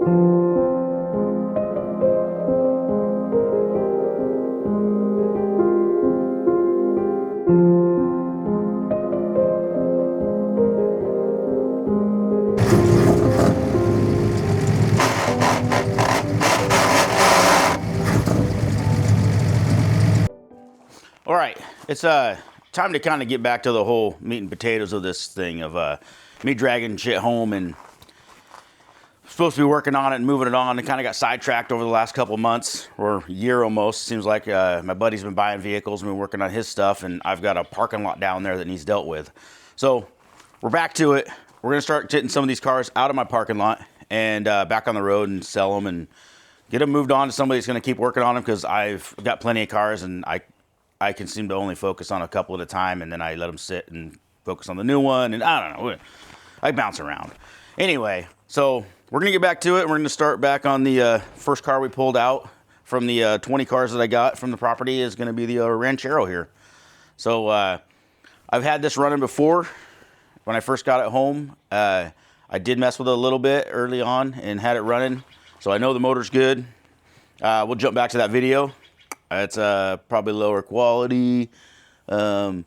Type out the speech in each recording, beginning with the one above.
All right, it's time to kind of get back to the whole meat and potatoes of this thing of me dragging shit home and supposed to be working on it and moving it on, and kind of got sidetracked over the last couple months or year almost. Seems like my buddy's been buying vehicles and been working on his stuff, and I've got a parking lot down there that needs dealt with. So we're back to it. We're gonna start getting some of these cars out of my parking lot and back on the road and sell them and get them moved on to somebody that's gonna keep working on them, because I've got plenty of cars and I can seem to only focus on a couple at a time, and then I let them sit and focus on the new one, and I don't know, I bounce around. Anyway, so we're gonna get back to it. We're gonna start back on the first car we pulled out from the 20 cars that I got from the property is gonna be the Ranchero here. So I've had this running before. When I first got it home, I did mess with it a little bit early on and had it running. So I know the motor's good. We'll jump back to that video. It's probably lower quality, meaning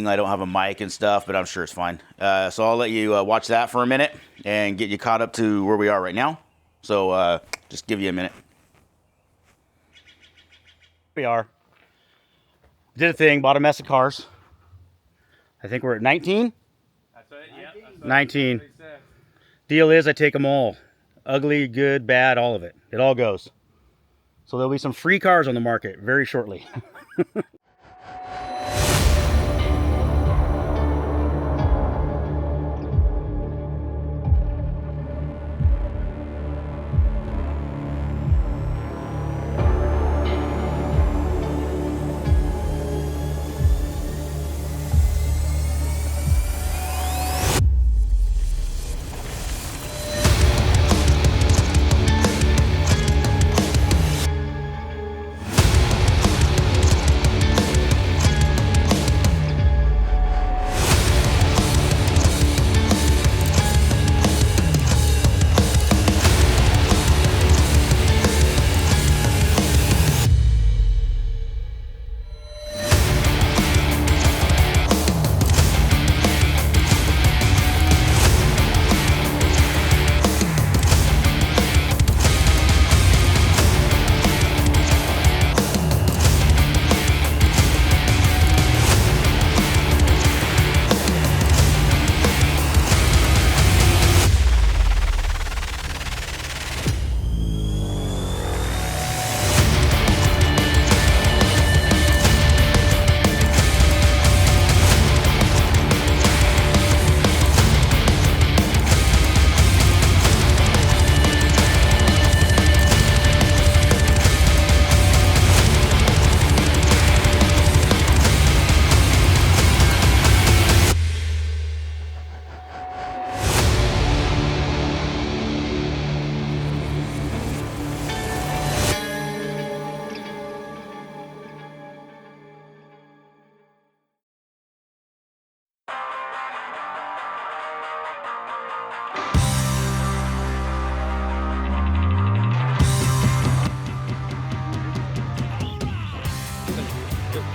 I don't have a mic and stuff, but I'm sure it's fine. So I'll let you watch that for a minute and get you caught up to where we are right now. So just give you a minute. We are. Did a thing, bought a mess of cars. I think we're at 19? That's it, yeah. 19. Deal is I take them all. Ugly, good, bad, all of it. It all goes. So there'll be some free cars on the market very shortly.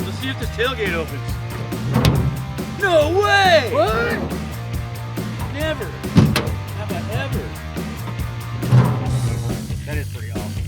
Let's see if the tailgate opens. No way! What? Never. How about ever? That is pretty awesome.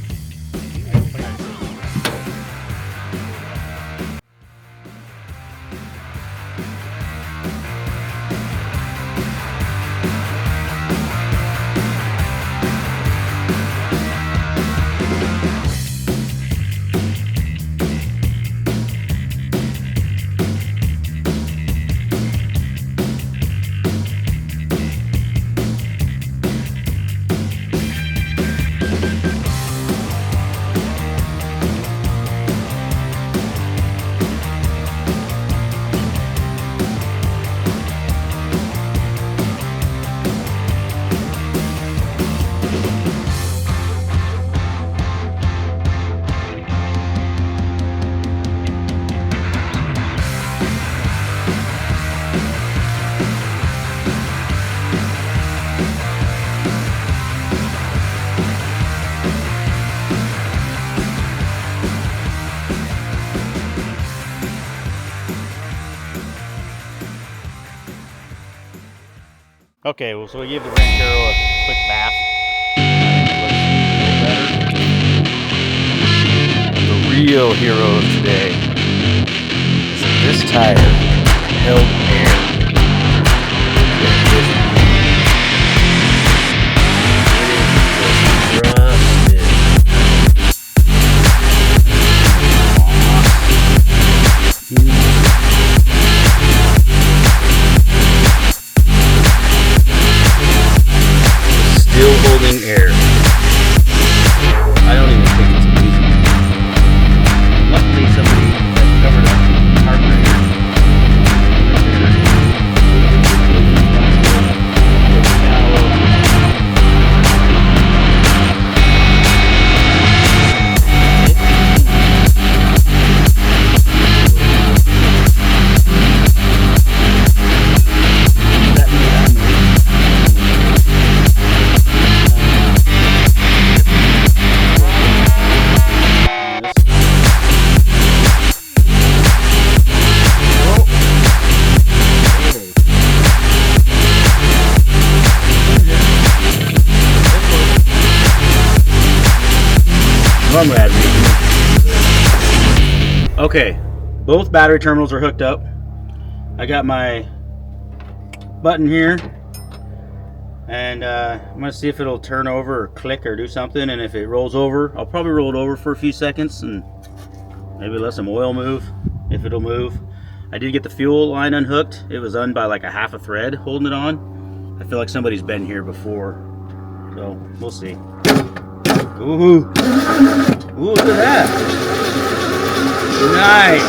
Okay, well, so we gave the ranchero a quick bath. The real hero of today is that this tire held air. Still holding air. I don't even think it's easy. Luckily, somebody has covered up the carburetor. Okay, both battery terminals are hooked up. I got my button here, and I'm gonna see if it'll turn over or click or do something, and if it rolls over, I'll probably roll it over for a few seconds and maybe let some oil move, if it'll move. I did get the fuel line unhooked. It was by like a half a thread holding it on. I feel like somebody's been here before, so we'll see. Ooh, look at that. Nice.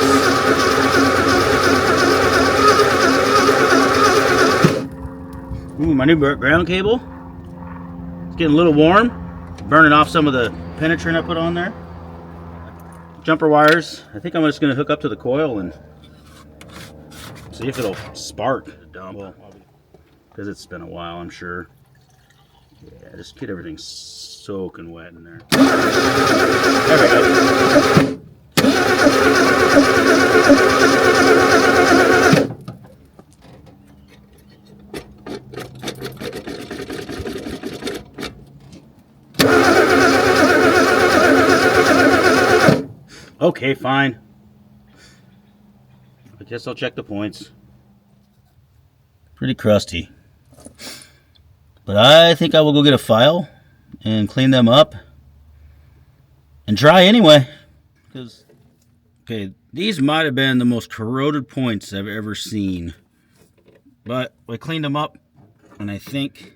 Ooh, my new ground cable. It's getting a little warm. Burning off some of the penetrant I put on there. Jumper wires. I think I'm just going to hook up to the coil and see if it'll spark. Dump. Because it's been a while, I'm sure. Yeah, just get everything soaking wet in there. There we go. Okay, fine. I guess I'll check the points. Pretty crusty. But I think I will go get a file and clean them up and dry anyway. Because, okay, these might have been the most corroded points I've ever seen. But I cleaned them up, and I think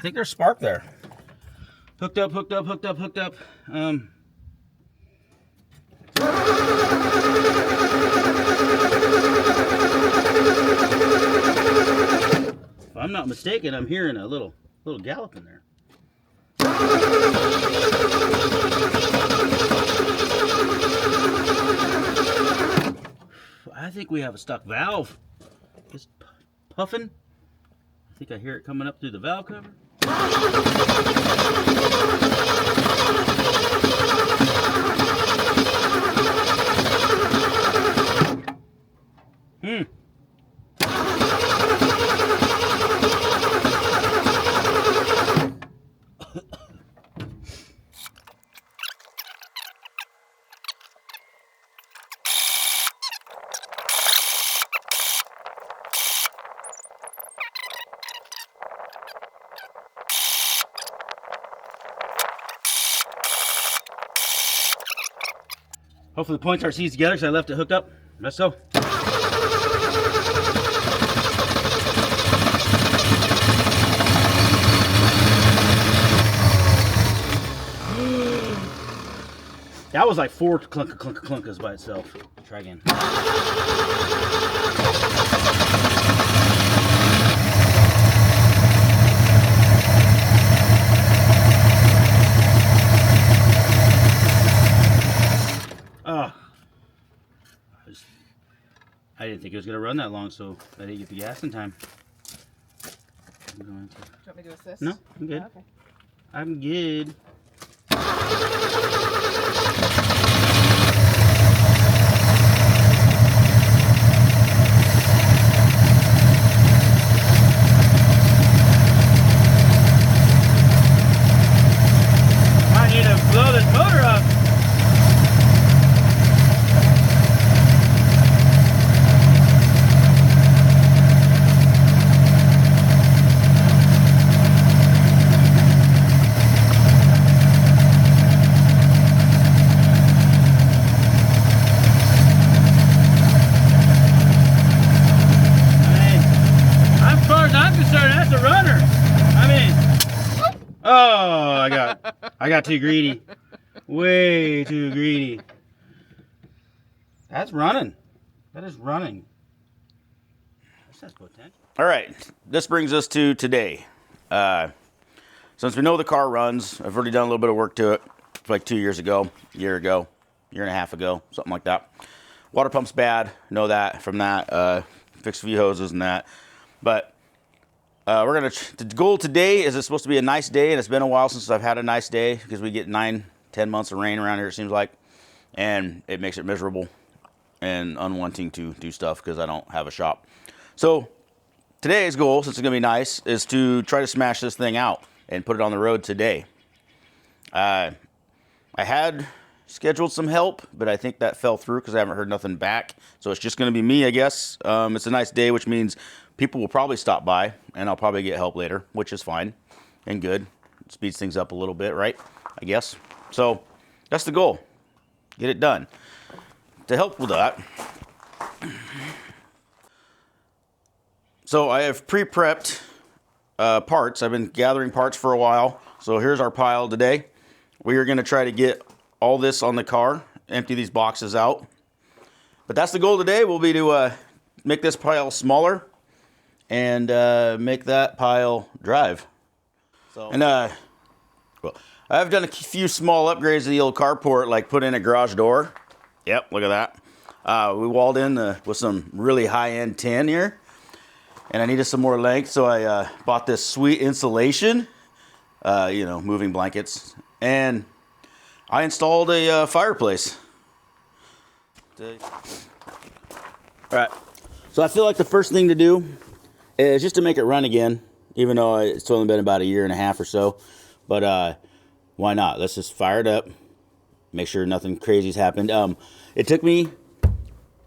there's spark there. Hooked up. If I'm not mistaken, I'm hearing a little gallop in there. I think we have a stuck valve. Just puffing. I think I hear it coming up through the valve cover. Hopefully the points are seized together because I left it hooked up. Let's go. That was like 4 clunkers by itself. Try again. I didn't think it was going to run that long, so I didn't get the gas in time. Do you want me to assist? No, I'm good. Oh, okay. I'm good. Oh, I got too greedy. Way too greedy. That's running. That is running. That has potential. All right, this brings us to today. Since we know the car runs, I've already done a little bit of work to it, like 2 years ago, year and a half ago, something like that. Water pump's bad, know that from that. Fixed a few hoses and that. But the goal today is it's supposed to be a nice day, and it's been a while since I've had a nice day because we get 9-10 months of rain around here, it seems like, and it makes it miserable and unwanting to do stuff because I don't have a shop. So today's goal, since it's going to be nice, is to try to smash this thing out and put it on the road today. I had scheduled some help, but I think that fell through because I haven't heard nothing back. So it's just going to be me, I guess. It's a nice day, which means people will probably stop by, and I'll probably get help later, which is fine and good. It speeds things up a little bit, right? I guess. So that's the goal. Get it done. To help with that, so I have pre-prepped parts. I've been gathering parts for a while. So here's our pile today. We are going to try to get all this on the car, empty these boxes out. But that's the goal today, will be to make this pile smaller and make that pile drive. So, and well, I've done a few small upgrades to the old carport, like put in a garage door. Yep, look at that. We walled in with some really high-end tin here, and I needed some more length, so I bought this sweet insulation, moving blankets, and I installed a fireplace. All right, so I feel like the first thing to do is just to make it run again, even though it's only been about a year and a half or so. But why not? Let's just fire it up, make sure nothing crazy's happened. It took me,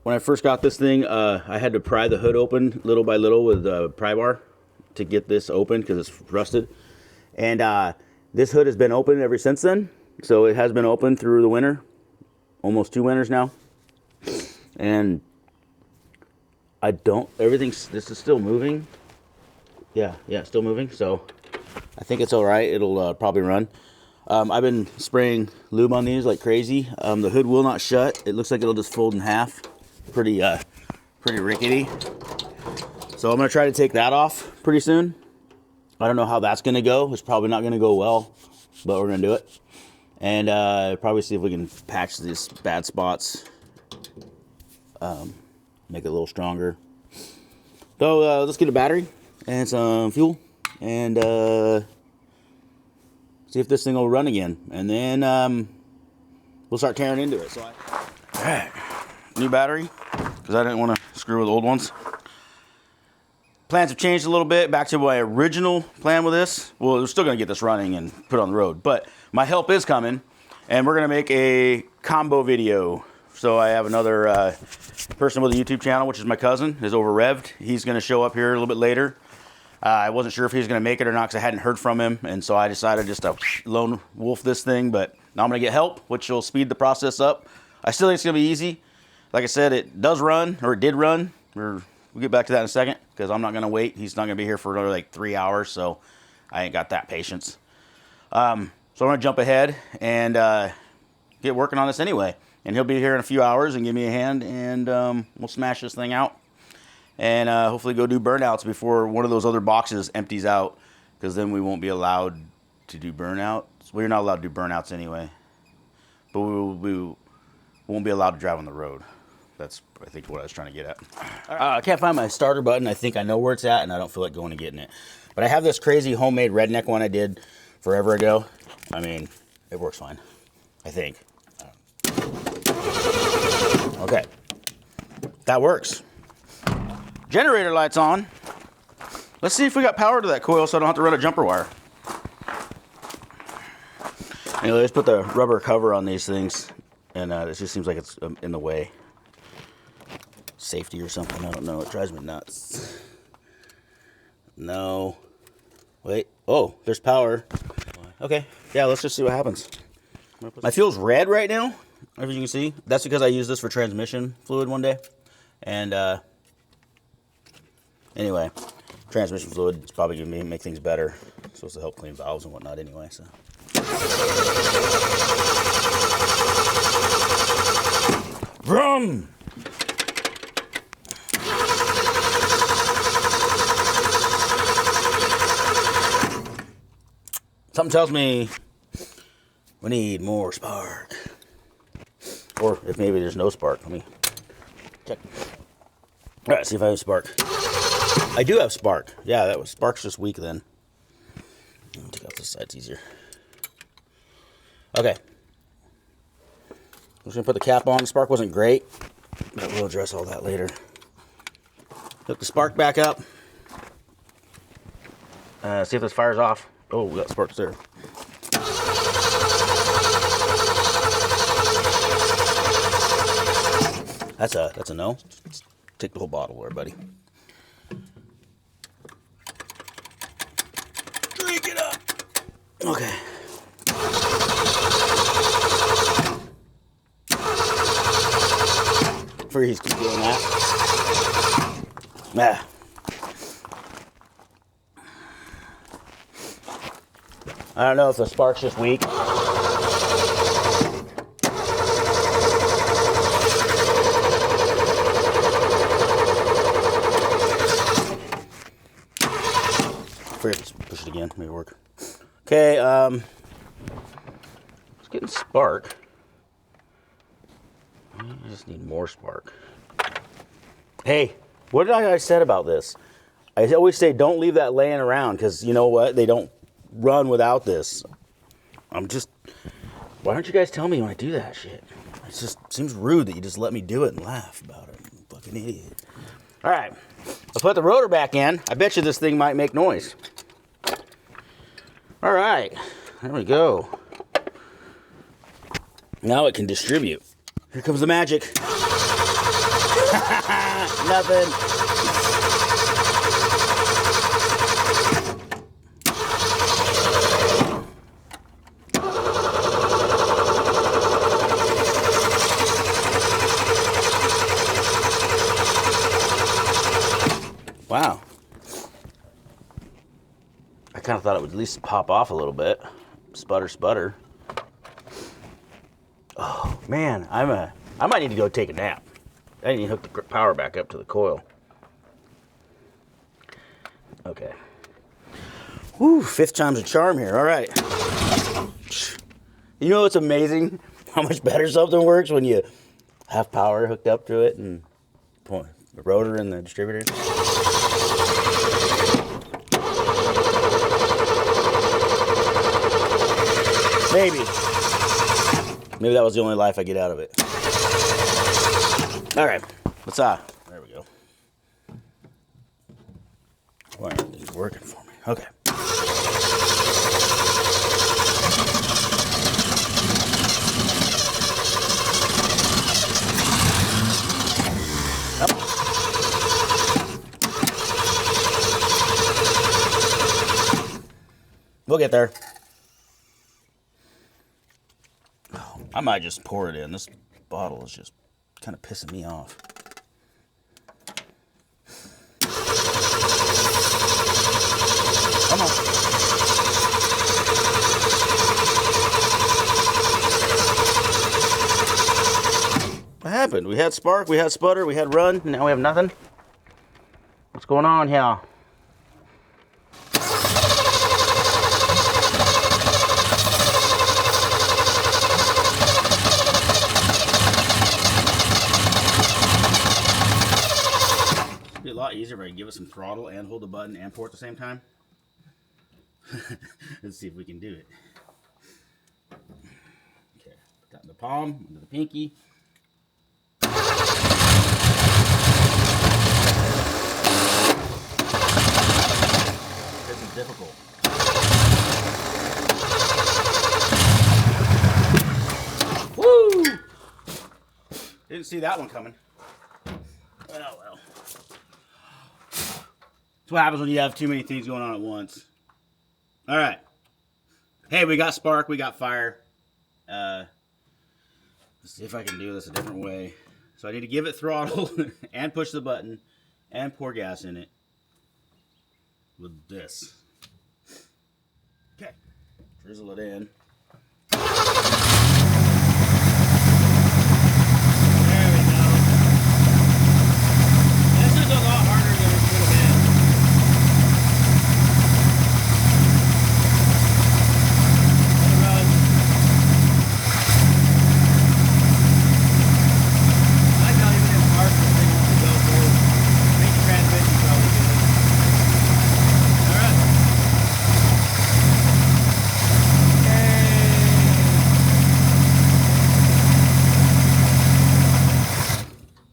when I first got this thing, I had to pry the hood open little by little with a pry bar to get this open because it's rusted. And this hood has been open ever since then. So it has been open through the winter, almost 2 winters now. And this is still moving. Yeah, still moving. So I think it's all right. It'll probably run. I've been spraying lube on these like crazy. The hood will not shut. It looks like it'll just fold in half. Pretty rickety. So I'm gonna try to take that off pretty soon. I don't know how that's gonna go. It's probably not gonna go well, but we're gonna do it. And probably see if we can patch these bad spots. Make it a little stronger. So let's get a battery and some fuel and see if this thing will run again. And then we'll start tearing into it. All right, new battery, because I didn't want to screw with old ones. Plans have changed a little bit back to my original plan with this. Well, we're still going to get this running and put it on the road, but my help is coming, and we're going to make a combo video. So I have another person with a YouTube channel, which is my cousin, is overevved. He's going to show up here a little bit later. I wasn't sure if he was going to make it or not because I hadn't heard from him, and so I decided just to lone wolf this thing, but now I'm going to get help, which will speed the process up. I still think it's going to be easy. Like I said, it does run, or it did run. We'll get back to that in a second because I'm not going to wait. He's not going to be here for another like 3 hours, so I ain't got that patience. So I'm going to jump ahead and get working on this anyway. And he'll be here in a few hours and give me a hand, and we'll smash this thing out. And hopefully go do burnouts before one of those other boxes empties out, because then we won't be allowed to do burnouts. We're not allowed to do burnouts anyway. But we won't be allowed to drive on the road. That's, I think, what I was trying to get at. I can't find my starter button. I think I know where it's at, and I don't feel like going and getting it. But I have this crazy homemade redneck one I did forever ago. I mean, it works fine, I think. Okay, that works. Generator light's on. Let's see if we got power to that coil so I don't have to run a jumper wire. Anyway, let's put the rubber cover on these things, and it just seems like it's in the way. Safety or something, I don't know. It drives me nuts. No. Wait. Oh, there's power. Okay, yeah, let's just see what happens. My fuel's red right now, as you can see. That's because I used this for transmission fluid one day. And anyway, transmission fluid is probably going to make things better. supposed to help clean valves and whatnot anyway, so. Vroom! Something tells me we need more spark. Or if maybe there's no spark, let me check. All right, see if I have spark. I do have spark. Yeah, that was spark's just weak then. Let me take off this side, it's easier. Okay. I'm just gonna put the cap on. The spark wasn't great, but we'll address all that later. Hook the spark back up. See if this fires off. Oh, we got sparks there. That's a no. Let's take the whole bottle there, buddy. Drink it up. Okay. Freeze, keep doing that. Nah. I don't know if the spark's just weak. Let's push it again, maybe work. Okay, it's getting spark. I just need more spark. Hey, what did I said about this? I always say don't leave that laying around because you know what? They don't run without this. Why don't you guys tell me when I do that shit? It just seems rude that you just let me do it and laugh about it. I'm a fucking idiot. All right, I'll put the rotor back in. I bet you this thing might make noise. All right, there we go. Now it can distribute. Here comes the magic. Nothing. Wow. I kind of thought it would at least pop off a little bit. Sputter, sputter. Oh, man, I might need to go take a nap. I need to hook the power back up to the coil. Okay. Whew, fifth time's a charm here. All right. You know what's amazing? How much better something works when you have power hooked up to it and the rotor and the distributor. Maybe that was the only life I get out of it. All right, let's there we go. Why aren't these working for me? Okay. We'll get there. I might just pour it in. This bottle is just kind of pissing me off. Come on. What happened? We had spark, we had sputter, we had run, and now we have nothing? What's going on here? It'd be a lot easier if I could give it some throttle and hold the button and pour at the same time. Let's see if we can do it. Okay, put that in the palm, into the pinky. This is difficult. Woo! Didn't see that one coming. Well, well. That's what happens when you have too many things going on at once. All right. Hey, we got spark, we got fire. Let's see if I can do this a different way. So I need to give it throttle and push the button and pour gas in it with this. Okay, drizzle it in. There we go. This is a lot harder than it could have been. Let it run. I like how even in parts this thing wants to go through. I think the transmission's probably good. Alright.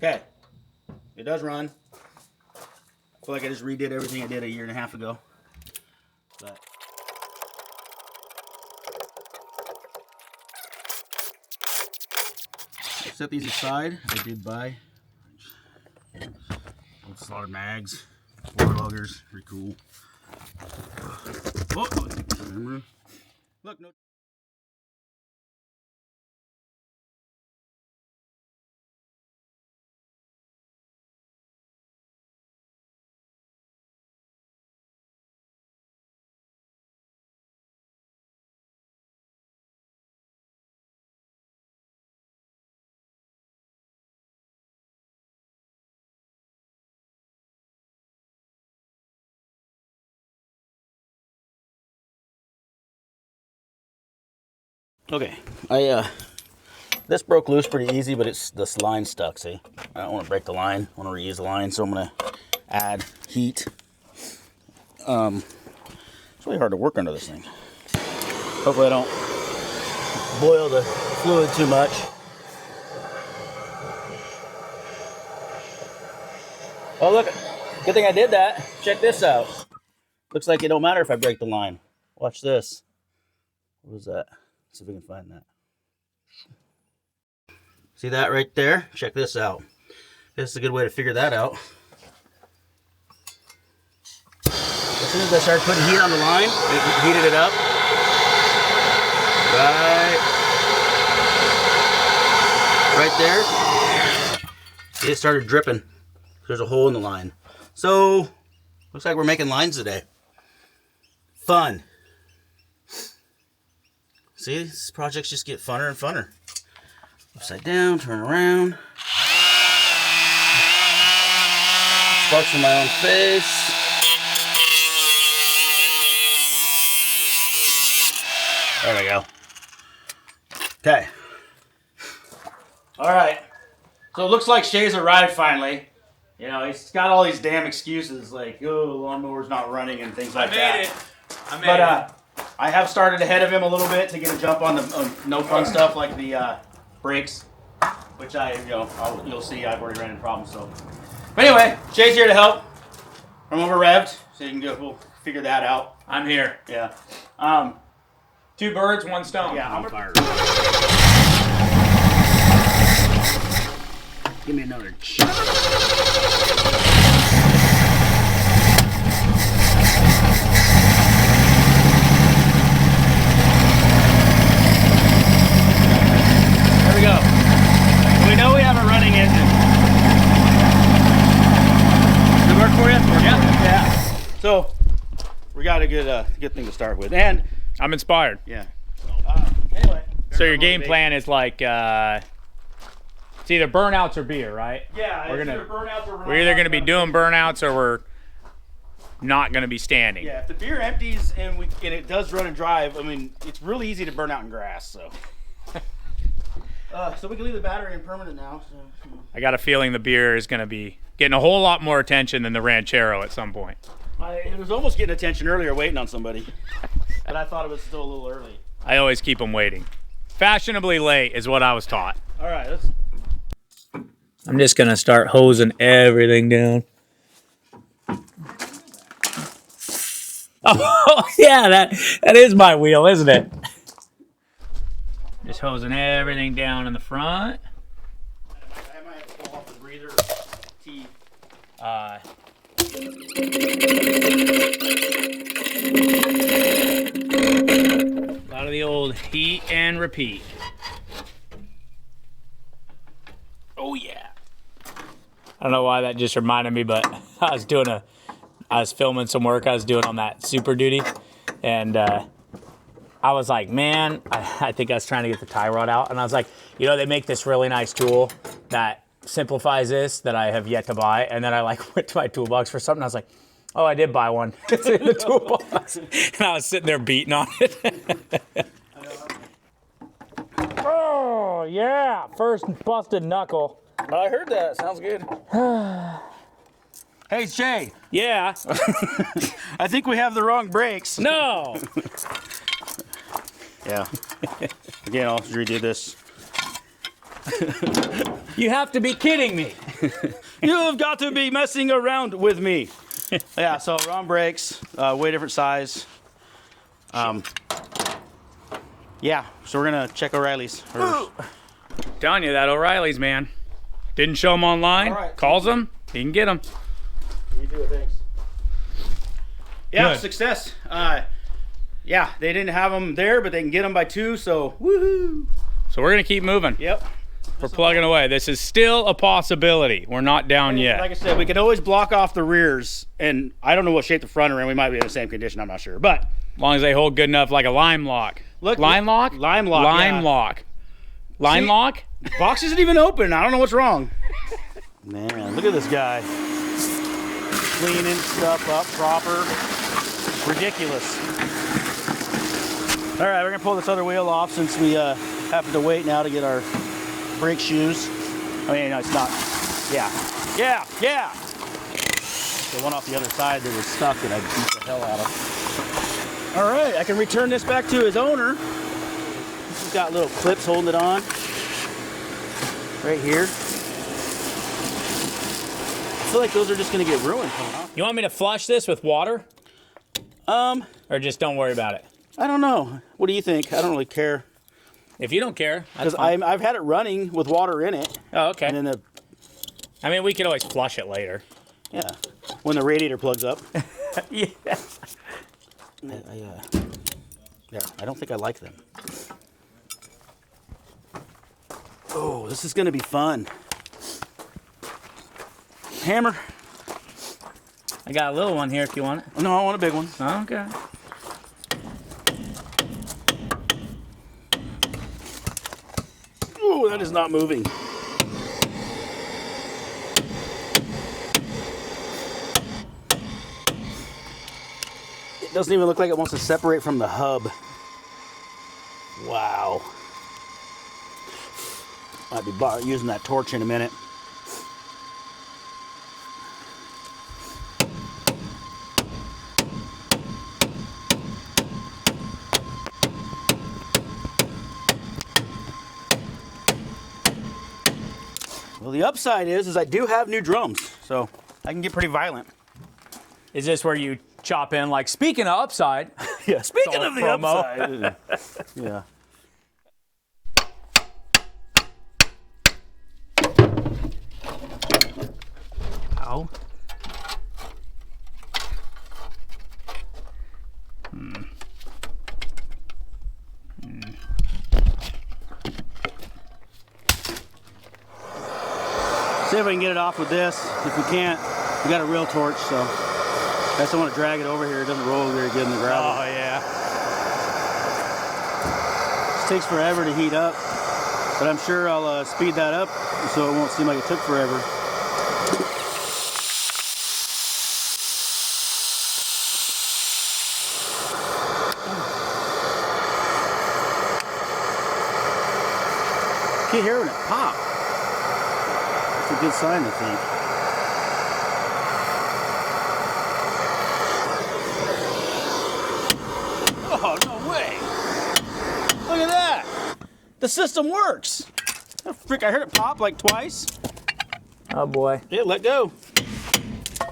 Okay, it does run. I feel like I just redid everything I did a year and a half ago. But set these aside. I did buy old slaughter mags, water loggers, pretty cool. Oh, look, no. Okay, this broke loose pretty easy, but it's this line stuck. See, I don't want to break the line. I want to reuse the line, so I'm gonna add heat. It's really hard to work under this thing. Hopefully I don't boil the fluid too much. Oh look, good thing I did that. Check this out. Looks like it don't matter if I break the line. Watch this. What was that? Let's see if we can find that. See that right there? Check this out. This is a good way to figure that out. As soon as I started putting heat on the line, it heated it up. Right there. It started dripping. There's a hole in the line. So, looks like we're making lines today. Fun. See, these projects just get funner and funner. Upside down, turn around. Sparks from my own face. There we go. Okay. All right. So it looks like Shay's arrived finally. You know, he's got all these damn excuses like, oh, the lawnmower's not running and things like that. I made it. I have started ahead of him a little bit to get a jump on the no fun stuff like the brakes, which you'll see I've already ran into problems. So, but anyway, Shay's here to help. I'm overevved, so you can we'll figure that out. I'm here. Yeah. 2 birds, 1 stone. Yeah, I'm fired. Give me another chip. There we go. We know we have a running engine. Does it work for you? Yeah. So we got a good thing to start with, and I'm inspired. yeah. Anyway. So your game plan is like it's either burnouts or beer, right? Yeah, we're either burnouts or either going to be doing burnouts or we're not going to be standing. Yeah, if the beer empties and it does run and drive, I mean, it's really easy to burn out in grass. So, so we can leave the battery in permanent now. So. I got a feeling the beer is going to be getting a whole lot more attention than the ranchero at some point. It was almost getting attention earlier, waiting on somebody, but I thought it was still a little early. I always keep them waiting. Fashionably late is what I was taught. All right, let's. I'm just gonna start hosing everything down. Oh yeah, that is my wheel, isn't it? Just hosing everything down in the front. I might have to pull off the breather teeth. A lot of the old heat and repeat. Oh yeah. I don't know why that just reminded me, but I was filming some work I was doing on that Super Duty, and I was like, man, I think I was trying to get the tie rod out. And I was like, you know, they make this really nice tool that simplifies this that I have yet to buy. And then I like went to my toolbox for something. I was like, oh, I did buy one. It's in the toolbox. And I was sitting there beating on it. Oh, yeah. First busted knuckle. But I heard that. Sounds good. Hey, Shay. Yeah. I think we have the wrong brakes. No. Yeah. Again, I'll redo this. You have to be kidding me. You have got to be messing around with me. Yeah, so wrong brakes, way different size. Yeah, so we're gonna check O'Reilly's. Telling you that O'Reilly's, man. Didn't show them online. All right. Calls them. He can get them. You do it, thanks. Yeah, Good. success. Yeah, they didn't have them there, but they can get them by 2, so woohoo. So we're gonna keep moving. Yep. We're plugging away. This is still a possibility. We're not down yet. Like I said, we can always block off the rears, and I don't know what shape the front are in. We might be in the same condition. I'm not sure, but As long as they hold good enough, like a lime lock. Look, Lime lock? Lime lock, Lime yeah. lock. Line See? lock? box isn't even open. I don't know what's wrong. Man, look at this guy. Cleaning stuff up proper. Ridiculous. All right, we're gonna pull this other wheel off since we have to wait now to get our brake shoes. I mean, no, it's not. Yeah. The one off the other side that was stuck that I beat the hell out of. All right, I can return this back to his owner. He's got little clips holding it on. Right here. I feel like those are just gonna get ruined coming off. You want me to flush this with water? Or just don't worry about it? I don't know. What do you think? I don't really care. If you don't care, that's Because fine. I've had it running with water in it. Oh, okay. And then I mean, we could always flush it later. when the radiator plugs up. Yeah. I don't think I like them. Oh, this is gonna be fun. Hammer. I got a little one here if you want it. No, I want a big one. Okay. Oh, that is not moving. It doesn't even look like it wants to separate from the hub. Wow. Might be using that torch in a minute. Well, the upside is I do have new drums, so I can get pretty violent. Is this where you chop in, like, speaking of upside? Yeah, speaking all of the promo. upside. Yeah. Ow. See if we can get it off with this. If we can't, we got a real torch, so I just don't want to drag it over here. It doesn't roll very good in the gravel. Oh, yeah. This takes forever to heat up, but I'm sure I'll speed that up so it won't seem like it took forever. Keep hearing it pop. That's a good sign, I think. Oh, no way. Look at that. The system works. Oh, frick, I heard it pop like twice. Oh, boy. Yeah, let go.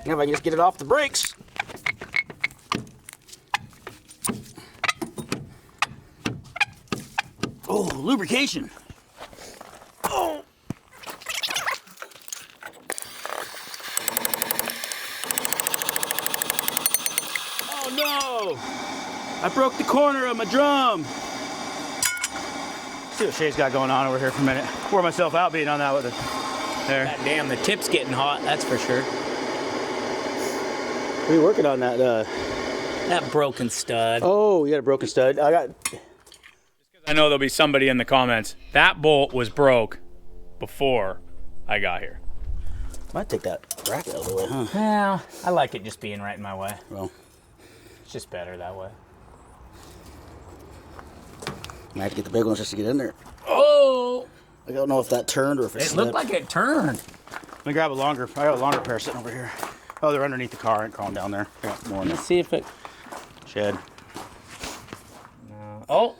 Now if I can just get it off the brakes. Oh, lubrication. Oh. Oh no! I broke the corner of my drum. See what Shay's got going on over here for a minute. Wore myself out being on that with it. There. God damn, the tip's getting hot, that's for sure. We were working on that That broken stud. Oh, you got a broken stud. I know there'll be somebody in the comments. That bolt was broke before I got here. Might take that bracket out of the way, huh? Well, I like it just being right in my way. Well, It's just better that way. might have to get the big ones just to get in there. Oh! I don't know if that turned or if it It slipped. looked like it turned. Let me grab I got a longer pair sitting over here. Oh, they're underneath the car. I ain't crawling down there. I got more in the Let's see if it... shed. Oh!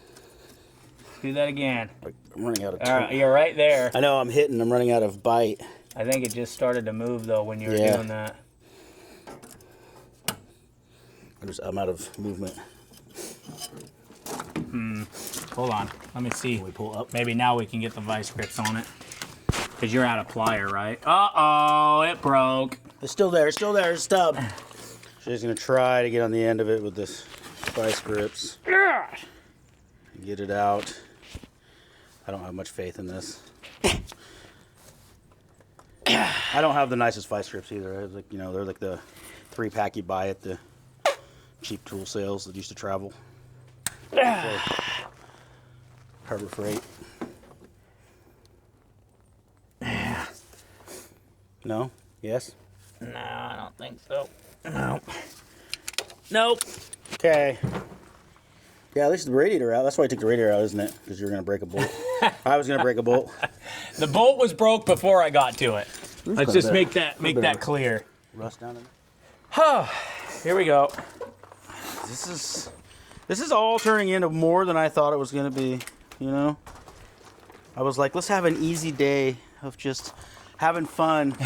Do that again. I'm running out of All right, you're right there. I know I'm hitting. I'm running out of bite. I think it just started to move, though, when you were Yeah. doing that. I'm out of movement. Hold on. Let me see. Can we pull up? Maybe now we can get the vice grips on it. Because you're out of plier, right? Uh-oh, it broke. It's still there. It's still there. It's stub. She's going to try to get on the end of it with this vice grips. Get it out. I don't have much faith in this. I don't have the nicest vice grips either. Like, they're like the 3-pack you buy at the cheap tool sales that used to travel. Harbor Freight. No? Yes? No, I don't think so. No. Nope. Okay. Yeah, at least the radiator out. That's why I took the radiator out, isn't it? Because you were going to break a bolt. I was going to break a bolt. The bolt was broke before I got to it. Let's quite just a make bit. that clear. Rust down in there. Here we go. This is all turning into more than I thought it was going to be, I was like, let's have an easy day of just having fun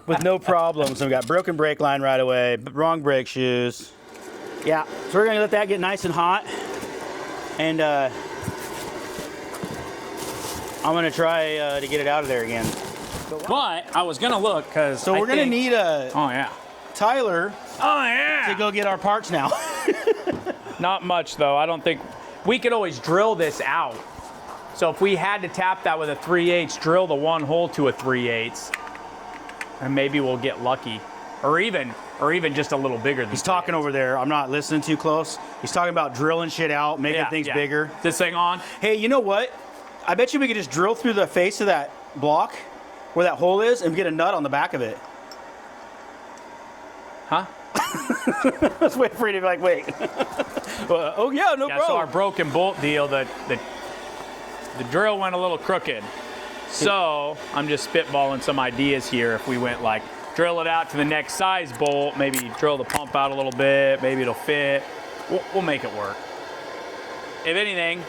with no problems. And we got broken brake line right away, wrong brake shoes. Yeah, so we're going to let that get nice and hot. And I'm going to try to get it out of there again. But I was going to look because So we're going to need a Oh, yeah. Tyler Oh, yeah. to go get our parts now. Not much, though. I don't think... We could always drill this out. So if we had to tap that with a 3/8, drill the one hole to a 3/8, and maybe we'll get lucky. Or even just a little bigger than He's talking over there. I'm not listening too close. He's talking about drilling shit out, making things bigger. This thing on? Hey, you know what? I bet you we could just drill through the face of that block where that hole is and get a nut on the back of it. Huh? Let's wait for you to be like, wait. Oh, yeah, no Yeah, problem. so our broken bolt deal, the drill went a little crooked. So I'm just spitballing some ideas here. If we went like, drill it out to the next size bolt, maybe drill the pump out a little bit, maybe it'll fit. We'll make it work. If anything,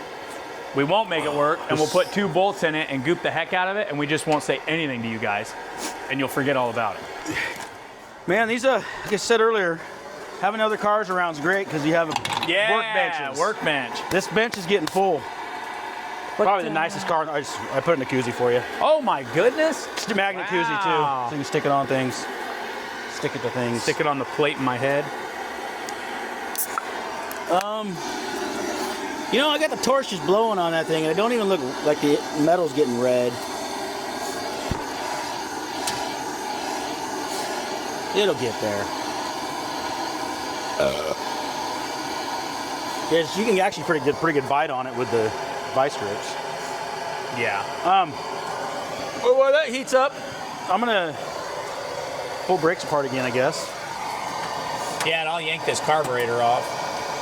we won't make it work, and we'll put 2 bolts in it and goop the heck out of it, and we just won't say anything to you guys, and you'll forget all about it. Man, these, like I said earlier, having other cars around is great because you have workbenches. Workbench. This bench is getting full. Probably the nicest car. I put it in a koozie for you. Oh my goodness. It's a magnet koozie too, so you can stick it on things. Stick it to things. Stick it on the plate in my head. I got the torch just blowing on that thing, and it don't even look like the metal's getting red. It'll get there. Yes, you can actually pretty good bite on it with the vice grips. Yeah. Well, while that heats up, I'm gonna pull brakes apart again, I guess. Yeah, and I'll yank this carburetor off.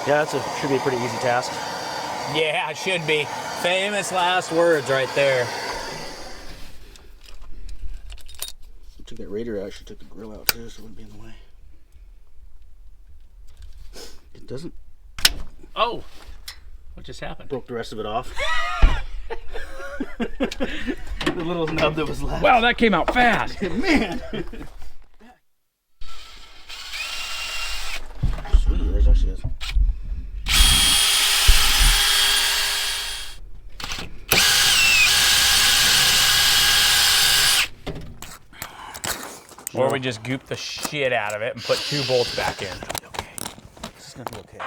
Yeah, should be a pretty easy task. Yeah, it should be. Famous last words right there. Took that radiator out. She took the grill out too, so it wouldn't be in the way. It doesn't. Oh, what just happened? Broke the rest of it off. The little nub that was left. Wow, that came out fast. Man. Sweet, there's actually is. Or we just goop the shit out of it and put 2 bolts back in. Okay. This is gonna be okay.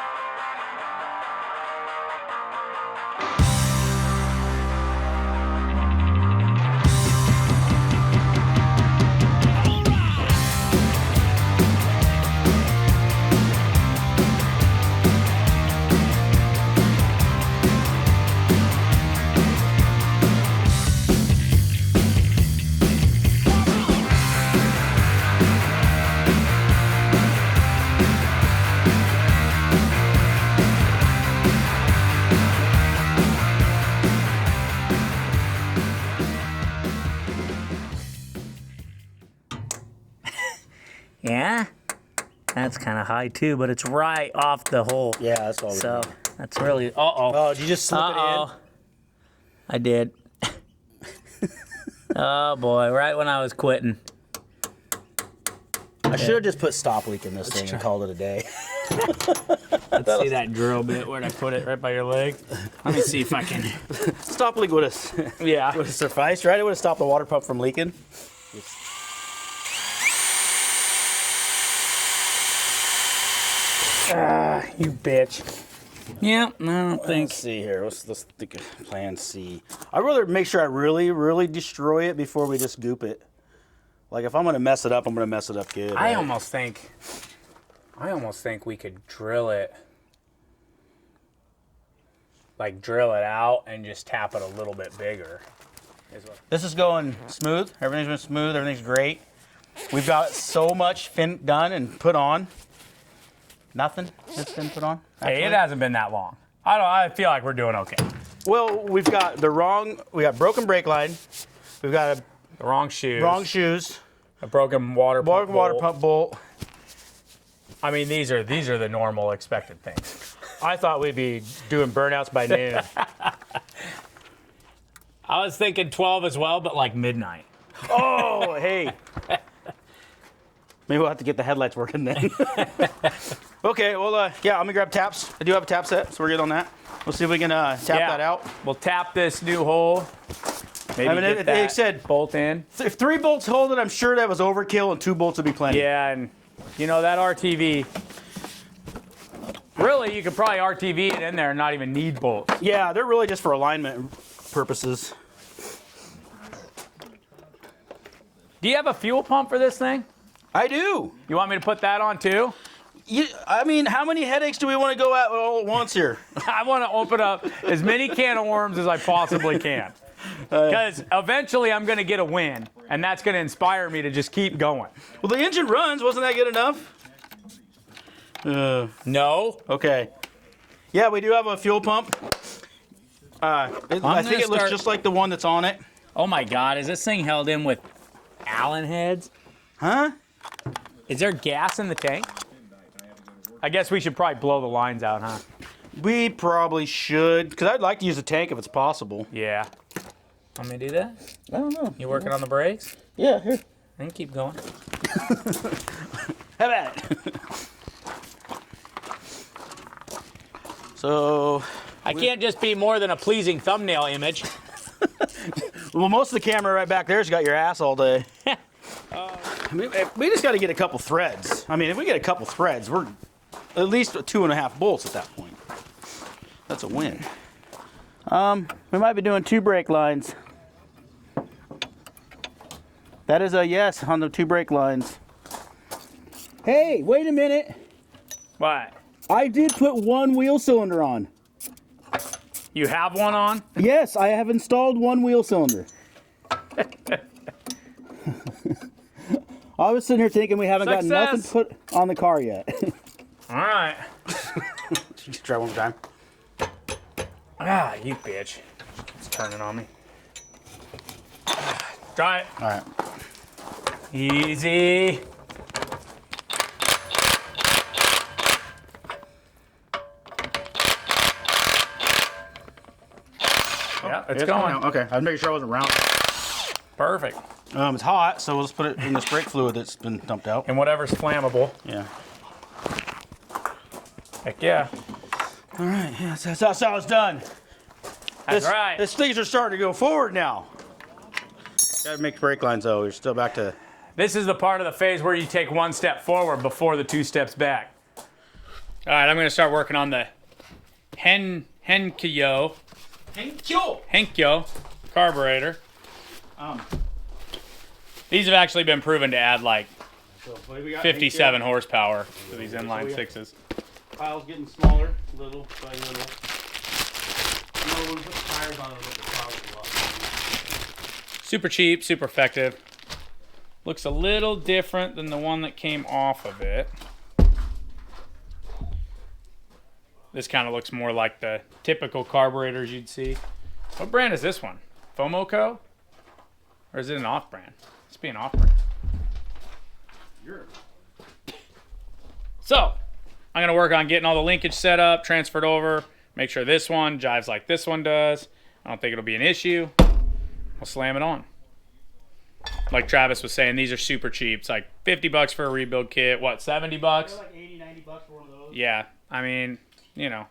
That's kind of high too, but it's right off the hole. Yeah, that's all. So that's really. Uh-oh. Oh, did you just slip it in? I did. Oh boy, right when I was quitting. I should have just put stop leak in this thing and called it a day. Let's see that drill bit. Where'd I put it? Right by your leg? Let me see if I can. Stop leak would have Yeah. sufficed, right? It would have stopped the water pump from leaking. You bitch. Yeah, I don't think. Let's see here. Let's think of plan C. I'd rather make sure I really destroy it before we just goop it. Like if I'm gonna mess it up, I'm gonna mess it up good. I right? almost think we could drill it. Like drill it out and just tap it a little bit bigger. This is going smooth. Everything's been smooth. Everything's great. We've got so much done and put on. Nothing that's been put on. Hey, it hasn't been that long. I feel like we're doing okay. Well, we got broken brake line. We've got The wrong shoes. wrong shoes. A broken water pump. Water bolt. pump bolt. I mean, these are the normal expected things. I thought we'd be doing burnouts by noon. I was thinking 12 as well, but like midnight. Oh, hey. Maybe we'll have to get the headlights working then. Okay, well, yeah, I'm gonna grab taps. I do have a tap set, so we're good on that. We'll see if we can tap that out. We'll tap this new hole. Maybe I mean, get they that said bolt in. if 3 bolts hold it, I'm sure that was overkill, and 2 bolts would be plenty. Yeah, and you know that RTV. Really, you could probably RTV it in there and not even need bolts. Yeah, they're really just for alignment purposes. Do you have a fuel pump for this thing? I do. You want me to put that on too? I mean, how many headaches do we want to go at all at once here? I want to open up as many can of worms as I possibly can. Because eventually I'm going to get a win, and that's going to inspire me to just keep going. Well, the engine runs. Wasn't that good enough? No. Okay. Yeah, we do have a fuel pump. I think it looks just like the one that's on it. Oh my God, is this thing held in with Allen heads? Huh? Is there gas in the tank? I guess we should probably blow the lines out, huh? We probably should, because I'd like to use a tank if it's possible. Yeah. Want me to do that? I don't know. You working on the brakes? Yeah, here. I can keep going. Have at it. So... I can't just be more than a pleasing thumbnail image. Well, most of the camera right back there's got your ass all day. I mean, we just got to get a couple threads. I mean, if we get a couple threads, we're at least 2.5 bolts at that point. That's a win. We might be doing 2 brake lines. That is a yes on the 2 brake lines. Hey, wait a minute. What? I did put 1 wheel cylinder on. You have one on? Yes, I have installed 1 wheel cylinder. I was sitting here thinking we haven't got nothing put on the car yet. All right. Just try one more time. Ah, you bitch. It's turning on me. Try it. All right. Easy. Yeah, it's going. Okay, I was making sure I wasn't round. Perfect. It's hot, so we'll just put it in this brake fluid that's been dumped out. And whatever's flammable. Yeah. Heck yeah. All right, yeah, that's how it's done. That's right. These things are starting to go forward now. Gotta make brake lines though. You're still back to. This is the part of the phase where you take 1 step forward before the 2 steps back. All right, I'm going to start working on the Henkyo carburetor. These have actually been proven to add like 57 horsepower to these inline 6s. Pile's getting smaller, little by little. You know, when we put the tires on it, the pile's a lot smaller. Super cheap, super effective. Looks a little different than the one that came off of it. This kind of looks more like the typical carburetors you'd see. What brand is this one? Fomoco? Or is it an off-brand? It's being off-brand. You're... So I'm gonna work on getting all the linkage set up, transferred over, make sure this one jives like this one does. I don't think it'll be an issue. We'll slam it on. Like Travis was saying, these are super cheap. It's like 50 bucks for a rebuild kit. What, 70 bucks? They're like 80, 90 bucks for one of those. Yeah, I mean, you know,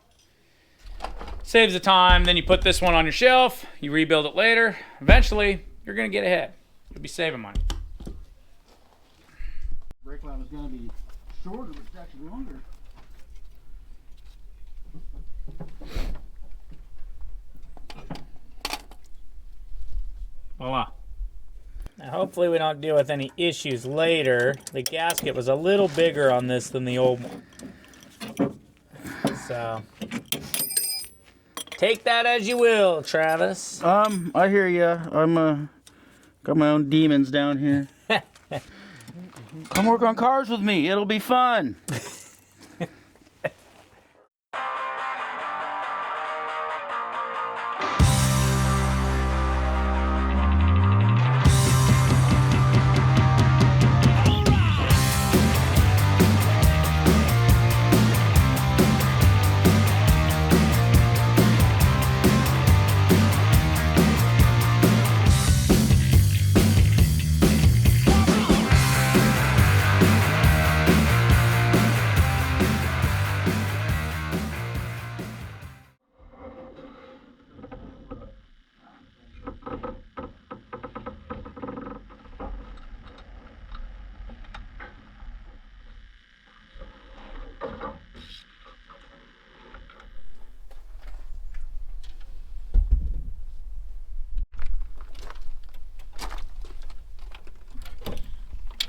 saves the time. Then you put this one on your shelf. You rebuild it later. Eventually, you're gonna get ahead. You'll be saving money. Brake line was going to be shorter, but it's actually longer. Voila. Now, hopefully we don't deal with any issues later. The gasket was a little bigger on this than the old one. So, take that as you will, Travis. I hear ya. I'm got my own demons down here. Come work on cars with me. It'll be fun.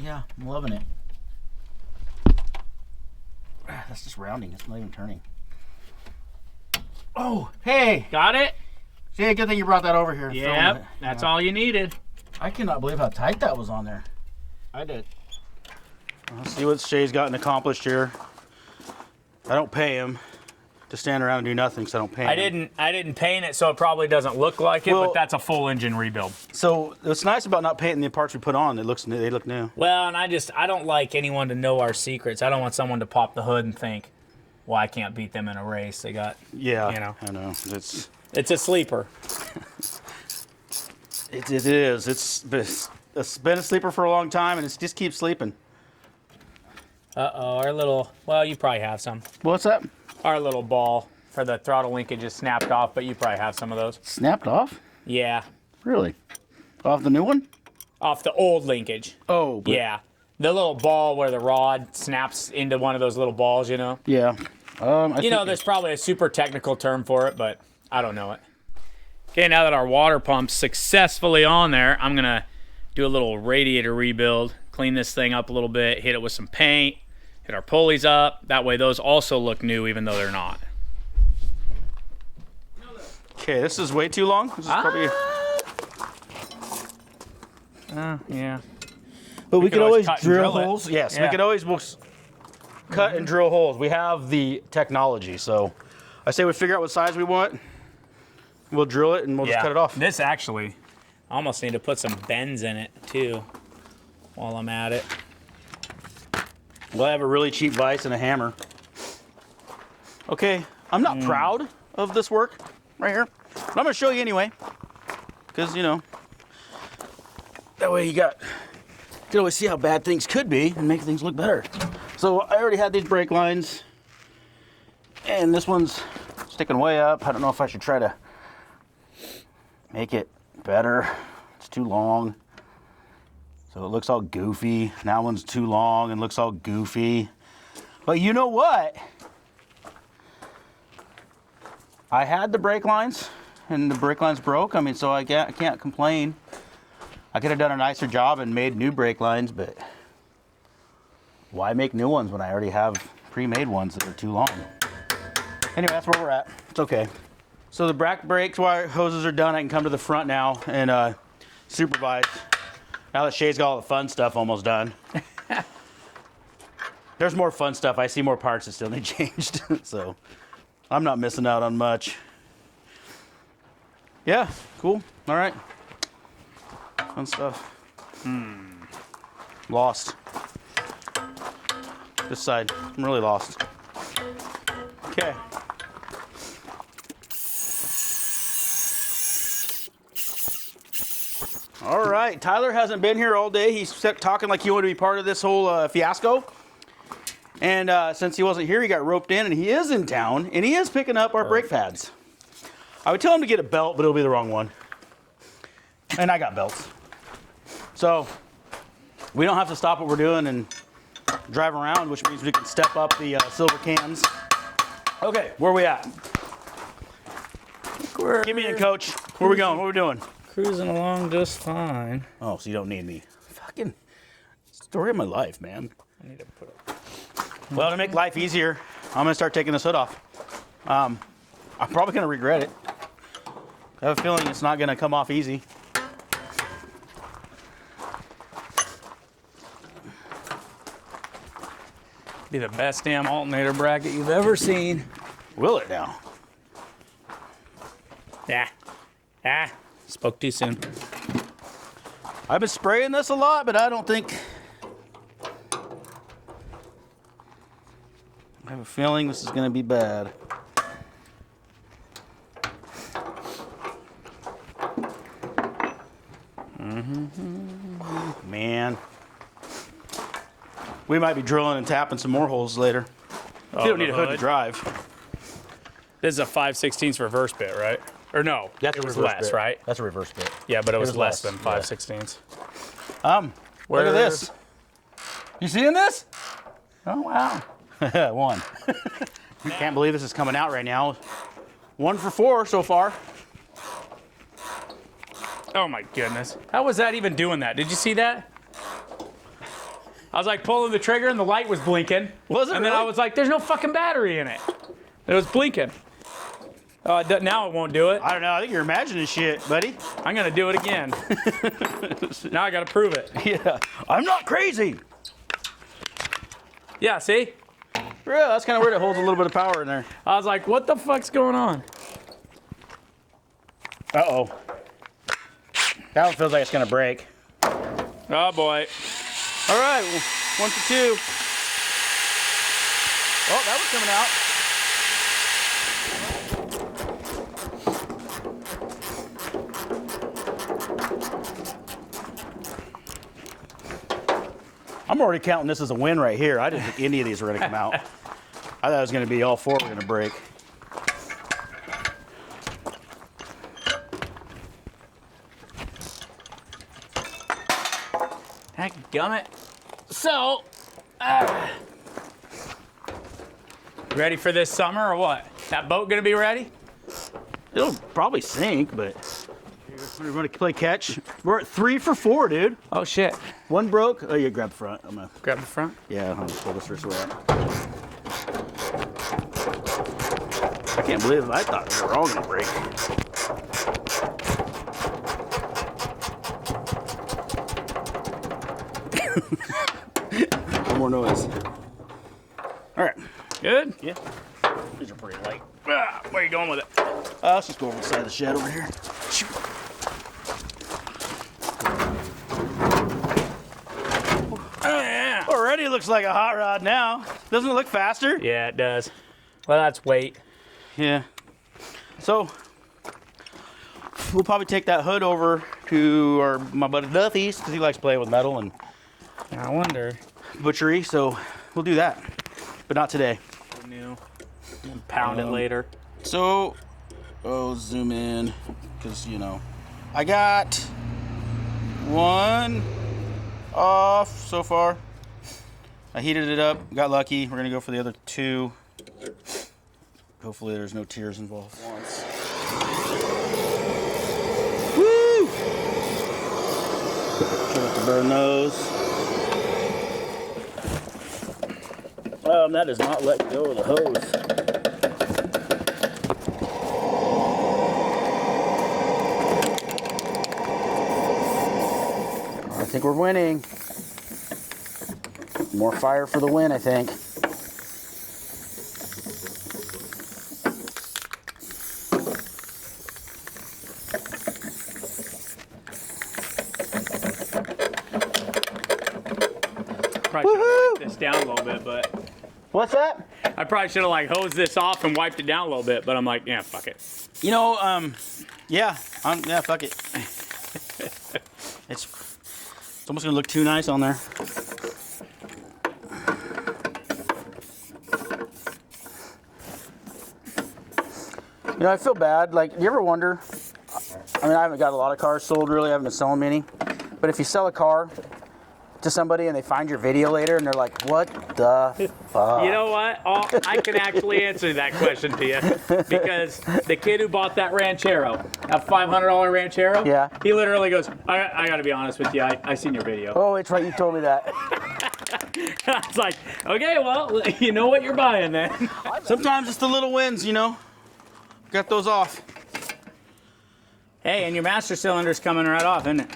Yeah, I'm loving it. That's just rounding. It's not even turning. Oh, hey! Got it? See, good thing you brought that over here. Yep, that's all you needed. I cannot believe how tight that was on there. I did. Let's see what Shay's gotten accomplished here. I don't pay him to stand around and do nothing, so I don't pay him. I didn't paint it, so it probably doesn't look like it, Well, but that's a full engine rebuild. So what's nice about not painting the parts we put on, it looks new, they look new. Well, and I don't like anyone to know our secrets. I don't want someone to pop the hood and think, well, I can't beat them in a race. They got, Yeah, you know. I know. It's a sleeper. It is. It's been a sleeper for a long time, and it just keeps sleeping. Uh-oh, our little, well, you probably have some. What's that? Our little ball for the throttle linkage is snapped off, but you probably have some of those. Snapped off? Yeah, Really? Off the new one? off the old linkage. Oh, but Yeah, the little ball where the rod snaps into one of those little balls, you know? yeah. You know, there's probably a super technical term for it, but I don't know it. Okay, now that our water pump's successfully on there, I'm gonna do a little radiator rebuild, clean this thing up a little bit, hit it with some paint, hit our pulleys up. That way those also look new even though they're not. Okay, this is way too long. This is probably. Yeah. But we could could always always cut and drill drill it. holes. Yes, Yeah. we could always cut and drill holes. We have the technology, so I say we figure out what size we want. We'll drill it and we'll just cut it off. This actually, I almost need to put some bends in it too while I'm at it. We'll have a really cheap vise and a hammer. Okay, I'm not proud of this work right here, but I'm gonna show you anyway, because you know, that way you can always see how bad things could be and make things look better. So I already had these brake lines, and this one's sticking way up. I don't know if I should try to make it better. It's too long. So it looks all goofy. That one's too long and looks all goofy. But you know what? I had the brake lines and the brake lines broke. I mean, so I can't complain. I could have done a nicer job and made new brake lines, but why make new ones when I already have pre-made ones that are too long? Anyway, that's where we're at. It's okay. So the back brake wire hoses are done. I can come to the front now and supervise. Now that Shay's got all the fun stuff almost done. There's more fun stuff. I see more parts that still need changed. So I'm not missing out on much. Yeah, cool. All right. Fun stuff. Lost. This side. I'm really lost. Okay. All right, Tyler hasn't been here all day. He's talking like he wanted to be part of this whole fiasco. And since he wasn't here, he got roped in, and he is in town, and he is picking up our brake pads. I would tell him to get a belt, but it'll be the wrong one. And I got belts. So we don't have to stop what we're doing and drive around, which means we can step up the silver cans. Okay, where are we at? Give me a coach. Where are we going? What are we doing? Cruising along just fine. Oh, so you don't need me. Fucking story of my life, man. I need to put it. Well, to make life easier, I'm gonna start taking this hood off. I'm probably gonna regret it. I have a feeling it's not gonna come off easy. Be the best damn alternator bracket you've ever seen. Will it now? Spoke too soon. I've been spraying this a lot, but I don't think... I have a feeling this is gonna be bad. Man. We might be drilling and tapping some more holes later. You don't need a hood to drive. This is a 5/16 reverse bit, right? Or no, That's it a was reverse less, bit. right? That's a reverse bit. Yeah, but it was was less less, than yeah. 5/16. Look at this. You seeing this? Oh, wow. One. You can't believe this is coming out right now. 1 for 4 so far. Oh my goodness. How was that even doing that? Did you see that? I was like pulling the trigger and the light was blinking. Was it And then really? I was like, there's no fucking battery in it. It was blinking. Now it won't do it. I don't know. I think you're imagining shit, buddy. I'm gonna do it again. Now I gotta prove it. Yeah. I'm not crazy. Yeah, see? Yeah, that's kind of weird. It holds a little bit of power in there. I was like, what the fuck's going on? Uh-oh. That one feels like it's going to break. Oh boy. All right. 1 for 2. Oh, that was coming out. I'm already counting this as a win right here. I didn't think any of these were going to come out. I thought it was going to be all 4 were going to break. Heckgummit. So, ready for this summer or what? That boat gonna be ready? It'll probably sink, but we're going to play catch. We're at 3 for 4, dude. Oh shit. 1 broke. Oh, you grab the front. I'm gonna. Grab the front. Yeah, I'm gonna pull this first way out. I can't believe it. I thought they were all gonna break. One more noise. All right. Good? Yeah. These are pretty light. Where are you going with it? Let's just go over the side of the shed over here. Oh yeah. Already looks like a hot rod now. Doesn't it look faster? Yeah, it does. Well, that's weight. Yeah. So we'll probably take that hood over to my buddy Duffy's because he likes playing with metal and I wonder. butchery. So we'll do that, but not today. New. Pound it later. So, zoom in because I got 1 off so far. I heated it up, got lucky. We're gonna go for the other 2. Hopefully there's no tears involved. Woo! Try not to burn those. That does not let go of the hose. I think we're winning. More fire for the win, I think. Probably should have wiped this down a little bit, but What's that? I probably should have like hosed this off and wiped it down a little bit, but I'm like, yeah, fuck it. You know, yeah, fuck it. It's almost gonna look too nice on there. You know, I feel bad. Like, you ever wonder? I mean, I haven't got a lot of cars sold really. I haven't been selling many. But if you sell a car to somebody and they find your video later and they're like, what the fuck? You know what? I can actually answer that question to you, because the kid who bought that ranchero, that $500 ranchero, Yeah. he literally goes, I gotta be honest with you, I seen your video. Oh, it's right. You told me that. I was like, okay, well, you know what you're buying then. Sometimes it's the little wins, you know. Got those off. Hey, and your master cylinder's coming right off, isn't it?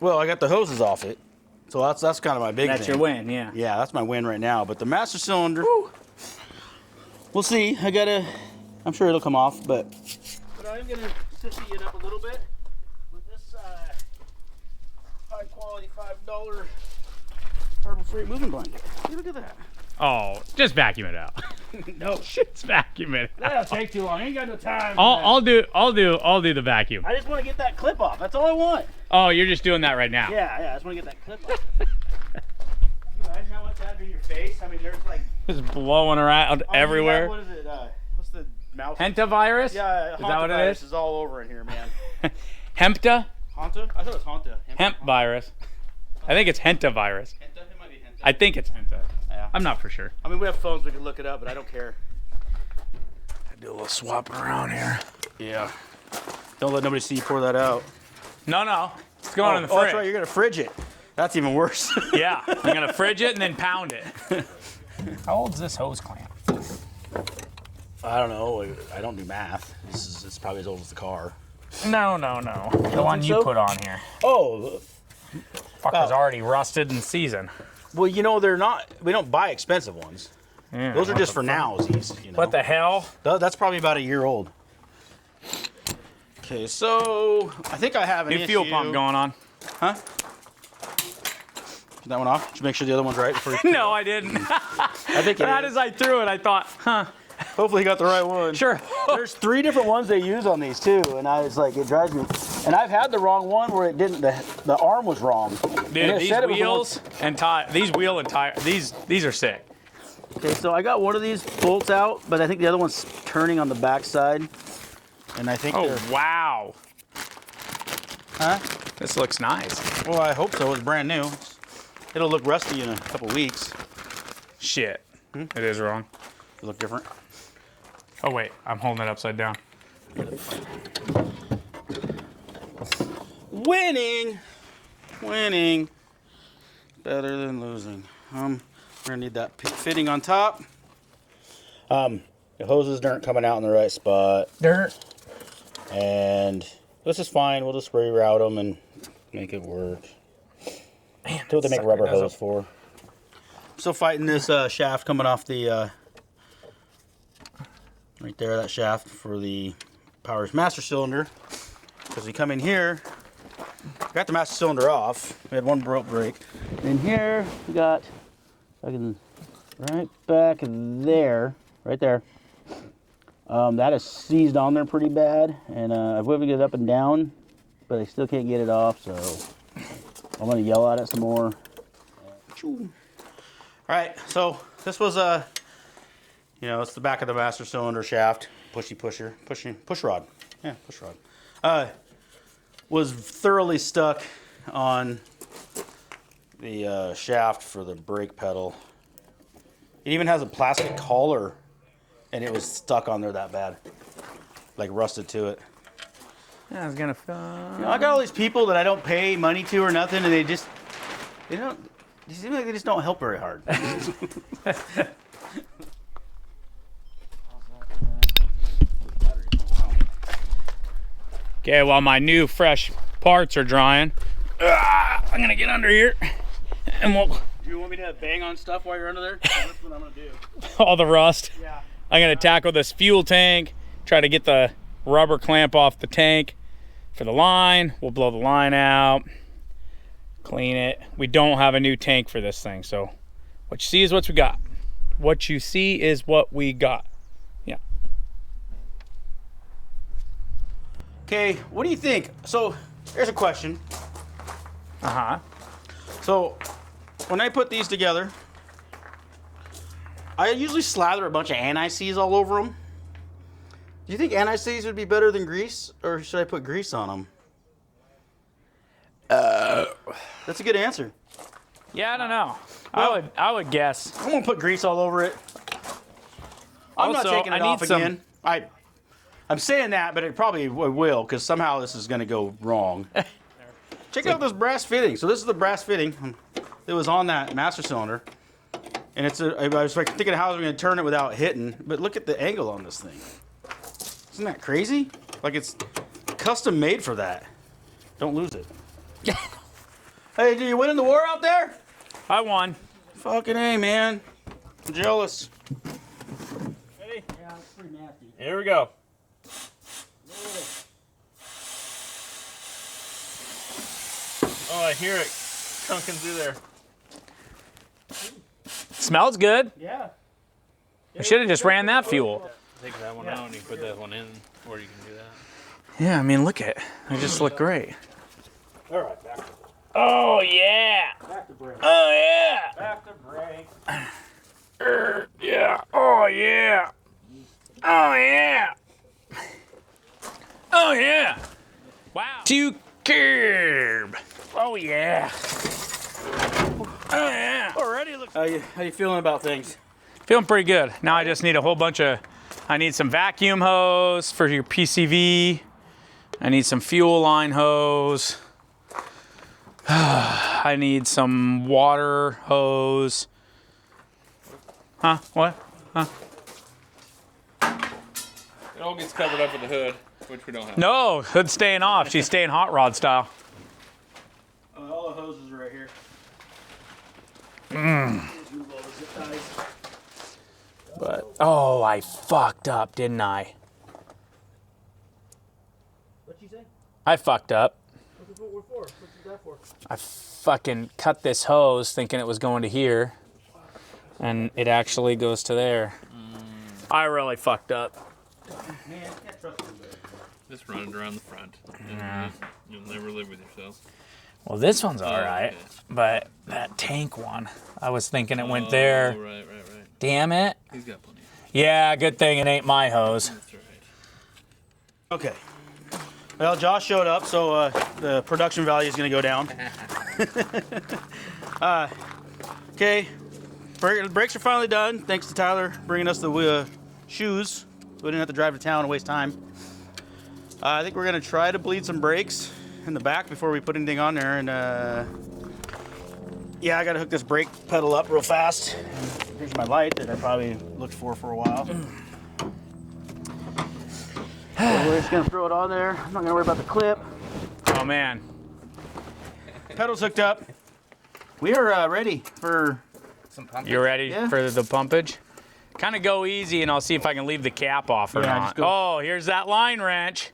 Well, I got the hoses off it. So that's kind of my big That's thing. your win, yeah. Yeah, that's my win right now. But the master cylinder, we'll see. I'm sure it'll come off, but I'm gonna sissy it up a little bit with this high quality $5 Harbor Freight moving blanket. Hey, look at that. Oh, just vacuum it out. No, Just vacuum it that'll out. take too long. I ain't got no time. I'll do the vacuum. I just want to get that clip off. That's all I want. Oh, you're just doing that right now. Yeah, I just want to get that clip off. Can you imagine how much that'd be in your face? I mean, there's like Just blowing around everywhere. What is it? What's the mouse? Hentavirus? Yeah, Is that what it is? all over in here, man. Hempta? Hanta? I thought it was Hanta. Hemp virus. I think it's hentavirus. Henta? It might be Henta. I think it's henta. Yeah. I'm not for sure. I mean, we have phones, we can look it up, but I don't care. I do a little swapping around here. Yeah. Don't let nobody see you pour that out. No. It's going in the Oh, fridge. that's right, you're gonna fridge it. That's even worse. Yeah, I'm gonna fridge it and then pound it. How old's this hose clamp? I don't know. I don't do math. It's probably as old as the car. No. The one think you so? put on here. Oh, Fucker's already rusted and seasoned. well, you know, they're not. We don't buy expensive ones. Yeah, Those are what just the for fuck? nowsies. You know? What the hell? That's probably about a year old. Okay, so I think I have an New fuel issue. pump going on. Huh? Get that one off. Should make sure the other one's right before you. No, I didn't. I think it Right is. as I threw it, I thought, huh, Hopefully you got the right one. sure. There's 3 different ones they use on these too, and I was like, it drives me. And I've had the wrong one where it didn't. The arm was wrong. And Dude, it these said it was the one- wheels and these wheel and tire, these are sick. Okay, so I got one of these bolts out, but I think the other one's turning on the back side. And I think Oh, they're- wow. Huh? This looks nice. Well, I hope so. It's brand new. It'll look rusty in a couple weeks. Shit. It is wrong. It'll look different. Oh, wait. I'm holding it upside down. Winning! Better than losing. We're gonna need that fitting on top. The hoses aren't coming out in the right spot. Dirt. And this is fine. We'll just reroute them and make it work. Man, That's what they make sucker rubber does hose a- for. Still fighting this shaft coming off the right there, that shaft for the power's master cylinder. Because we come in here, got the master cylinder off. We had one broke break. In here, we got fucking right back there, right there. That is seized on there pretty bad, and I've wiggled it up and down, but I still can't get it off, so I'm gonna yell at it some more. All right, so this was it's the back of the master cylinder shaft, push rod. Yeah, push rod. Was thoroughly stuck on the shaft for the brake pedal. It even has a plastic collar, and it was stuck on there that bad, like rusted to it. Yeah, I was gonna. You know, I got all these people that I don't pay money to or nothing, and they seem like they just don't help very hard. Okay, while my new fresh parts are drying, I'm gonna get under here, and we'll Do you want me to bang on stuff while you're under there? That's what I'm gonna do. all the rust. Yeah. I'm gonna tackle this fuel tank, try to get the rubber clamp off the tank for the line. We'll blow the line out, clean it. We don't have a new tank for this thing, so what you see is what we got. what you see is what we got. Yeah. Okay, what do you think? So, here's a question. Uh-huh. So, when I put these together, I usually slather a bunch of anti-seize all over them. Do you think anti-seize would be better than grease, or should I put grease on them? That's a good answer. Yeah, I don't know. Well, I would guess. I'm gonna put grease all over it. I'm not Also, taking it I off need some- again. I'm saying that, but it probably will, because somehow this is gonna go wrong. Check out this brass fitting. So this is the brass fitting that was on that master cylinder. And I was like thinking how I was gonna turn it without hitting, but look at the angle on this thing. Isn't that crazy? Like it's custom made for that. Don't lose it. Hey, did you win in the war out there? I won. Fucking A, man. I'm jealous. Ready? Yeah, it's pretty nasty. Here we go. Oh, I hear it chunking through there. Smells good. Yeah. I should have just ran that fuel. Take that one out and you put that one in, or you can do that. Yeah, I mean, look at it. They just look great. All right, back to Oh, yeah. brake. Oh, yeah. Back to brake. Yeah. Oh, yeah. Oh, yeah. Oh, yeah. Wow. To curb. Oh, yeah. Oh, yeah. Already look. How you feeling about things? Feeling pretty good. Now I just need a whole bunch of, I need some vacuum hose for your PCV. I need some fuel line hose. I need some water hose. Huh? What? Huh? It all gets covered up with the hood, which we don't have. No, hood's staying off. She's staying hot rod style. All the hoses are right here. But, oh, I fucked up, didn't I? What'd you say? I fucked up. What's for? What's that for? I fucking cut this hose thinking it was going to here. And it actually goes to there. I really fucked up. Man, I can't trust you. Just run it around the front. And you'll never live with yourself. Well, this one's all right, okay. but that tank one, I was thinking it went there. Oh, right. Damn it. He's got plenty. Yeah, good thing it ain't my hose. That's right. Okay. Well, Josh showed up, so the production value is going to go down. Okay. Brakes are finally done. Thanks to Tyler bringing us the shoes. We didn't have to drive to town and waste time. I think we're going to try to bleed some brakes in the back before we put anything on there. And yeah, I got to hook this brake pedal up real fast. And here's my light that I probably looked for a while. So we're just going to throw it on there. I'm not going to worry about the clip. Oh, man. Pedals hooked up. We are ready for... You ready Yeah. for the pumpage? Kind of go easy, and I'll see if I can leave the cap off or Yeah, not. just go- Oh, here's that line wrench.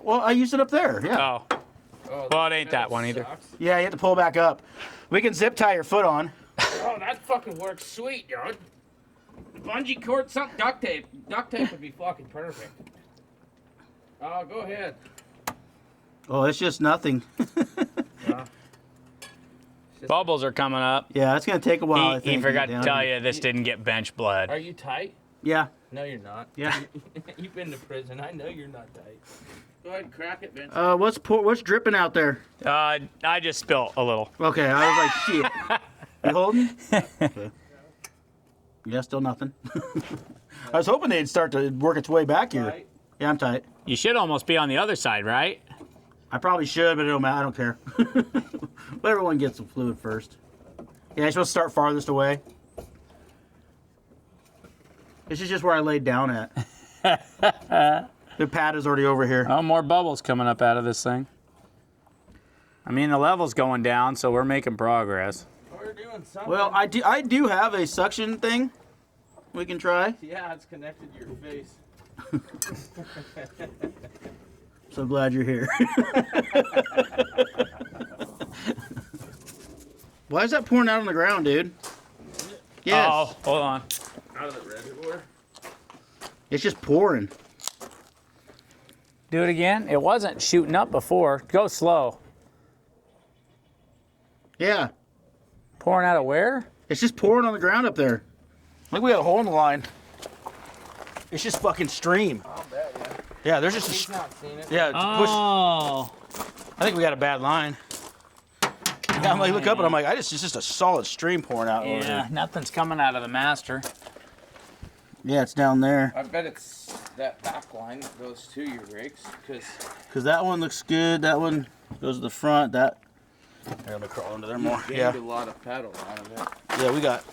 Well, I used it up there, yeah. Oh. Well, it ain't that one either. Yeah, you have to pull back up. We can zip tie your foot on. Oh, that fucking works sweet, yo. Bungee cord, something, duct tape. Duct tape would be fucking perfect. Oh, go ahead. Oh, it's just nothing. Bubbles are coming up. Yeah, it's gonna take a while. I He think, forgot get to down tell here. you this didn't get bench blood. Are you tight? Yeah, No, you're not. yeah. You've been to prison. I know you're not tight. Go ahead and crack it, Vince. What's dripping out there? I just spilt a little. Okay, I was like, shit. You holding? Okay. Yeah, still nothing. I was hoping they'd start to work its way back here. Tight. Yeah, I'm tight. You should almost be on the other side, right? I probably should, but it don't matter. I don't care. Let everyone get some fluid first. Yeah, you're supposed to start farthest away. This is just where I laid down at. The pad is already over here. Oh, more bubbles coming up out of this thing. I mean, the level's going down, so we're making progress. We're doing something. Well, I do have a suction thing we can try. Yeah, it's connected to your face. So glad you're here. Why is that pouring out on the ground, dude? Yes. Oh, hold on. out of the reservoir. It's just pouring. Do it again. It wasn't shooting up before. Go slow. Yeah. Pouring out of where? It's just pouring on the ground up there. Like we got a hole in the line. It's just fucking stream. I'll bet, yeah. Yeah, there's just He's not seen it. yeah. Oh. I think we got a bad line. Yeah, I'm like, look up and I'm like, it's just a solid stream pouring out over Yeah, there. nothing's coming out of the master. Yeah, it's down there. I bet it's that back line that goes to your brakes, because Cause that one looks good. That one goes to the front. That. Here, let me crawl under there more. gained Yeah. a lot of pedal out of it. Yeah, we got.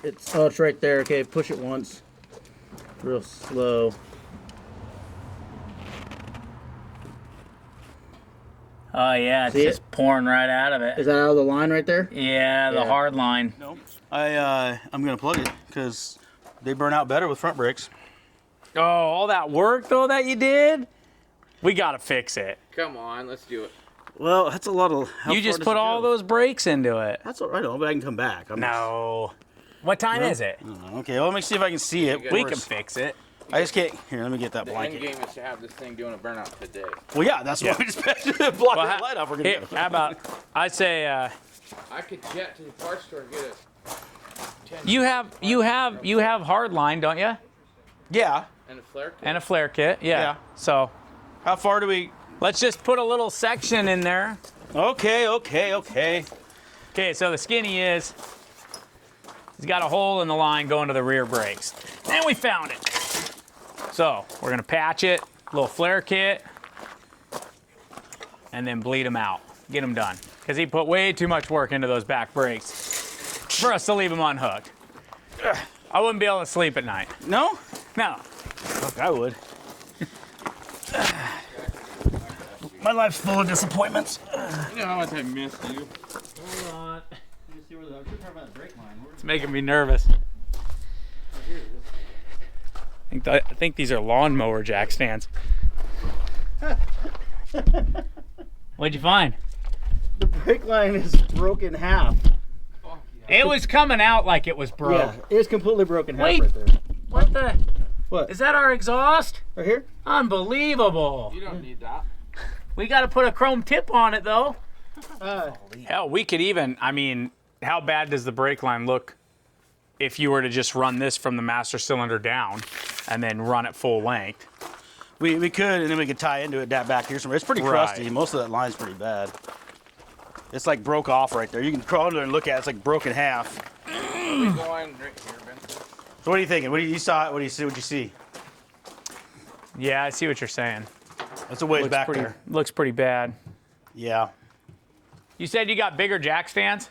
It's right there. Okay, push it once. Real slow. Oh yeah, it's See just pouring right out of Is it. that out of the line right there? Yeah, the Yeah. hard line. No. I'm gonna plug it because they burn out better with front brakes. Oh, all that work though that you did? We gotta fix it. Come on, let's do it. Well, that's a lot of. You just put all those brakes into it. That's all right. But I can come back. No. What time is it? Okay. Well, let me see if I can see it. We can fix it. I just can't. Here, let me get that The end blanket. game is to have this thing doing a burnout today. Well, yeah, that's Yeah. why we just block Well, the light off. We're gonna Here, do. how about I'd say I could jet to the parts store and get a 10 you have hard line, don't you? Yeah. and a flare kit. And a flare kit. Yeah. Yeah. So How far do we? let's just put a little section in there. Okay. Okay, so the skinny is he's got a hole in the line going to the rear brakes. And we found it. So we're gonna patch it, little flare kit, and then bleed them out. Get them done. Because he put way too much work into those back brakes for us to leave them unhooked. I wouldn't be able to sleep at night. No? No. Fuck, I would. My life's full of disappointments. You know how much I missed you. Hold on. You see where the I'm talking about the brake line. It's making me nervous. I think these are lawnmower jack stands. What'd you find? The brake line is broken half. It was coming out like it was broke. Yeah, it's completely broken half Wait. right there. What the? What? Is that our exhaust? Right here? Unbelievable. You don't need that. We got to put a chrome tip on it though. Uh, Hell, we could even, I mean, how bad does the brake line look if you were to just run this from the master cylinder down and then run it full length? we could, and then we could tie into it that back here somewhere. It's pretty crusty. Right. Most of that line's pretty bad. It's like broke off right there. You can crawl under and look at it. It's like broken half. We go on right here, Ben. So what are you thinking? What do you saw it? What do you see? What'd you see? Yeah, I see what you're saying. That's a ways back pretty, there. looks pretty bad. Yeah. You said you got bigger jack stands?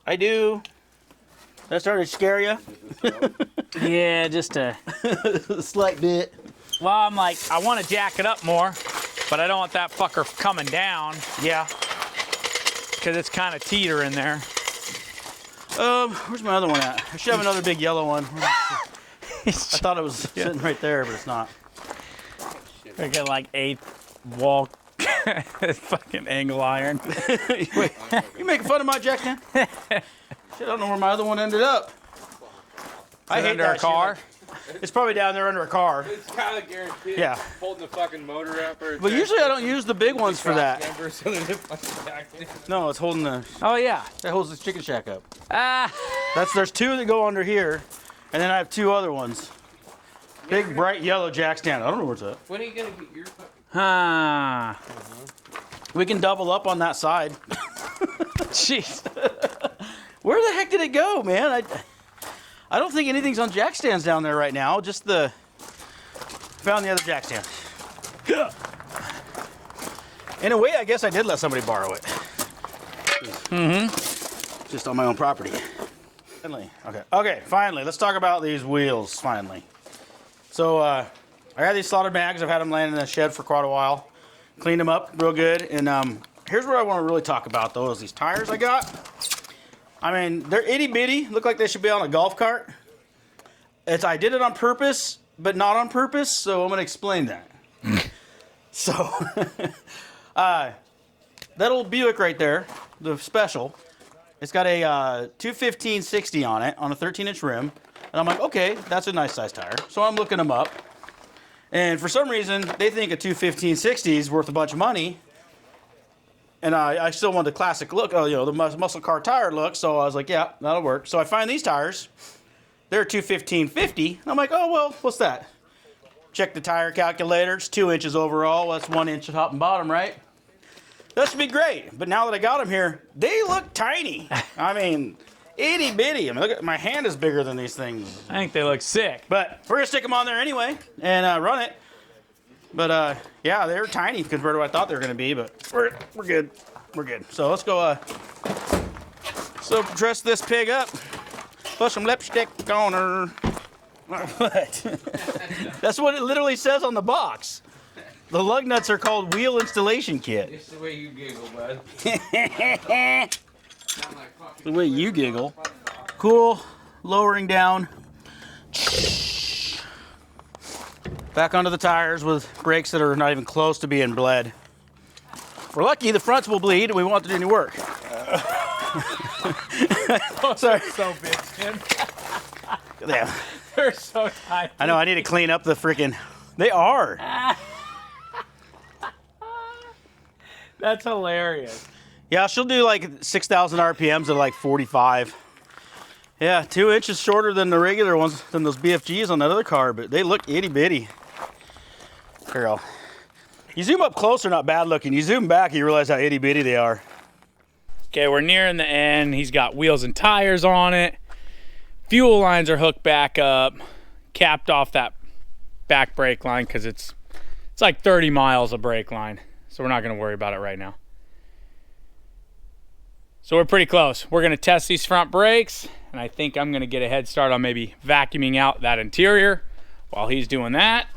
I do. That started to scare you? Yeah, just a. A slight bit. Well, I'm like, I want to jack it up more, but I don't want that fucker coming down Yeah. because it's kind of teetering there. Where's my other one at? I should have another big yellow one. I thought it was sitting right there, but it's not. Freaking like 8 wall fucking angle iron. Wait, you making fun of my jack stand? Shit, I don't know where my other one ended up. I hate under that a shit. car. It's probably down there under a car. It's kind of guaranteed. Yeah. Holding the fucking motor up or. But usually I don't use the big ones for that. So that it fucking back in. No, it's holding the Oh yeah. that holds the chicken shack up. Ah. There's two that go under here, and then I have two other ones. Big bright yellow jack stand. I don't know where it's at. When are you gonna get your fucking? Ah. We can double up on that side. Jeez. Where the heck did it go, man? I don't think anything's on jack stands down there right now. Just the found the other jack stand. In a way, I guess I did let somebody borrow it. Mm-hmm. Just on my own property. Finally. Okay. Finally, let's talk about these wheels. Finally. So I got these slotted mags. I've had them laying in the shed for quite a while. Cleaned them up real good. And here's what I want to really talk about, though, is these tires I got. I mean, they're itty bitty. Look like they should be on a golf cart. I did it on purpose, but not on purpose. So I'm going to explain that. So that old Buick right there, the special, It's got a 215/60 on it, on a 13-inch rim. And I'm like, okay, that's a nice size tire. So I'm looking them up. And for some reason, they think a 215/60 is worth a bunch of money. And I still want the classic look, the muscle car tire look. So I was like, yeah, that'll work. So I find these tires. They're 215/50. And I'm like, oh, well, what's that? Check the tire calculator. It's 2 inches overall. Well, that's 1 inch top and bottom, right? That should be great. But now that I got them here, they look tiny. I mean, itty bitty. I mean, look at my hand is bigger than these things. I think they look sick. But we're gonna stick them on there anyway and run it. But yeah, they're tiny compared to what I thought they were gonna be. But we're good. We're good. So let's go. So dress this pig up. Put some lipstick on her. What? That's what it literally says on the box. The lug nuts are called wheel installation kit. It's the way you giggle, bud. The way you giggle. Cool. Lowering down. Back onto the tires with brakes that are not even close to being bled. We're lucky the fronts will bleed and we won't have to do any work. Sorry. So big, Tim. Damn. They're so tight. I know, I need to clean up the freaking... They are. That's hilarious. Yeah, she'll do like 6,000 RPMs at like 45. Yeah, 2 inches shorter than the regular ones, than those BFGs on that other car, but they look itty bitty. Girl. You zoom up close, they're not bad looking. You zoom back, you realize how itty bitty they are. Okay, we're nearing the end. He's got wheels and tires on it. Fuel lines are hooked back up, capped off that back brake line because it's like 30 miles of brake line. So we're not gonna worry about it right now. So we're pretty close. We're gonna test these front brakes, and I think I'm gonna get a head start on maybe vacuuming out that interior while he's doing that.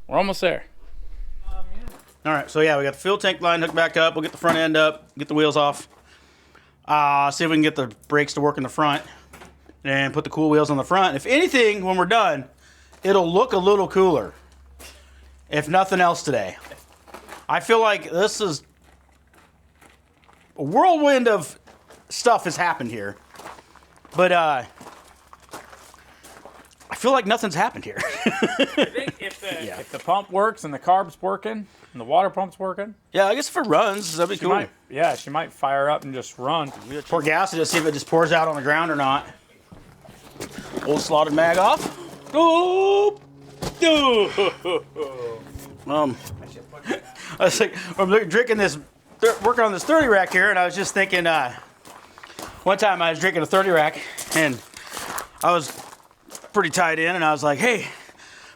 We're almost there. All right, so yeah, we got the fuel tank line hooked back up. We'll get the front end up, get the wheels off. See if we can get the brakes to work in the front and put the cool wheels on the front. If anything, when we're done, it'll look a little cooler. If nothing else today. I feel like this is a whirlwind of stuff has happened here. But I feel like nothing's happened here. I think if the pump works and the carb's working and the water pump's working. Yeah, I guess if it runs, that'd be cool. She might fire up and just run. Pour gas in it, see if it just pours out on the ground or not. Old slotted mag off. Oh! I was like, I'm drinking this, working on this 30 rack here, and I was just thinking, one time I was drinking a 30 rack, and I was pretty tied in, and I was like, hey,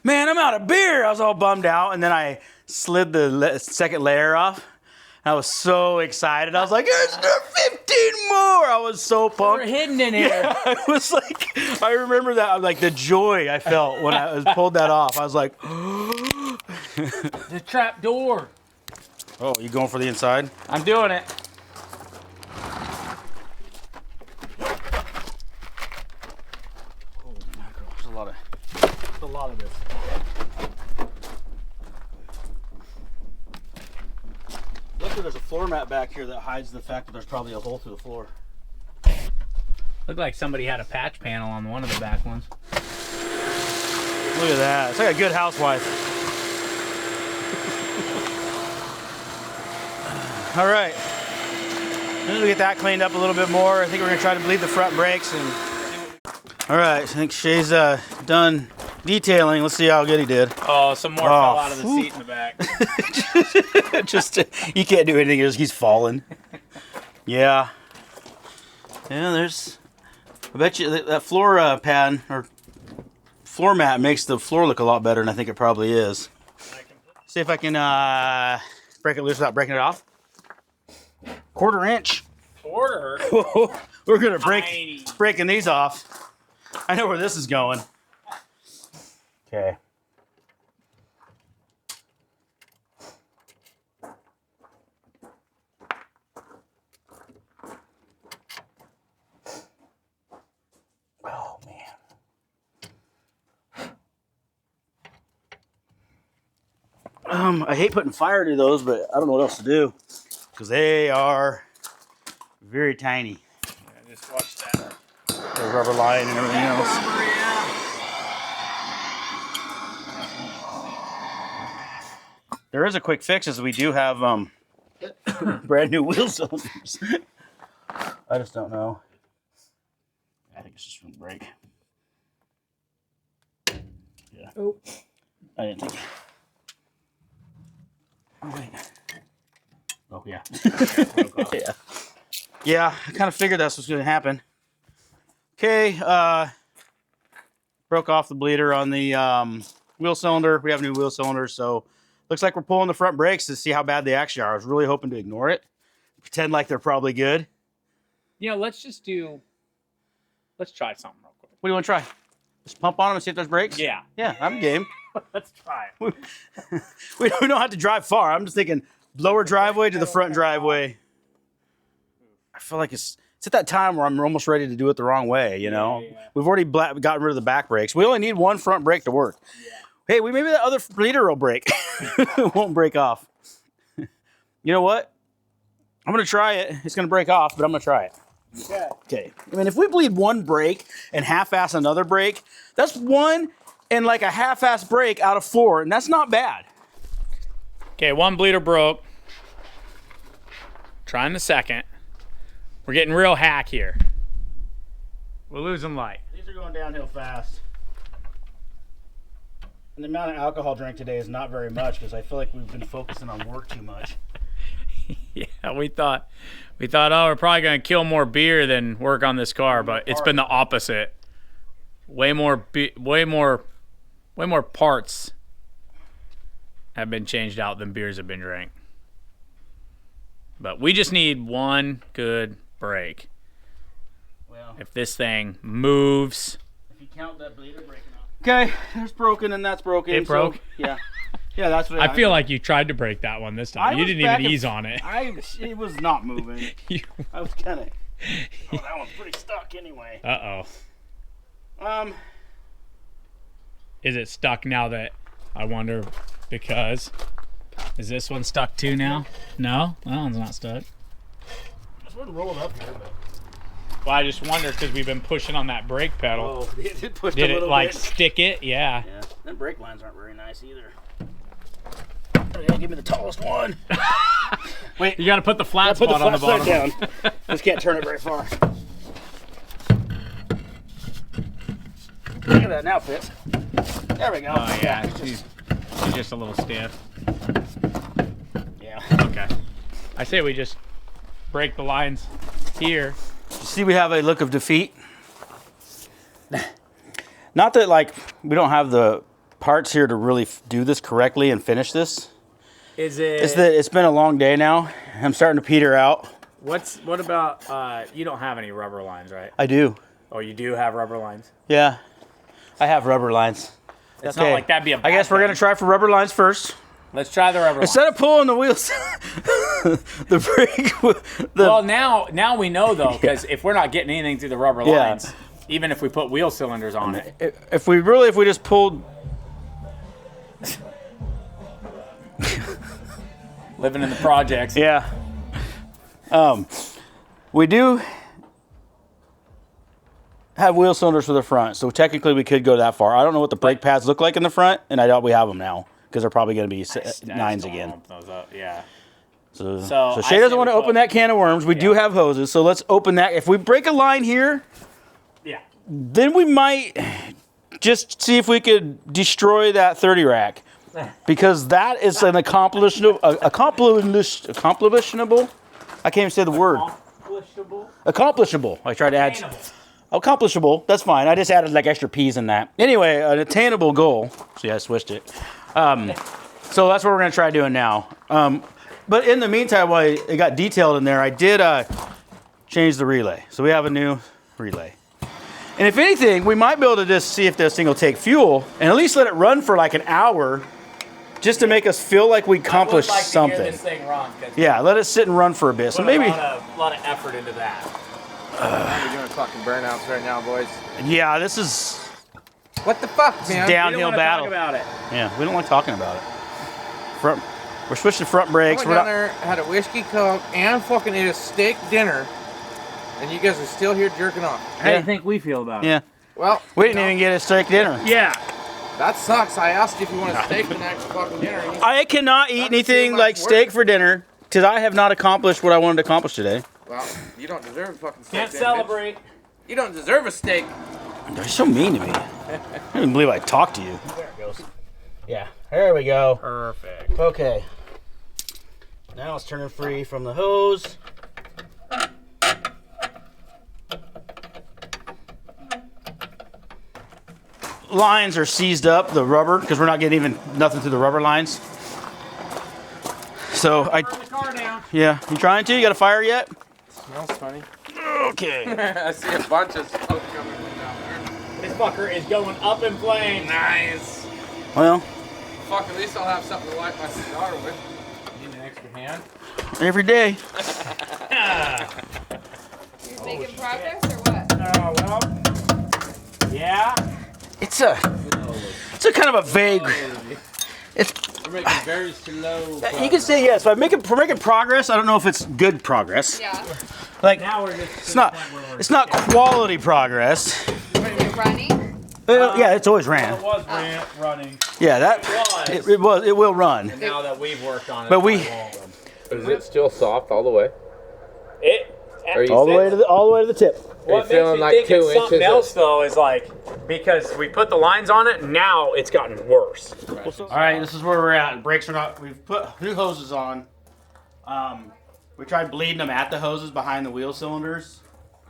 man, I'm out of beer. I was all bummed out, and then I slid the second layer off. I was so excited. I was like, there's 15 more. I was so pumped. We're hidden in here. Yeah, I was like, I remember that, like the joy I felt when I pulled that off. I was like, The trap door. oh, you going for the inside? I'm doing it. Oh, mackerel. There's a lot of this. Luckily, there's a floor mat back here that hides the fact that there's probably a hole through the floor. Looked like somebody had a patch panel on one of the back ones. Look at that. It's like a good housewife. All right. As soon as we get that cleaned up a little bit more, I think we're going to try to bleed the front brakes. All right. I think Shay's done detailing. Let's see how good he did. Oh, some more fell out of the seat in the back. Just, you can't do anything. He's falling. Yeah. Yeah, there's... I bet you that floor pad or floor mat makes the floor look a lot better than I think it probably is. See if I can break it loose without breaking it off. 1/4 inch. Quarter? We're gonna breaking these off. I know where this is going. Okay. Oh man. I hate putting fire to those, but I don't know what else to do because they are very tiny. Yeah, just watch that. The rubber line and everything else. There is a quick fix, as we do have brand new wheel cylinders. I just don't know. I think it's just from the brake. Yeah. Oh. I didn't think. Oh wait. Oh yeah. Yeah. Yeah, I kind of figured that's what's going to happen. Okay, broke off the bleeder on the wheel cylinder. We have new wheel cylinders, so looks like we're pulling the front brakes to see how bad they actually are. I was really hoping to ignore it, pretend like they're probably good. Yeah, let's try something real quick. What do you want to try? Just pump on them and see if there's brakes? Yeah. Yeah, I'm game. Let's try it. We don't have to drive far. I'm just thinking lower driveway to the front driveway. I feel like it's at that time where I'm almost ready to do it the wrong way, you know? Yeah. We've already gotten rid of the back brakes. We only need one front brake to work. Yeah. Hey, maybe the other bleeder will break. It won't break off. You know what? I'm going to try it. It's going to break off, but I'm going to try it. Okay. I mean, if we bleed one brake and half-ass another brake, that's one and like a half-ass brake out of 4, and that's not bad. Okay, one bleeder broke. Trying the second. We're getting real hack here. We're losing light. These are going downhill fast. And the amount of alcohol drank today is not very much because I feel like we've been focusing on work too much. Yeah, we thought, oh, we're probably gonna kill more beer than work on this car, but it's been the opposite. Way more parts have been changed out than beers have been drank. But we just need one good brake. Well, if this thing moves. If you count that bleeder breaking off. Okay, there's broken and that's broken. It broke? Yeah. Yeah, that's what I feel like you tried to break that one this time. You didn't even ease on it. It was not moving. I was kind of. Oh, that one's pretty stuck anyway. Is it stuck now that I wonder because is this one stuck too now? No, that one's not stuck. This one rolled up here, but. Well, I just wonder because we've been pushing on that brake pedal. Oh, it did push a little bit. Did it like bit. Stick it? Yeah. Yeah. Them brake lines aren't very nice either. Okay, give me the tallest one. Wait, you got to put the flat spot on the bottom. Down. Just can't turn it very far. Look at that, now it fits. There we go. Oh yeah, she's just a little stiff. Yeah. Okay. I say we just break the lines here. You see, we have a look of defeat. Not that like we don't have the parts here to really do this correctly and finish this. Is it? It's that it's been a long day now. I'm starting to peter out. What about you don't have any rubber lines, right? I do. Oh, you do have rubber lines? Yeah, I have rubber lines. It's not like that'd be a bad I guess we're gonna try for rubber lines first. Let's try the rubber lines. Instead of pulling the wheels, the brake. Well, now we know though, because if we're not getting anything through the rubber lines, even if we put wheel cylinders on it. If we just pulled. Living in the projects. Yeah. We do have wheel cylinders for the front, so technically we could go that far. I don't know what the brake pads look like in the front, and I doubt we have them now because they're probably going to be 9s again. Those up. Yeah. So Shay doesn't want to open that can of worms. We do have hoses, so let's open that. If we break a line here, then we might just see if we could destroy that 30 rack. Because that is an accomplishable. I can't even say the word. Accomplishable. I tried to add. Accomplishable. That's fine. I just added like extra P's in that. Anyway, an attainable goal. See, I switched it. So that's what we're gonna try doing now. But in the meantime, while it got detailed in there, I did change the relay. So we have a new relay. And if anything, we might be able to just see if this thing will take fuel and at least let it run for like an hour. Just to make us feel like we accomplished something. To hear this thing run, yeah, let it sit and run for a bit. So maybe a lot of effort into that. We're doing fucking burnouts right now, boys. Yeah, this is what the fuck, man? Downhill battle. Talk about it. Yeah, we don't like talking about it. We're switching front brakes. I went down there, had a whiskey coke, and fucking ate a steak dinner And you guys are still here jerking off. How do you think we feel about it? Yeah. Well, We didn't even get a steak dinner. Yeah. that sucks. I asked you if you want a steak the next fucking dinner. And you said, I cannot eat That's anything too much like work. steak for dinner because I have not accomplished what I wanted to accomplish today. well, you don't deserve a fucking steak. Can't then, bitch. celebrate. You don't deserve a steak. You're so mean to me. I don't even believe I talked to you. There it goes. Yeah, there we go. Perfect. Okay. Now it's turning free from the hose. Lines are seized up, the rubber, because we're not getting even nothing through the rubber lines. So Turn the car down. yeah, you trying to? You got a fire yet? Smells funny. Okay. I see a bunch of smoke coming from down there. This fucker is going up in flames. Nice. Well, Fuck, at least I'll have something to light my cigar with. Need an extra hand? every day. You making progress or what? Oh, well. Yeah. It's a kind of a vague. We're making very slow. You can say yes. We're making progress. I don't know if it's good progress. Yeah. Like Now we're just. it's not quality progress. Is it running? Yeah, it's always ran. It was running. Yeah, that it will run. And now that we've worked on it, But we- it won't. Is it still soft all the way? Are you All the way to the tip. What feeling makes me like think 2 it's something inches else though is like because we put the lines on it, now it's gotten worse. All right, this is where we're at. Brakes are not. We've put new hoses on. We tried bleeding them at the hoses behind the wheel cylinders,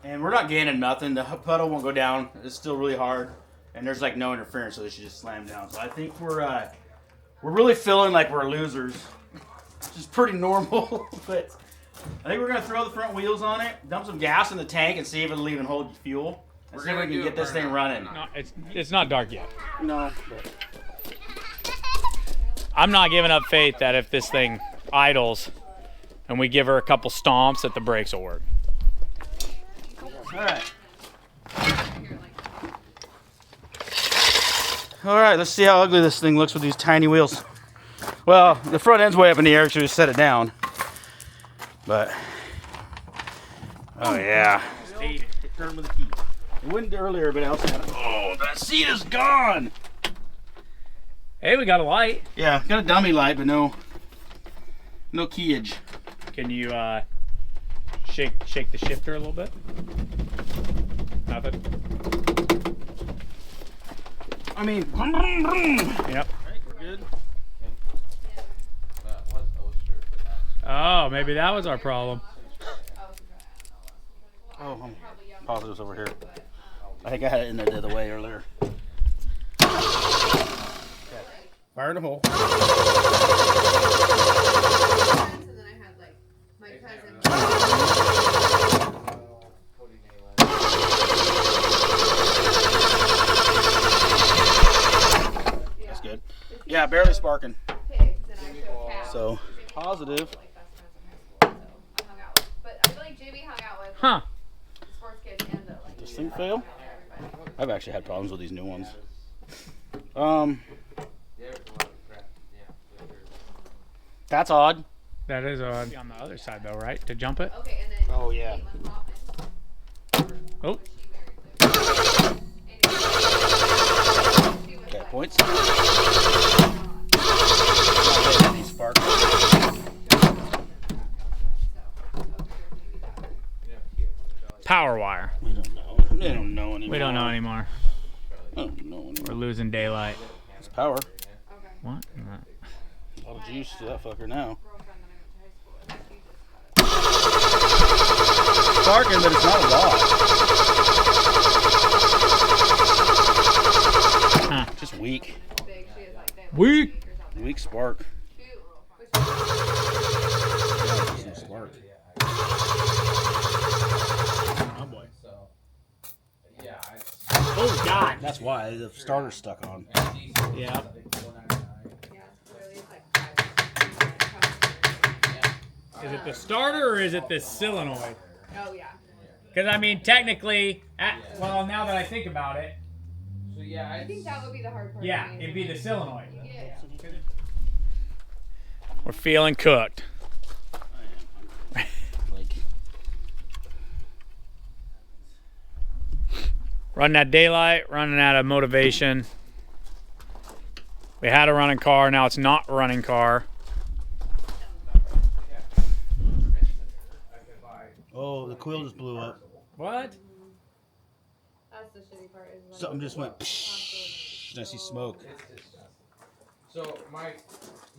and we're not gaining nothing. The pedal won't go down. It's still really hard, and there's like no interference, so they should just slam down. So I think we're really feeling like we're losers, which is pretty normal. But I think we're gonna throw the front wheels on it, dump some gas in the tank, and see if it'll even hold fuel. We're gonna get this thing running. No, it's not dark yet. No. I'm not giving up faith that if this thing idles and we give her a couple stomps that the brakes will work. All right. All right, let's see how ugly this thing looks with these tiny wheels. Well, the front end's way up in the air, so we set it down. But, oh yeah. Turn with the key. It wouldn't earlier, but I also had it. Oh, that seat is gone. Hey, we got a light. Yeah, got a dummy light, but no keyage. Can you shake the shifter a little bit? Nothing. I mean, Yep. we're good. Oh, maybe that was our problem. Oh, positives over here. I think I had it in there the other way earlier. Fire in the hole. And then I had like my cousin. That's good. Yeah, barely sparking. Pigs, and I showed Cal. So, positive. Like best friends in high school, so I hung out with. But I feel like Jamie hung out with Huh. the sports kids and the like. This thing fail? Everybody. I've actually had problems with these new ones. That's odd. That is odd. On the other side though, right? To jump it? Okay, and then Oh, yeah. Caitlin Hoffman. Oh. She was Okay, like, points. Spark. Power wire. We don't know. We don't know anymore. We don't know anymore. I don't know anymore. We're losing daylight. It's power. What? A lot of juice to that fucker now. Sparking, but it's not a lot. Huh. Just weak. big. She is like, they have Weak. Weak spark. two. Yeah, just no spark. Oh boy. Oh God. That's why the starter's stuck on. Yeah. Yeah, literally it's like 5. Is it the starter or is it the solenoid? Oh yeah. Because I mean, technically, well, now that I think about it, I think that would be the hard part. yeah, for me. it'd be the solenoid. Yeah. We're feeling cooked. Like, Running at daylight, running out of motivation. We had a running car, now it's not a running car. Oh, the coil just blew up. What? That's the shitty part. Is when Something just went psh, and I see smoke. So my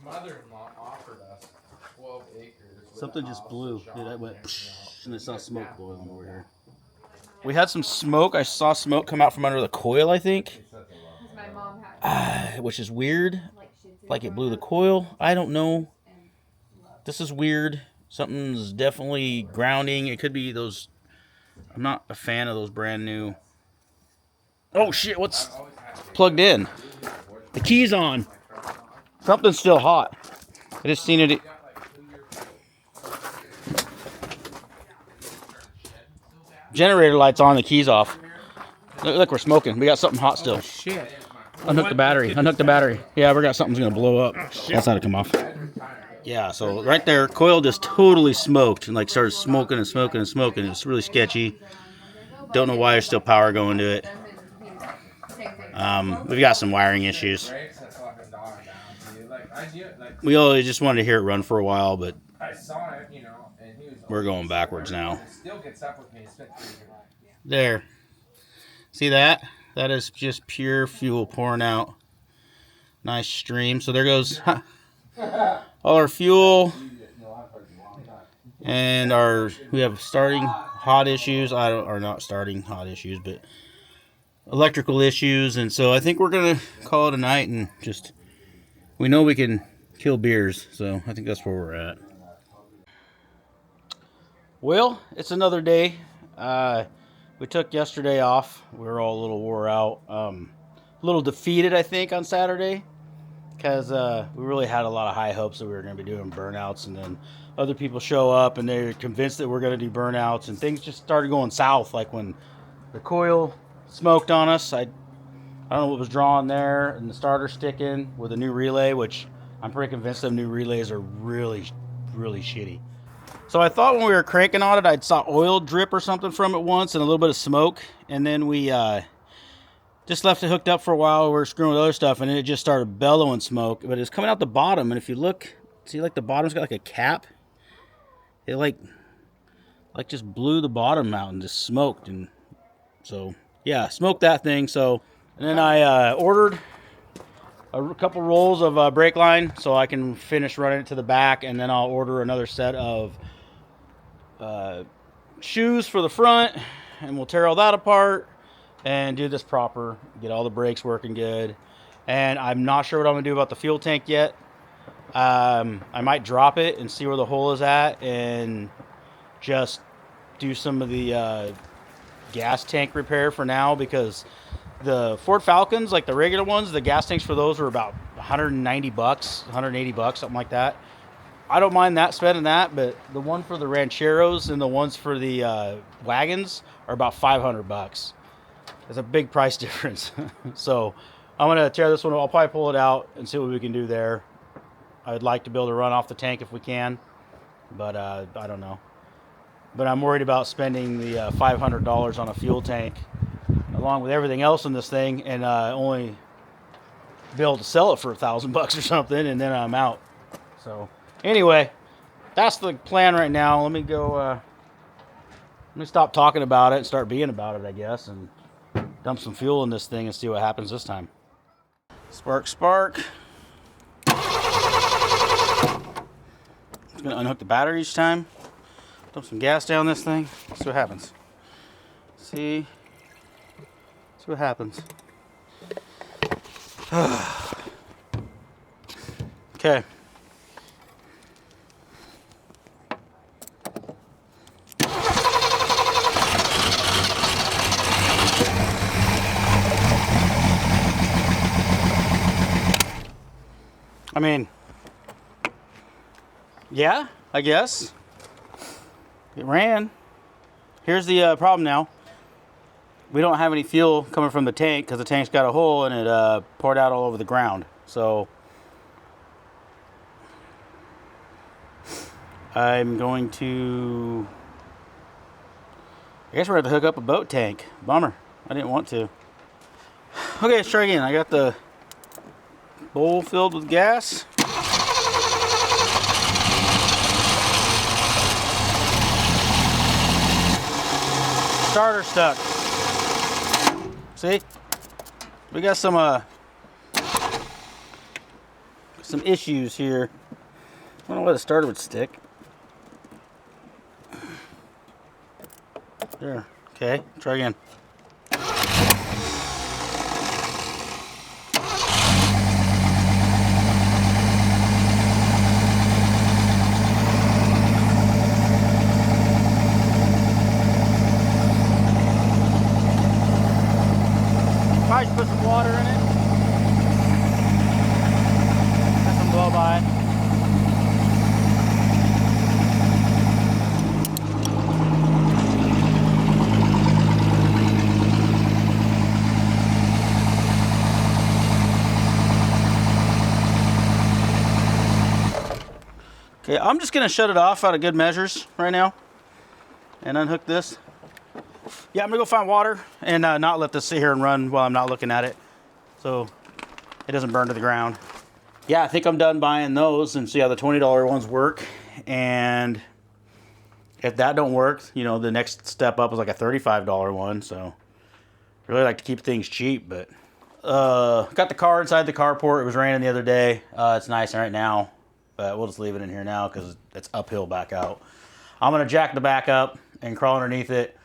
mother-in-law offered us 12 acres. with Something a just house, blew. a shop, Dude, I went and everything else. and I saw smoke boiling over here. We had some smoke. I saw smoke come out from under the coil, I think, Because my mom had which is weird. like Shih Tzu Like it growing blew the up coil. I don't know. and loved This is weird. Something's definitely grounding. It could be those. I'm not a fan of those brand new. Oh shit! What's plugged in? The key's on. Something's still hot. I just seen it. Generator light's on. The key's off. Look, we're smoking. We got something hot still. Shit. Unhook the battery. Unhook the battery. Yeah, we got something's gonna blow up. That's how to come off. Yeah, so right there, coil just totally smoked and like started smoking and smoking and smoking. It's really sketchy. Don't know why there's still power going to it. them and he same thing. We've got some wiring issues. Breaks that fucking dog down, dude. Like, I do, like, We all just wanted to hear it run for a while, but I saw it, you know, and he was. we're going backwards now. He still gets up with me. It's been 3 years. There. See that? That is just pure fuel pouring out. Nice stream. So there goes all our fuel. And we have starting hot issues. Or not starting hot issues, but electrical issues. And so I think we're going to call it a night and just, we know we can kill beers. So I think that's where we're at. Well, it's another day. We took yesterday off. We were all a little wore out. A little defeated, I think, on Saturday. Because we really had a lot of high hopes that we were going to be doing burnouts. And then other people show up and they're convinced that we're going to do burnouts. And things just started going south. Like when the coil smoked on us. I don't know what was drawn there. And the starter sticking with a new relay. Which I'm pretty convinced them new relays are really, really shitty. So I thought when we were cranking on it, I'd saw oil drip or something from it once and a little bit of smoke. And then we just left it hooked up for a while. We were screwing with other stuff, and then it just started bellowing smoke. But it's coming out the bottom, and if you look, see like the bottom's got like a cap. It like just blew the bottom out and just smoked. And so, yeah, smoked that thing. So, and then I ordered a couple rolls of brake line so I can finish running it to the back, and then I'll order another set of shoes for the front, and we'll tear all that apart and do this proper, get all the brakes working good. And I'm not sure what I'm gonna do about the fuel tank yet. I might drop it and see where the hole is at and just do some of the gas tank repair for now, because the Ford Falcons, like the regular ones, the gas tanks for those are about $190, $180, something like that. I don't mind spending that, but the one for the rancheros and the ones for the wagons are about $500. There's a big price difference. So I'm gonna tear this one. I'll probably pull it out and see what we can do there. I'd like to be able to run off the tank if we can, but I don't know. But I'm worried about spending the $500 on a fuel tank along with everything else in this thing, and only be able to sell it for $1,000 or something, and then I'm out. So anyway, that's the plan right now. Let me go. Let me stop talking about it and start being about it, I guess, and dump some fuel in this thing and see what happens this time. Spark, spark. Just gonna unhook the battery each time. Dump some gas down this thing. See what happens. See what happens. Okay. I mean, yeah, I guess. It ran. Here's the problem now. We don't have any fuel coming from the tank because the tank's got a hole and it poured out all over the ground. So I'm going to, I guess we're going to hook up a boat tank. Bummer. I didn't want to. Okay, let's try again. I got the bowl filled with gas. Starter stuck. See? We got some issues here. I don't know why the starter would stick. There. Okay, try again. Probably should put some water in it. Let some blow by. Okay, I'm just gonna shut it off out of good measures right now and unhook this. Yeah, I'm gonna go find water and not let this sit here and run while I'm not looking at it, so it doesn't burn to the ground. Yeah, I think I'm done buying those and see how the $20 ones work. And if that don't work, you know, the next step up is like a $35 one. So I really like to keep things cheap, but got the car inside the carport. It was raining the other day. It's nice right now, but we'll just leave it in here now because it's uphill back out. I'm gonna jack the back up and crawl underneath it.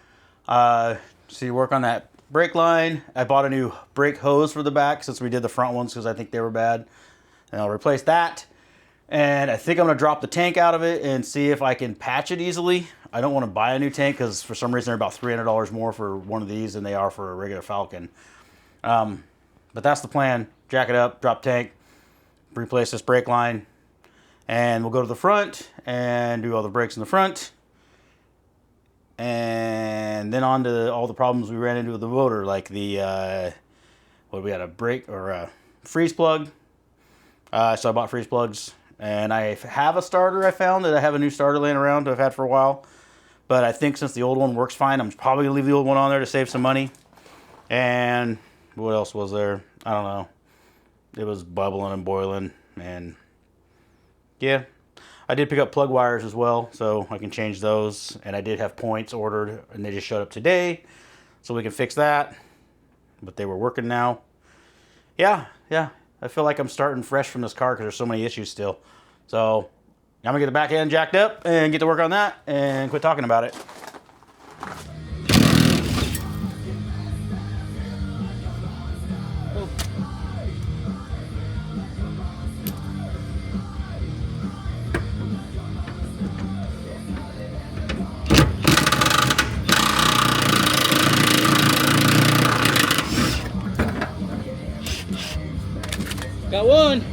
See, work on that brake line. I bought a new brake hose for the back since we did the front ones because I think they were bad. And I'll replace that. And I think I'm gonna drop the tank out of it and see if I can patch it easily. I don't want to buy a new tank because for some reason they're about $300 more for one of these than they are for a regular Falcon. But that's the plan. Jack it up, drop tank, replace this brake line, and we'll go to the front and do all the brakes in the front. And then on to all the problems we ran into with the motor, like the, we had a brake or a freeze plug. So I bought freeze plugs, and I have a starter. I found that I have a new starter laying around that I've had for a while. But I think since the old one works fine, I'm probably gonna leave the old one on there to save some money. And what else was there? I don't know. It was bubbling and boiling, and yeah. I did pick up plug wires as well, so I can change those. And I did have points ordered, and they just showed up today, so we can fix that. But they were working now. Yeah. I feel like I'm starting fresh from this car because there's so many issues still. So I'm gonna get the back end jacked up and get to work on that and quit talking about it. Got one.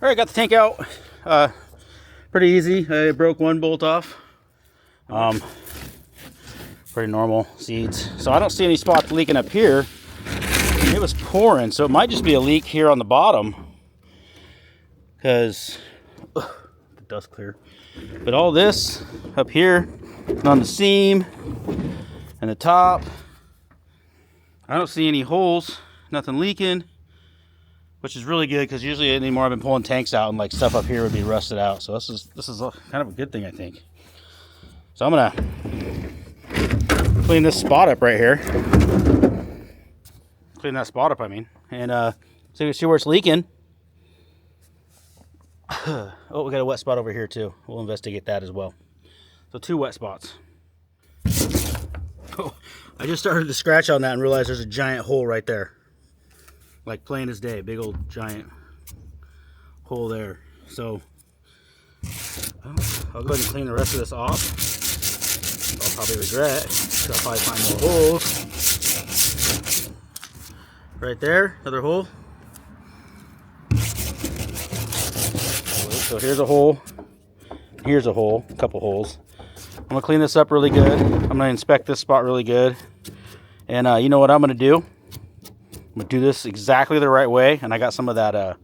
All right, got the tank out. Pretty easy. I broke one bolt off. Pretty normal seeds. So I don't see any spots leaking up here. It was pouring, so it might just be a leak here on the bottom because the dust clear. But all this up here and on the seam and the top, I don't see any holes, nothing leaking, which is really good because usually anymore I've been pulling tanks out and like stuff up here would be rusted out. So this is kind of a good thing, I think. So I'm gonna clean this spot up right here. Clean that spot up, I mean, and so you can see where it's leaking. Oh, we got a wet spot over here too. We'll investigate that as well. So 2 wet spots. Oh, I just started to scratch on that and realized there's a giant hole right there. Like plain as day, big old giant hole there. So I'll go ahead and clean the rest of this off. I'll probably regret, because I'll probably find more holes. Right there, another hole. So here's a hole. Here's a hole, a couple holes. I'm gonna clean this up really good. I'm gonna inspect this spot really good And you know what I'm gonna do? I'm gonna do this exactly the right way. And I got some of that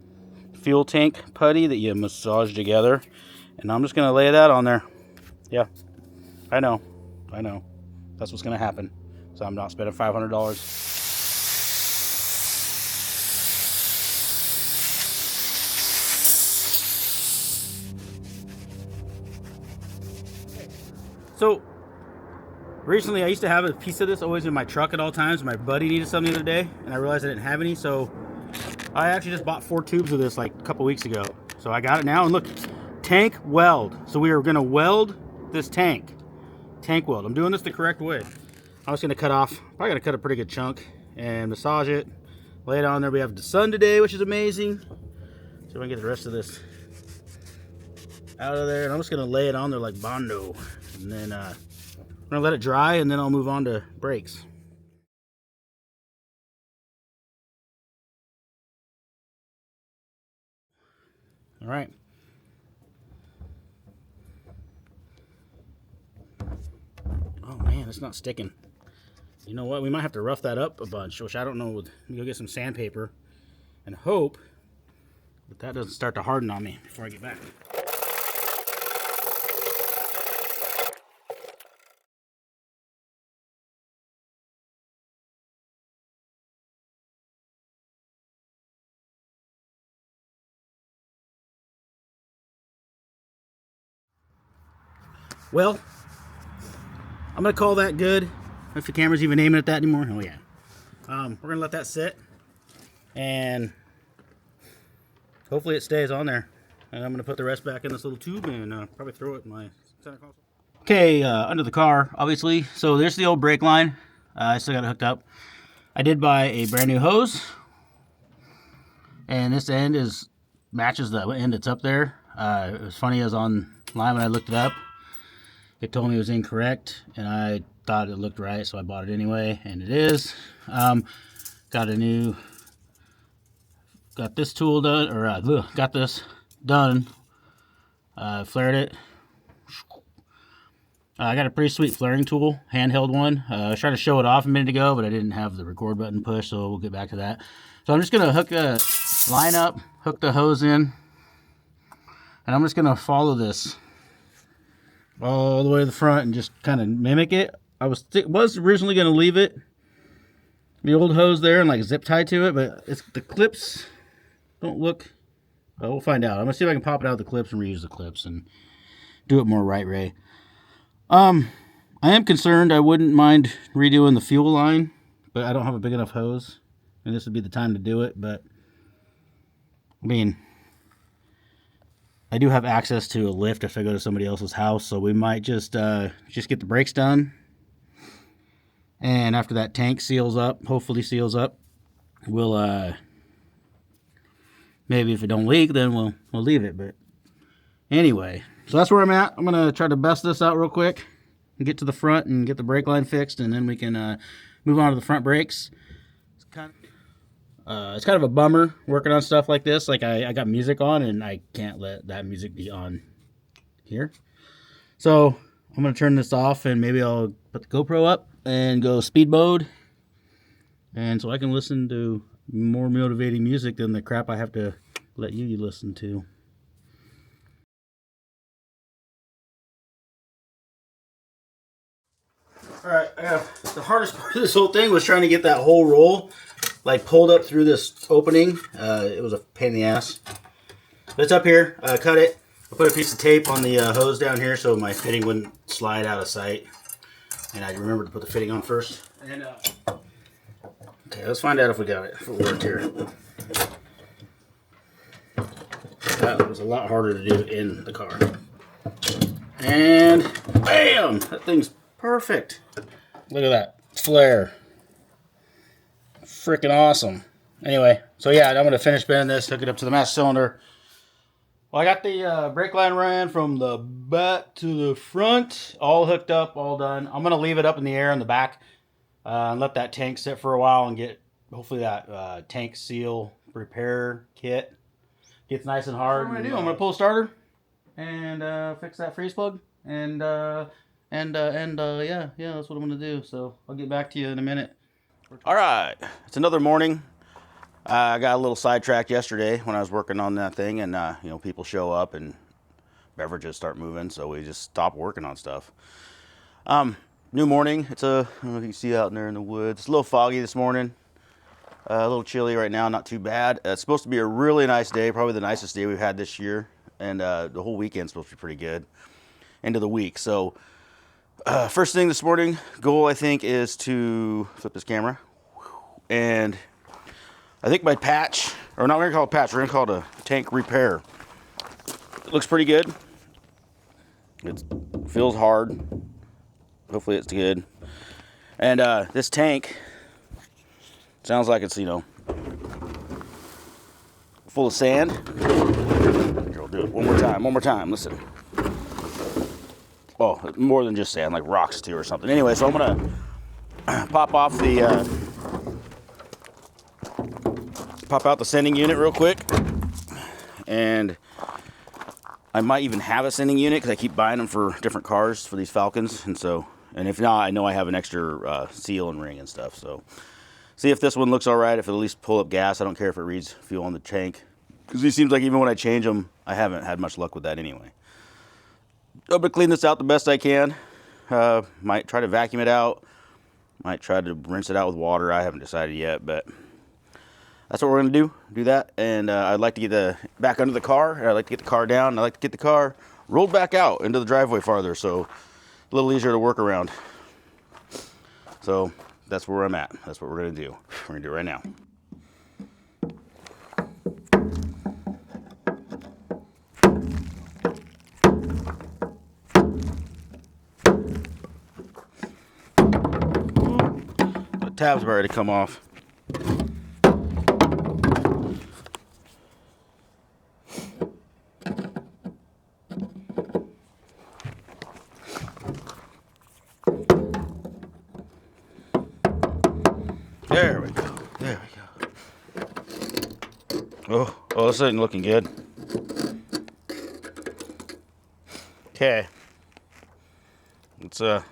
fuel tank putty that you massage together, and I'm just gonna lay that on there. Yeah, I know. That's what's gonna happen. So I'm not spending $500. So recently, I used to have a piece of this always in my truck at all times. My buddy needed some the other day, and I realized I didn't have any, so I actually just bought 4 tubes of this like a couple weeks ago. So I got it now, and look, tank weld. So we are gonna weld this tank weld. I'm doing this the correct way. I'm just gonna cut off, probably gonna cut a pretty good chunk and massage it, lay it on there. We have the sun today, which is amazing. So we can get the rest of this out of there, and I'm just gonna lay it on there like Bondo, and then I'm gonna let it dry, and then I'll move on to brakes. All right. Oh man, it's not sticking. You know what? We might have to rough that up a bunch, which I don't know. Let me go get some sandpaper and hope that that doesn't start to harden on me before I get back. Well, I'm gonna call that good. If the camera's even aiming at that anymore. Oh yeah. We're gonna let that sit, and hopefully it stays on there. And I'm gonna put the rest back in this little tube and probably throw it in my center console. Okay, under the car, obviously. So there's the old brake line. I still got it hooked up. I did buy a brand new hose, and this end matches the end that's up there. It was funny, as online when I looked it up, it told me it was incorrect, and I thought it looked right, so I bought it anyway, and it is. Got this tool done, or got this done. Flared it. I got a pretty sweet flaring tool, handheld one. I was trying to show it off a minute ago, but I didn't have the record button pushed, so we'll get back to that. So I'm just gonna hook a line up, hook the hose in, and I'm just gonna follow this all the way to the front and just kind of mimic it. I was originally going to leave it, the old hose there, and like zip tie to it, but the clips don't look, well, we'll find out. I'm going to see if I can pop it out of the clips and reuse the clips and do it more right way. I am concerned. I wouldn't mind redoing the fuel line, but I don't have a big enough hose, and this would be the time to do it. But I mean, I do have access to a lift if I go to somebody else's house, so we might just get the brakes done. And after that tank seals up, hopefully seals up, we'll maybe if it don't leak, then we'll leave it. But anyway, so that's where I'm at. I'm gonna try to bust this out real quick and get to the front and get the brake line fixed, and then we can move on to the front brakes. It's kind of a bummer working on stuff like this. Like I got music on, and I can't let that music be on here. So I'm gonna turn this off, and maybe I'll put the GoPro up and go speed mode, and so I can listen to more motivating music than the crap I have to let you listen to. All right, the hardest part of this whole thing was trying to get that whole roll like pulled up through this opening. It was a pain in the ass. But it's up here. Cut it. I put a piece of tape on the hose down here so my fitting wouldn't slide out of sight. And I remembered to put the fitting on first. And okay, let's find out if we got it. If it worked here. That was a lot harder to do in the car. And bam! That thing's perfect. Look at that flare. Freaking awesome. Anyway, so yeah, I'm going to finish bending this, hook it up to the master cylinder. Well, I got the brake line ran from the back to the front, all hooked up, all done. I'm going to leave it up in the air in the back and let that tank sit for a while and get, hopefully that tank seal repair kit gets nice and hard. What I'm going to pull a starter and fix that freeze plug, and yeah, that's what I'm going to do. So I'll get back to you in a minute. All right, it's another morning. I got a little sidetracked yesterday when I was working on that thing, and you know, people show up and beverages start moving, so we just stop working on stuff. New morning. It's I don't know if you can see out there in the woods. It's a little foggy this morning. A little chilly right now, not too bad. It's supposed to be a really nice day, probably the nicest day we've had this year, and the whole weekend's supposed to be pretty good. End of the week. So first thing this morning, goal I think is to flip this camera, and I think my patch, or not, we're gonna call it a patch, we're gonna call it a tank repair. It looks pretty good. It feels hard. Hopefully it's good. And this tank sounds like it's, you know, full of sand. Here, we'll do it one more time, listen. Oh, more than just sand, like rocks too or something. Anyway, so I'm gonna pop out the sending unit real quick. And I might even have a sending unit because I keep buying them for different cars for these Falcons. And if not, I know I have an extra seal and ring and stuff. So see if this one looks all right, if it'll at least pull up gas. I don't care if it reads fuel on the tank, because it seems like even when I change them, I haven't had much luck with that anyway. I'm gonna clean this out the best I can. Might try to vacuum it out. Might try to rinse it out with water. I haven't decided yet, but that's what we're gonna do that. And I'd like to get back under the car. I'd like to get the car down. I'd like to get the car rolled back out into the driveway farther, so a little easier to work around. So that's where I'm at. That's what we're gonna do. We're gonna do it right now. The tabs are ready to come off. There we go. There we go. Oh, this isn't looking good. Okay. Let's oh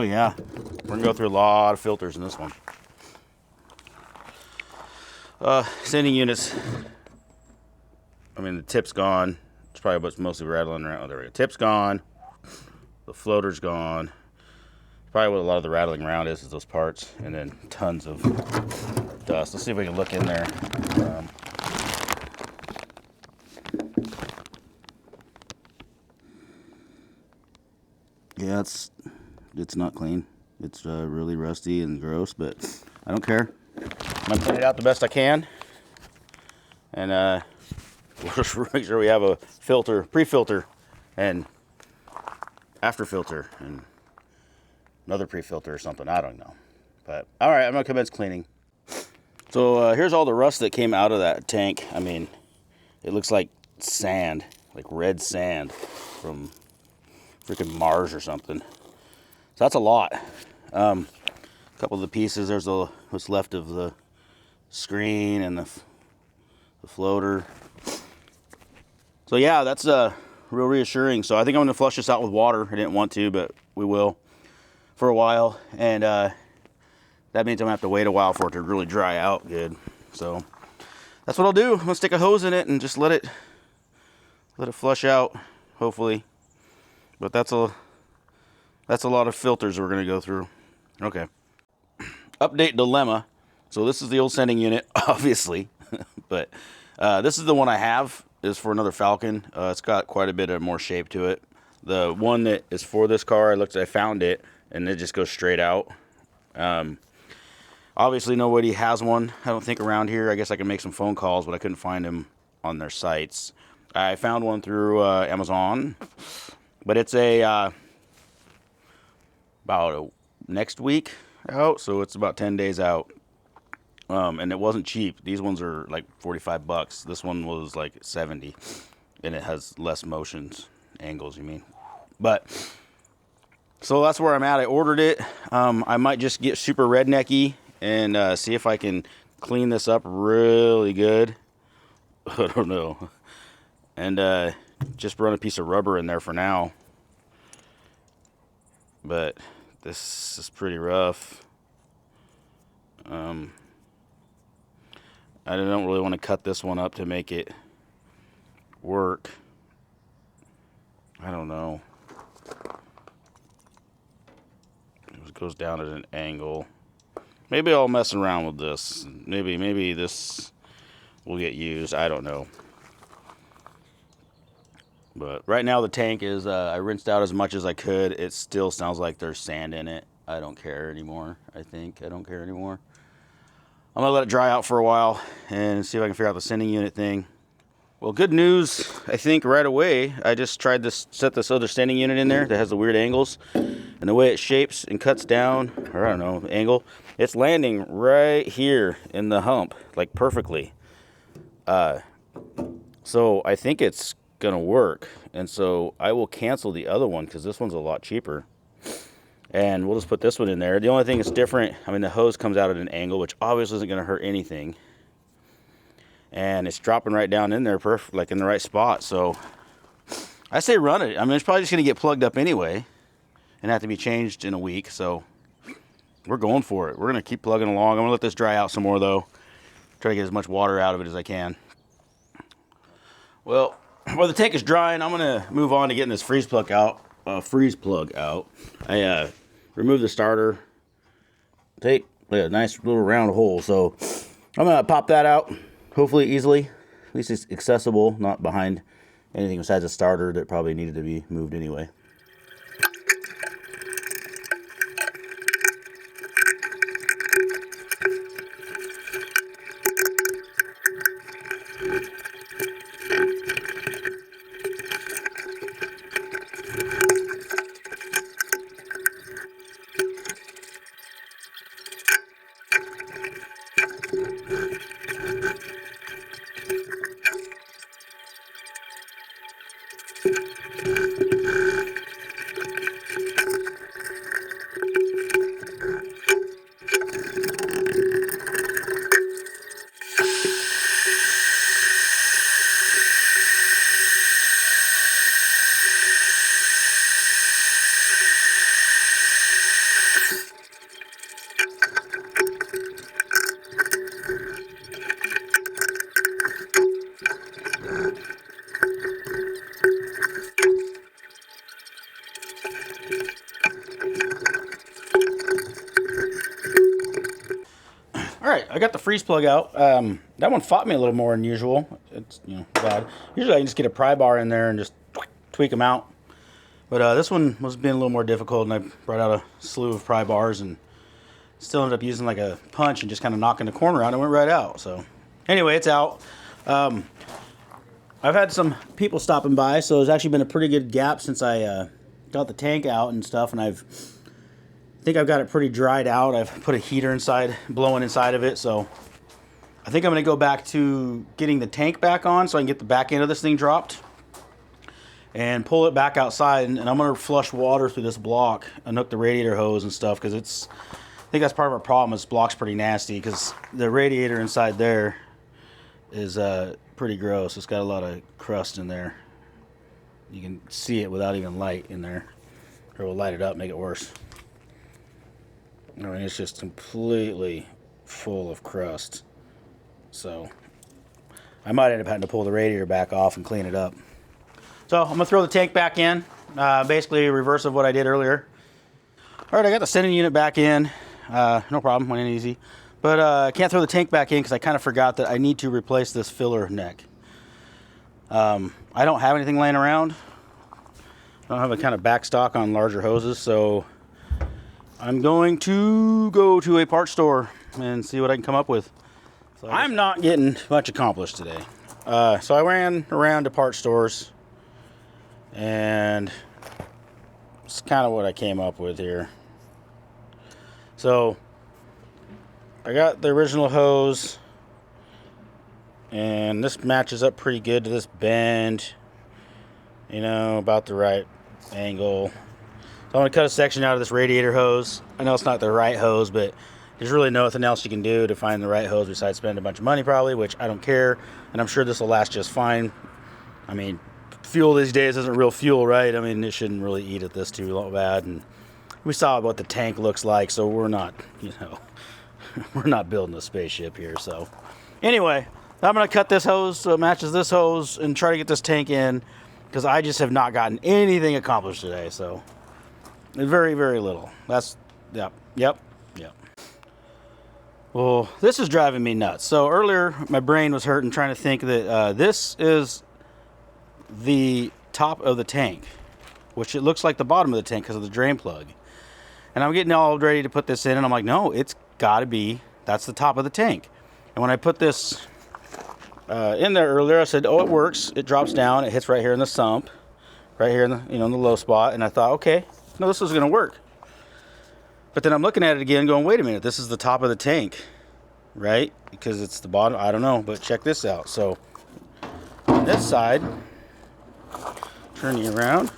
yeah. We're gonna go through a lot of filters in this one. Sending units. I mean, the tip's gone. It's probably what's mostly rattling around. Oh, there we go. Tip's gone. The floater's gone. Probably what a lot of the rattling around is those parts, and then tons of dust. Let's see if we can look in there. Yeah, it's not clean. It's really rusty and gross, but I don't care. I'm gonna clean it out the best I can, and we'll just make sure we have a filter, pre-filter, and after filter, and another pre-filter or something, I don't know. But all right, I'm gonna commence cleaning. So here's all the rust that came out of that tank. I mean, it looks like sand, like red sand from freaking Mars or something. So that's a lot. A couple of the pieces, there's what's left of the screen and the floater. So yeah, that's real reassuring. So I think I'm gonna flush this out with water. I didn't want to, but we will for a while, and that means I'm gonna have to wait a while for it to really dry out good. So that's what I'll do. I'm gonna stick a hose in it and just let it flush out, hopefully. But that's a lot of filters we're gonna go through. Okay. Update dilemma. So this is the old sending unit, obviously, but this is the one I have. Is for another Falcon. It's got quite a bit of more shape to it. The one that is for this car, I found it, and it just goes straight out. Obviously nobody has one, I don't think, around here. I guess I can make some phone calls, but I couldn't find them on their sites. I found one through Amazon, but it's about next week out, so it's about 10 days out. And it wasn't cheap. These ones are like $45. This one was like 70, and it has less angles, you mean. But so that's where I'm at. I ordered it. I might just get super rednecky and see if I can clean this up really good. I don't know. And just run a piece of rubber in there for now. But this is pretty rough. I don't really want to cut this one up to make it work. I don't know. It goes down at an angle. Maybe I'll mess around with this. Maybe this will get used. I don't know. But right now the tank is, I rinsed out as much as I could. It still sounds like there's sand in it. I don't care anymore. I don't care anymore. I'm gonna let it dry out for a while and see if I can figure out the sending unit thing. Well, good news, I think right away. I just tried to set this other sending unit in there that has the weird angles. And the way it shapes and cuts down, or I don't know, angle, it's landing right here in the hump, like perfectly. So I think it's gonna work. And so I will cancel the other one because this one's a lot cheaper. And we'll just put this one in there. The only thing that's different, I mean, the hose comes out at an angle, which obviously isn't gonna hurt anything. And it's dropping right down in there, like in the right spot. So I say run it. I mean, it's probably just gonna get plugged up anyway and have to be changed in a week. So we're going for it. We're gonna keep plugging along. I'm gonna let this dry out some more though. Try to get as much water out of it as I can. Well, while the tank is drying, I'm gonna move on to getting this freeze plug out. I removed the starter. Take a nice little round hole. So I'm gonna pop that out. Hopefully easily. At least it's accessible, not behind anything besides a starter that probably needed to be moved anyway. Alright, I got the freeze plug out. That one fought me a little more than usual. It's, bad. Usually I can just get a pry bar in there and just tweak them out. But this one was being a little more difficult, and I brought out a slew of pry bars and still ended up using like a punch and just kind of knocking the corner out and it went right out. So anyway, it's out. I've had some people stopping by, so there's actually been a pretty good gap since I got the tank out and stuff, and I think I've got it pretty dried out. I've put a heater inside, blowing inside of it, so I think I'm going to go back to getting the tank back on so I can get the back end of this thing dropped and pull it back outside, and I'm going to flush water through this block and hook the radiator hose and stuff, because I think that's part of our problem. This block's pretty nasty because the radiator inside there is pretty gross. It's got a lot of crust in there. You can see it without even light in there, or we'll light it up, make it worse. I mean, it's just completely full of crust. So I might end up having to pull the radiator back off and clean it up. So I'm gonna throw the tank back in, basically reverse of what I did earlier. All right, I got the sending unit back in. No problem, went in easy. But I can't throw the tank back in because I kind of forgot that I need to replace this filler neck. I don't have anything laying around. I don't have a kind of back stock on larger hoses, so I'm going to go to a parts store and see what I can come up with. So I'm not getting much accomplished today. So I ran around to parts stores, and it's kind of what I came up with here. So I got the original hose, and this matches up pretty good to this bend, about the right angle. So I'm going to cut a section out of this radiator hose. I know it's not the right hose, but there's really nothing else you can do to find the right hose besides spend a bunch of money probably, which I don't care. And I'm sure this will last just fine. I mean, fuel these days isn't real fuel, right? I mean, it shouldn't really eat at this too bad. And we saw what the tank looks like, so we're not, we're not building a spaceship here. So anyway, I'm gonna cut this hose so it matches this hose and try to get this tank in, because I just have not gotten anything accomplished today. So very, very little. That's, yep. Well, this is driving me nuts. So earlier, my brain was hurting trying to think that this is the top of the tank, which it looks like the bottom of the tank because of the drain plug. And I'm getting all ready to put this in, and I'm like, no, it's got to be, that's the top of the tank. And when I put this in there earlier, I said, oh, it works. It drops down. It hits right here in the sump, right here in the, in the low spot. And I thought, okay, no, this is going to work. But then I'm looking at it again going, wait a minute, this is the top of the tank, right? Because it's the bottom, I don't know, but check this out. So on this side, turn you around,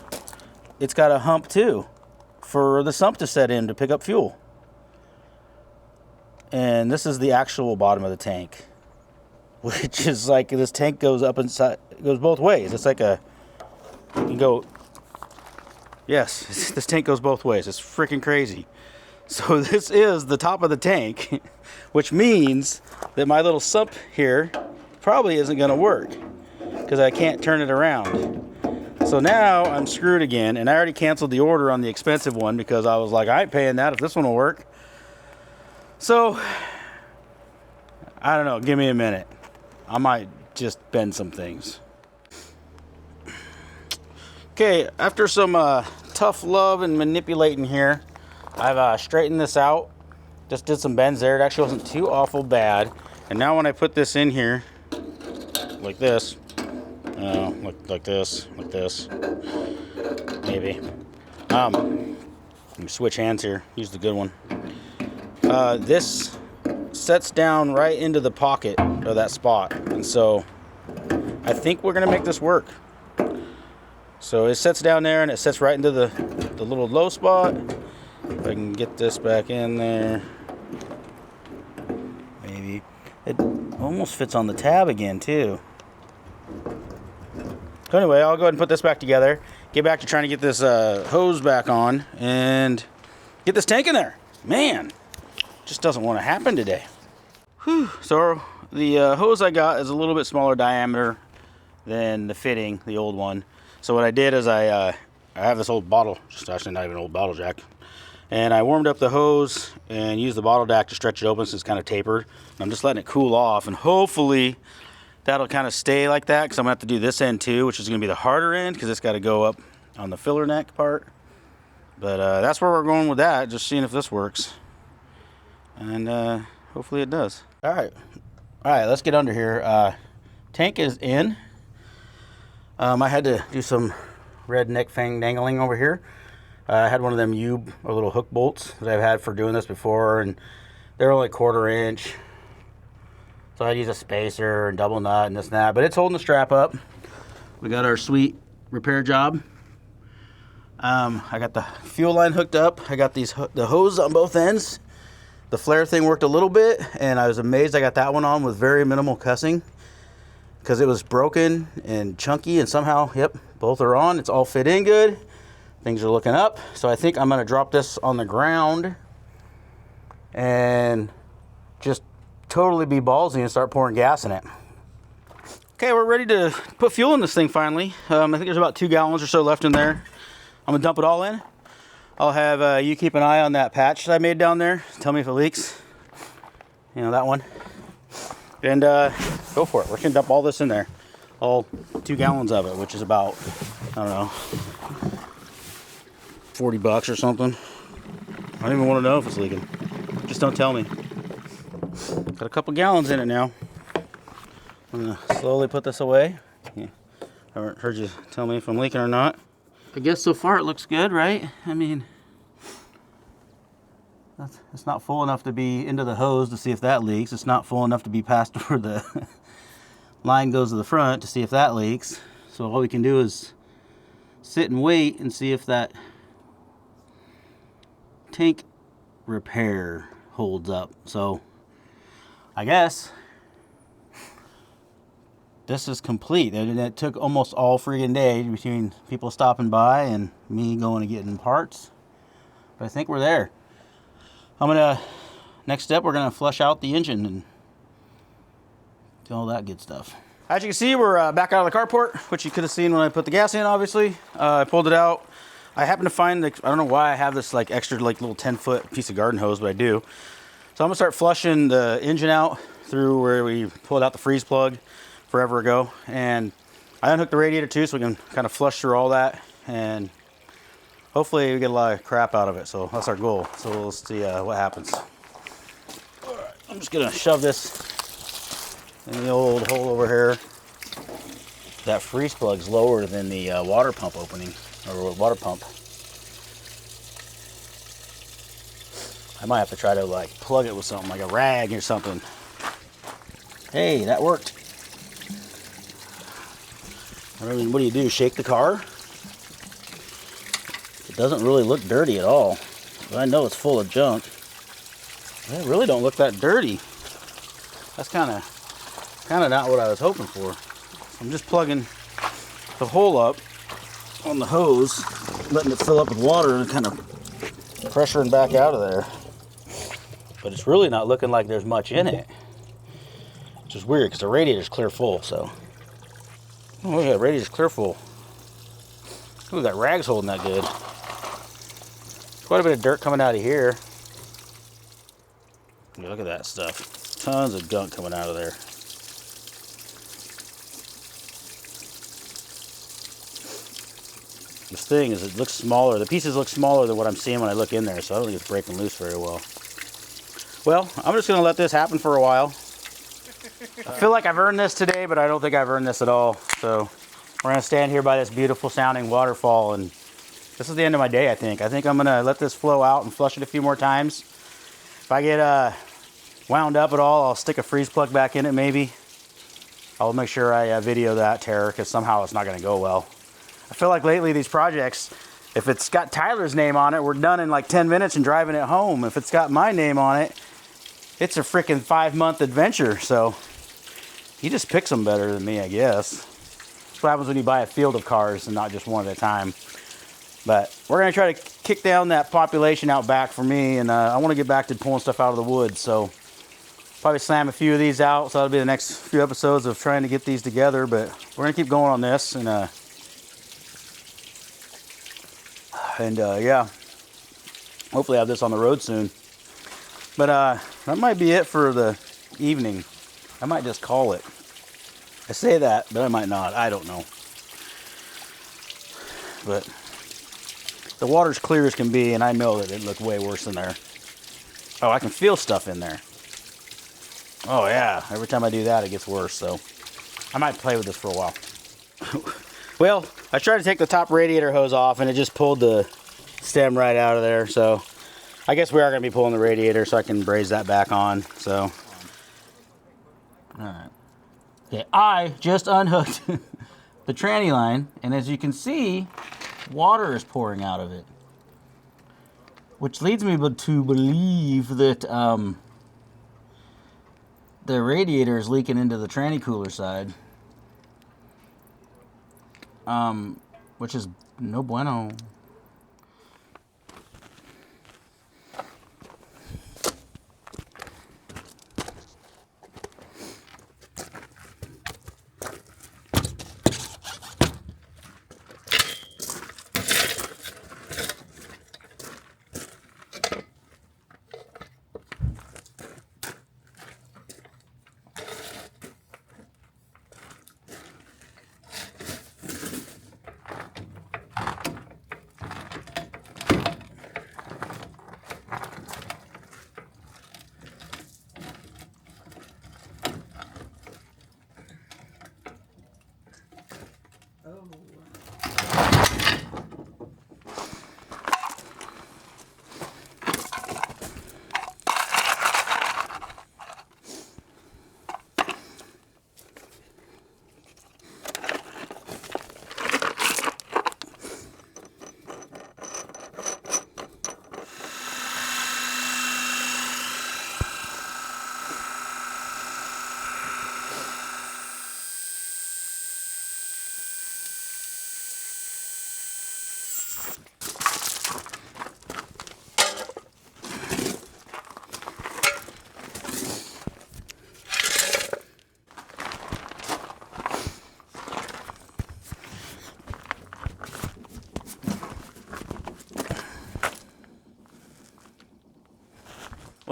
it's got a hump too for the sump to set in to pick up fuel. And this is the actual bottom of the tank, which is like, this tank goes up inside, it goes both ways. It's like a, you can go, yes, this tank goes both ways. It's freaking crazy. So this is the top of the tank, which means that my little sump here probably isn't going to work because I can't turn it around. So now I'm screwed again, and I already canceled the order on the expensive one because I was like, I ain't paying that if this one will work. So I don't know, give me a minute. I might just bend some things. Okay, after some tough love and manipulating here, I've straightened this out. Just did some bends there. It actually wasn't too awful bad. And now when I put this in here, like this, like this, maybe. Let me switch hands here. Use the good one. This sets down right into the pocket of that spot, and so I think we're gonna make this work. So it sets down there, and it sets right into the little low spot. If I can get this back in there, maybe. It almost fits on the tab again too. So anyway, I'll go ahead and put this back together, get back to trying to get this hose back on, and get this tank in there. Man, just doesn't want to happen today. Whew. So the hose I got is a little bit smaller diameter than the fitting, the old one. So what I did is I have this old bottle, just actually not even an old bottle jack, and I warmed up the hose and used the bottle jack to stretch it open so it's kind of tapered. And I'm just letting it cool off, and hopefully that'll kind of stay like that, because I'm going to have to do this end too, which is going to be the harder end because it's got to go up on the filler neck part. But that's where we're going with that, just seeing if this works. And hopefully it does. All right, let's get under here. Tank is in. I had to do some red neck fang dangling over here. I had one of them or little hook bolts that I've had for doing this before, and they're only 1/4 inch. So I'd use a spacer and double nut and this and that, but it's holding the strap up. We got our sweet repair job. I got the fuel line hooked up. I got the hose on both ends. The flare thing worked a little bit, and I was amazed I got that one on with very minimal cussing, because it was broken and chunky, and somehow, yep, both are on. It's all fit in good. Things are looking up. So I think I'm gonna drop this on the ground and just totally be ballsy and start pouring gas in it. Okay, we're ready to put fuel in this thing finally. I think there's about 2 gallons or so left in there. I'm gonna dump it all in. I'll have you keep an eye on that patch that I made down there. Tell me if it leaks. You know, that one. And go for it. We're gonna dump all this in there. All 2 gallons of it, which is about, I don't know, $40 or something. I don't even want to know if it's leaking. Just don't tell me. Got a couple gallons in it now. I'm gonna slowly put this away. Yeah. I haven't heard you tell me if I'm leaking or not. I guess so far it looks good, right? I mean, it's not full enough to be into the hose to see if that leaks. It's not full enough to be past where the line goes to the front to see if that leaks. So all we can do is sit and wait and see if that tank repair holds up. So I guess this is complete. And it took almost all friggin' day between people stopping by and me going and getting parts. But I think we're there. I'm gonna next step, we're gonna flush out the engine and do all that good stuff. As you can see, we're back out of the carport, which you could have seen when I put the gas in, obviously. I pulled it out. I happened to find, I don't know why I have this like extra like little 10-foot piece of garden hose, but I do. So I'm gonna start flushing the engine out through where we pulled out the freeze plug forever ago. And I unhooked the radiator too, so we can kind of flush through all that. And hopefully we get a lot of crap out of it. So that's our goal. So we'll see what happens. All right, I'm just gonna shove this in the old hole over here. That freeze plug's lower than the water pump opening, or water pump. I might have to try to like plug it with something, like a rag or something. Hey, that worked. I mean, what do? Shake the car? It doesn't really look dirty at all. But I know it's full of junk. It really don't look that dirty. That's kind of not what I was hoping for. I'm just plugging the hole up on the hose, letting it fill up with water and kind of pressuring back out of there. But it's really not looking like there's much in it. Which is weird because the radiator's clear full, so. Oh, look at that, radiator's clear full. Ooh, that rag's holding that good. Quite a bit of dirt coming out of here. Yeah, look at that stuff. Tons of gunk coming out of there. This thing is, it looks smaller. The pieces look smaller than what I'm seeing when I look in there, so I don't think it's breaking loose very well. Well, I'm just going to let this happen for a while. I feel like I've earned this today, but I don't think I've earned this at all. So we're going to stand here by this beautiful sounding waterfall, and this is the end of my day, I think. I think I'm going to let this flow out and flush it a few more times. If I get wound up at all, I'll stick a freeze plug back in it maybe. I'll make sure I video that tear, because somehow it's not going to go well. I feel like lately these projects, if it's got Tyler's name on it, we're done in like 10 minutes and driving it home. If it's got my name on it, it's a freaking 5-month adventure. So he just picks them better than me, I guess. That's what happens when you buy a field of cars and not just one at a time. But we're going to try to kick down that population out back for me. And I want to get back to pulling stuff out of the woods. So probably slam a few of these out. So that'll be the next few episodes of trying to get these together. But we're going to keep going on this. And yeah, hopefully have this on the road soon. But that might be it for the evening. I might just call it. I say that, but I might not. I don't know. But the water's clear as can be, and I know that it looked way worse in there. Oh, I can feel stuff in there. Oh yeah, every time I do that, it gets worse. So I might play with this for a while. Well, I tried to take the top radiator hose off, and it just pulled the stem right out of there. So I guess we are going to be pulling the radiator, so I can braze that back on. So, all right. Okay, I just unhooked the tranny line, and as you can see, water is pouring out of it, which leads me to believe that the radiator is leaking into the tranny cooler side. Which is no bueno.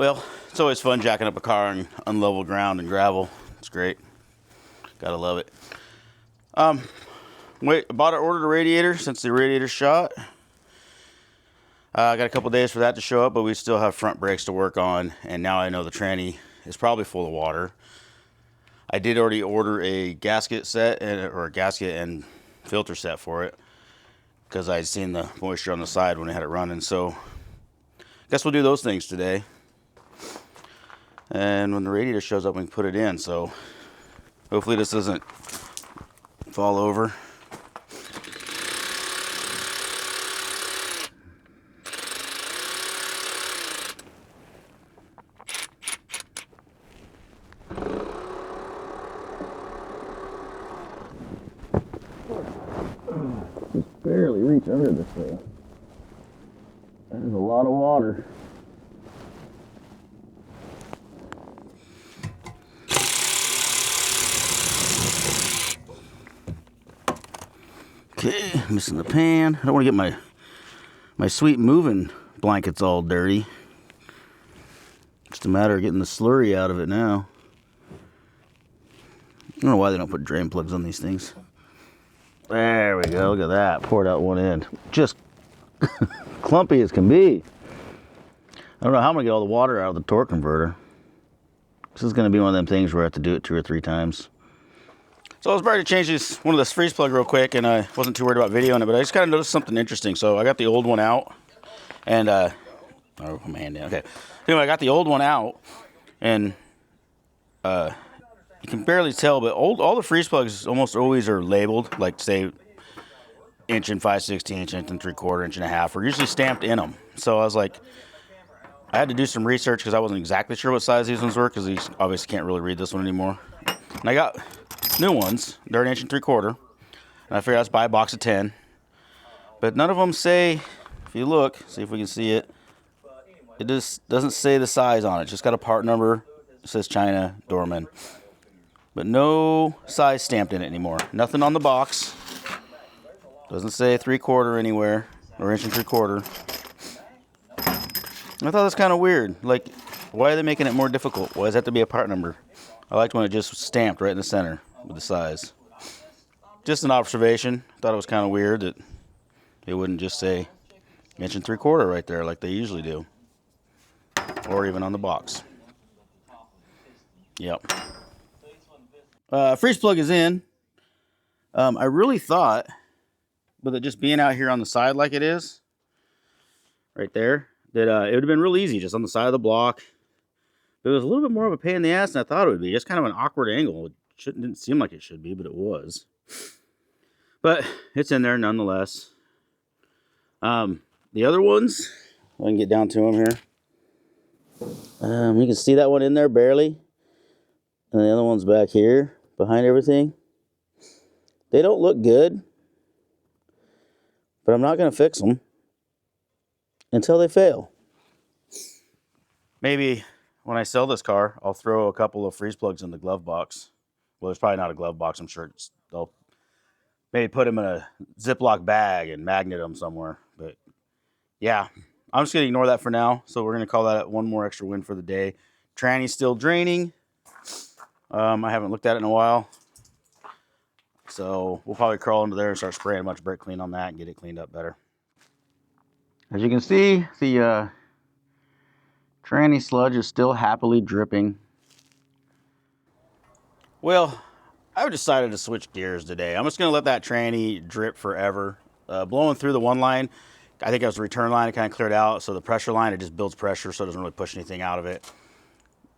Well, it's always fun jacking up a car on unlevel ground and gravel. It's great. Gotta love it. Ordered a radiator since the radiator shot. I got a couple days for that to show up, but we still have front brakes to work on. And now I know the tranny is probably full of water. I did already order a gasket set or a gasket and filter set for it because I'd seen the moisture on the side when I had it running. So I guess we'll do those things today. And when the radiator shows up, we can put it in. So hopefully this doesn't fall over. Just barely reach under this thing. That is a lot of water. Okay, missing the pan. I don't want to get my sweet moving blankets all dirty. Just a matter of getting the slurry out of it now. I don't know why they don't put drain plugs on these things. There we go, look at that. Poured out one end. Just clumpy as can be. I don't know how I'm going to get all the water out of the torque converter. This is going to be one of them things where I have to do it 2 or 3 times. So I was about to change one of this freeze plug real quick, and I wasn't too worried about videoing it, but I just kind of noticed something interesting. So I got the old one out, and oh, put my hand down. Okay. Anyway, I got the old one out, and you can barely tell, but all the freeze plugs almost always are labeled, like say 1 5/16", 1 3/4", 1 1/2. Are usually stamped in them. So I was like, I had to do some research because I wasn't exactly sure what size these ones were, because these obviously can't really read this one anymore. And I got new ones. They're 1 3/4", and I figured I'd buy a box of 10. But none of them say, if you look, see if we can see it, it just doesn't say the size on it. It's just got a part number. It says China, Dorman. But no size stamped in it anymore. Nothing on the box. Doesn't say 3/4 anywhere, or 1 3/4. I thought that's kind of weird. Like, why are they making it more difficult? Why does it have to be a part number? I liked when it just stamped right in the center with the size. Just an observation. Thought it was kind of weird that it wouldn't just say 1 3/4 right there like they usually do. Or even on the box. Yep. Freeze plug is in. I really thought, with it just being out here on the side like it is, right there, that it would have been real easy just on the side of the block. But it was a little bit more of a pain in the ass than I thought it would be. Just kind of an awkward angle. It didn't seem like it should be, but it was. But it's in there nonetheless. The other ones, I can get down to them here. You can see that one in there barely. And the other one's back here behind everything. They don't look good, but I'm not going to fix them until they fail. Maybe when I sell this car, I'll throw a couple of freeze plugs in the glove box. Well, there's probably not a glove box. I'm sure they'll maybe put them in a Ziploc bag and magnet them somewhere. But yeah, I'm just going to ignore that for now. So we're going to call that one more extra win for the day. Tranny's still draining. I haven't looked at it in a while. So we'll probably crawl into there and start spraying a bunch of brake clean on that and get it cleaned up better. As you can see, the tranny sludge is still happily dripping. Well, I've decided to switch gears today. I'm just going to let that tranny drip forever. Blowing through the one line, I think it was the return line, it kind of cleared out. So the pressure line, it just builds pressure, so it doesn't really push anything out of it.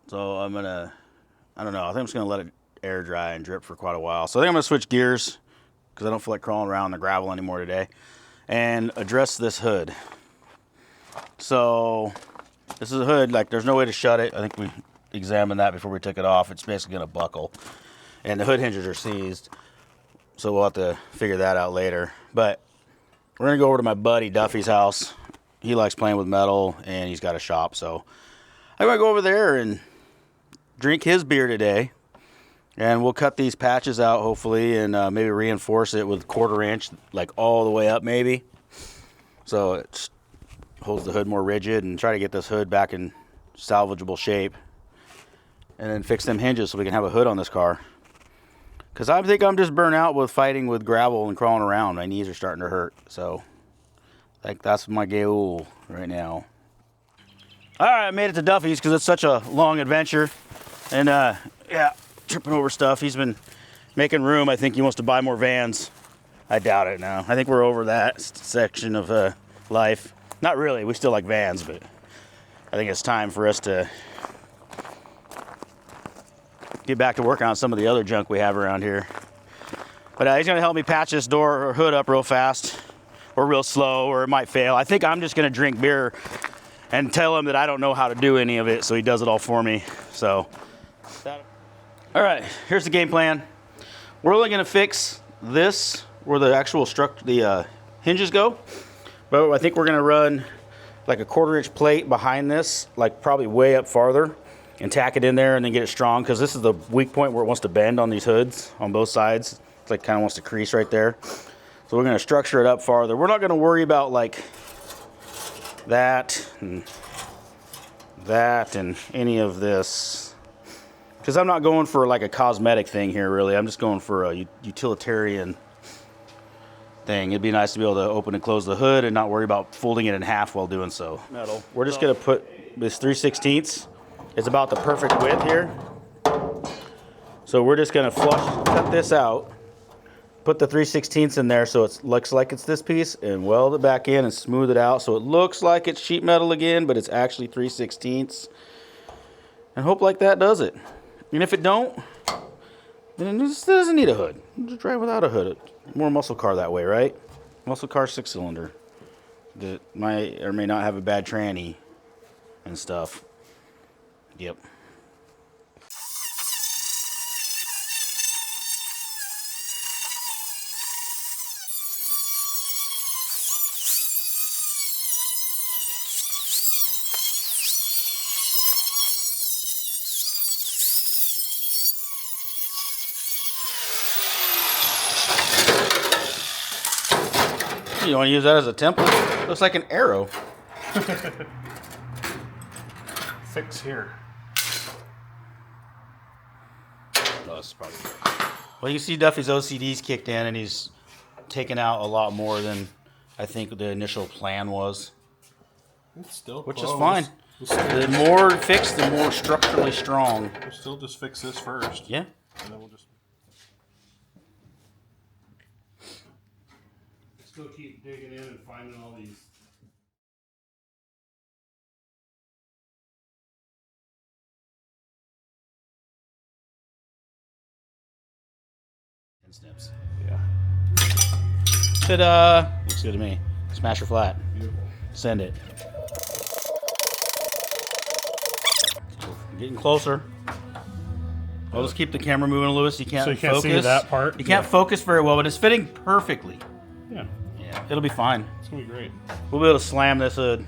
So I'm going to, I don't know, I think I'm just going to let it air dry and drip for quite a while. So I think I'm going to switch gears because I don't feel like crawling around the gravel anymore today, and address this hood. So this is a hood, like there's no way to shut it. I think we examined that before we took it off. It's basically going to buckle, and the hood hinges are seized. So we'll have to figure that out later. But we're going to go over to my buddy Duffy's house. He likes playing with metal, and he's got a shop. So I'm going to go over there and drink his beer today. And we'll cut these patches out, hopefully, and maybe reinforce it with 1/4 inch, like all the way up, maybe. So it holds the hood more rigid, and try to get this hood back in salvageable shape, and then fix them hinges so we can have a hood on this car. Because I think I'm just burnt out with fighting with gravel and crawling around. My knees are starting to hurt. So, like, that's my goal right now. All right, I made it to Duffy's because it's such a long adventure. And, yeah, tripping over stuff. He's been making room. I think he wants to buy more vans. I doubt it now. I think we're over that section of life. Not really. We still like vans, but I think it's time for us to get back to working on some of the other junk we have around here. But he's going to help me patch this door or hood up real fast or real slow, or it might fail. I think I'm just going to drink beer and tell him that I don't know how to do any of it, so he does it all for me. So, all right, here's the game plan. We're only going to fix this where the actual hinges go, but I think we're going to run like a 1/4-inch plate behind this, like probably way up farther, and tack it in there and then get it strong, because this is the weak point where it wants to bend on these hoods on both sides. It's like kind of wants to crease right there. So we're going to structure it up farther. We're not going to worry about like that and any of this, because I'm not going for like a cosmetic thing here really. I'm just going for a utilitarian thing. It'd be nice to be able to open and close the hood and not worry about folding it in half while doing so. Metal. We're just going to put this 3/16. It's about the perfect width here. So we're just going to cut this out, put the 3/16 in there so it looks like it's this piece, and weld it back in and smooth it out so it looks like it's sheet metal again, but it's actually 3/16. And hope like that does it. And if it don't, then it just doesn't need a hood. Just drive without a hood. More muscle car that way, right? Muscle car 6-cylinder that might or may not have a bad tranny and stuff. Yep. You want to use that as a template? Looks like an arrow. Fix here. No, this is probably good. Well, you see Duffy's OCD's kicked in, and he's taken out a lot more than I think the initial plan was. It's still which close. Is fine. The more fixed, the more structurally strong. We'll still just fix this first. Yeah. And then we'll just still keep digging in and finding all these. And snips. Yeah. Ta-da! Looks good to me. Smash her flat. Beautiful. Send it. Getting closer. I'll just keep the camera moving, Lewis. You can't So you can't focus. see that part? You can't focus very well, but it's fitting perfectly. Yeah. Yeah, it'll be fine. It's gonna be great. We'll be able to slam this hood.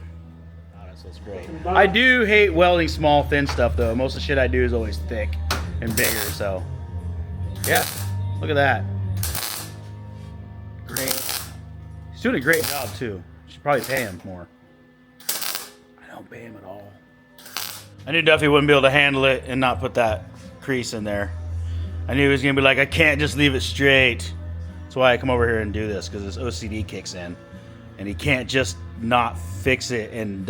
Oh, that's great. I do hate welding small, thin stuff, though. Most of the shit I do is always thick and bigger, so. Yeah, look at that. Great. He's doing a great job, too. Should probably pay him more. I don't pay him at all. I knew Duffy wouldn't be able to handle it and not put that crease in there. I knew he was going to be like, I can't just leave it straight. That's why I come over here and do this, because his OCD kicks in. And he can't just not fix it and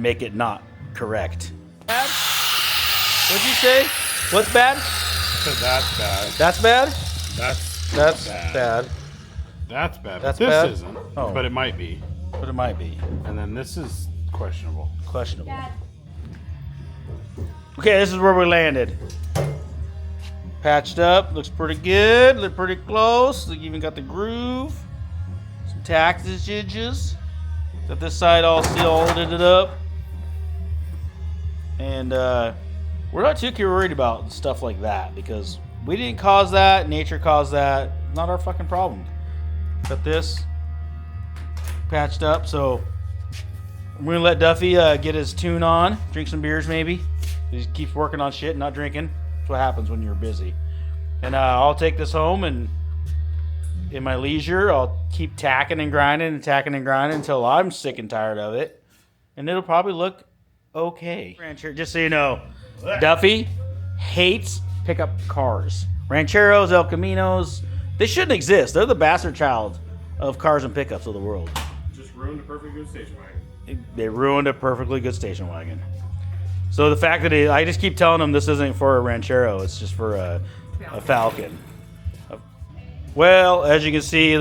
make it not correct. Bad? What'd you say? What's bad? That's bad. That's bad? That's bad. That's bad. That's this bad? isn't. Oh. But it might be. But it might be. And then this is questionable. Questionable. Dad. Okay, this is where we landed. Patched up, looks pretty good, look pretty close. Look, even got the groove. Some taxes. Got this side all sealed it up. And we're not too worried about stuff like that because we didn't cause that, nature caused that. Not our fucking problem. Got this patched up, so we're gonna let Duffy get his tune on, drink some beers maybe. He keeps working on shit and not drinking. That's what happens when you're busy. And I'll take this home, and in my leisure, I'll keep tacking and grinding until I'm sick and tired of it. And it'll probably look okay. Rancher, just so you know, Duffy hates pickup cars. Rancheros, El Caminos, they shouldn't exist. They're the bastard child of cars and pickups of the world. Just ruined a perfectly good station wagon. They ruined a perfectly good station wagon. So the fact that I just keep telling them this isn't for a Ranchero, it's just for a Falcon. Well, as you can see,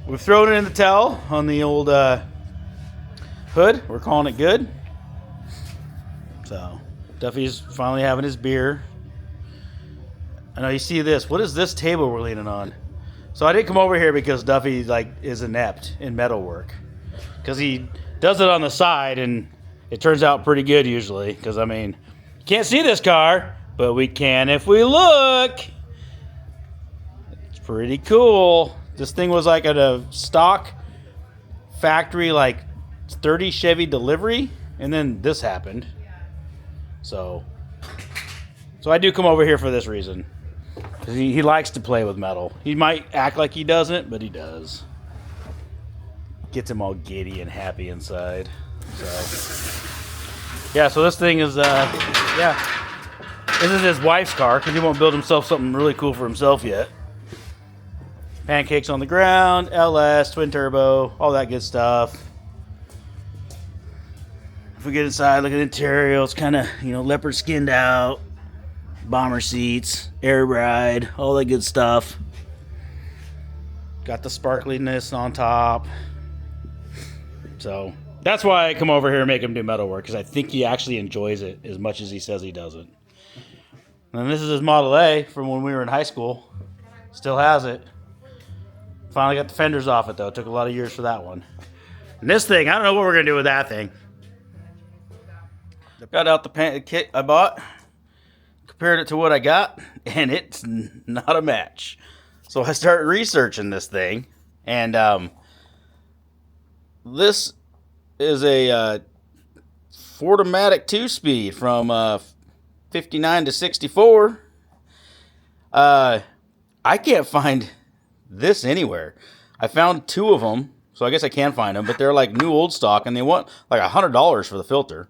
we've thrown it in the towel on the old hood. We're calling it good. So Duffy's finally having his beer. I know you see this. What is this table we're leaning on? So I didn't come over here because Duffy is inept in metal work, because he does it on the side and it turns out pretty good usually. Because I mean, you can't see this car, but we can if we look. It's pretty cool. This thing was like at a stock factory, like 30 Chevy delivery, and then this happened. So I do come over here for this reason. He likes to play with metal. He might act like he doesn't, but he does. Gets him all giddy and happy inside. So yeah, so this thing is yeah. This is his wife's car because he won't build himself something really cool for himself yet. Pancakes on the ground, LS, twin turbo, all that good stuff. If we get inside, look at the interior, it's kind of, leopard skinned out. Bomber seats, air ride, all that good stuff. Got the sparkliness on top. So that's why I come over here and make him do metal work, because I think he actually enjoys it as much as he says he doesn't. And this is his Model A from when we were in high school. Still has it. Finally got the fenders off it though. Took a lot of years for that one. And this thing, I don't know what we're gonna do with that thing. Got out the kit I bought. Compared it to what I got, and it's not a match. So I started researching this thing, and this is a Ford-O-Matic 2-speed from 59 to 64. I can't find this anywhere. I found 2 of them, so I guess I can find them, but they're like new old stock, and they want like $100 for the filter.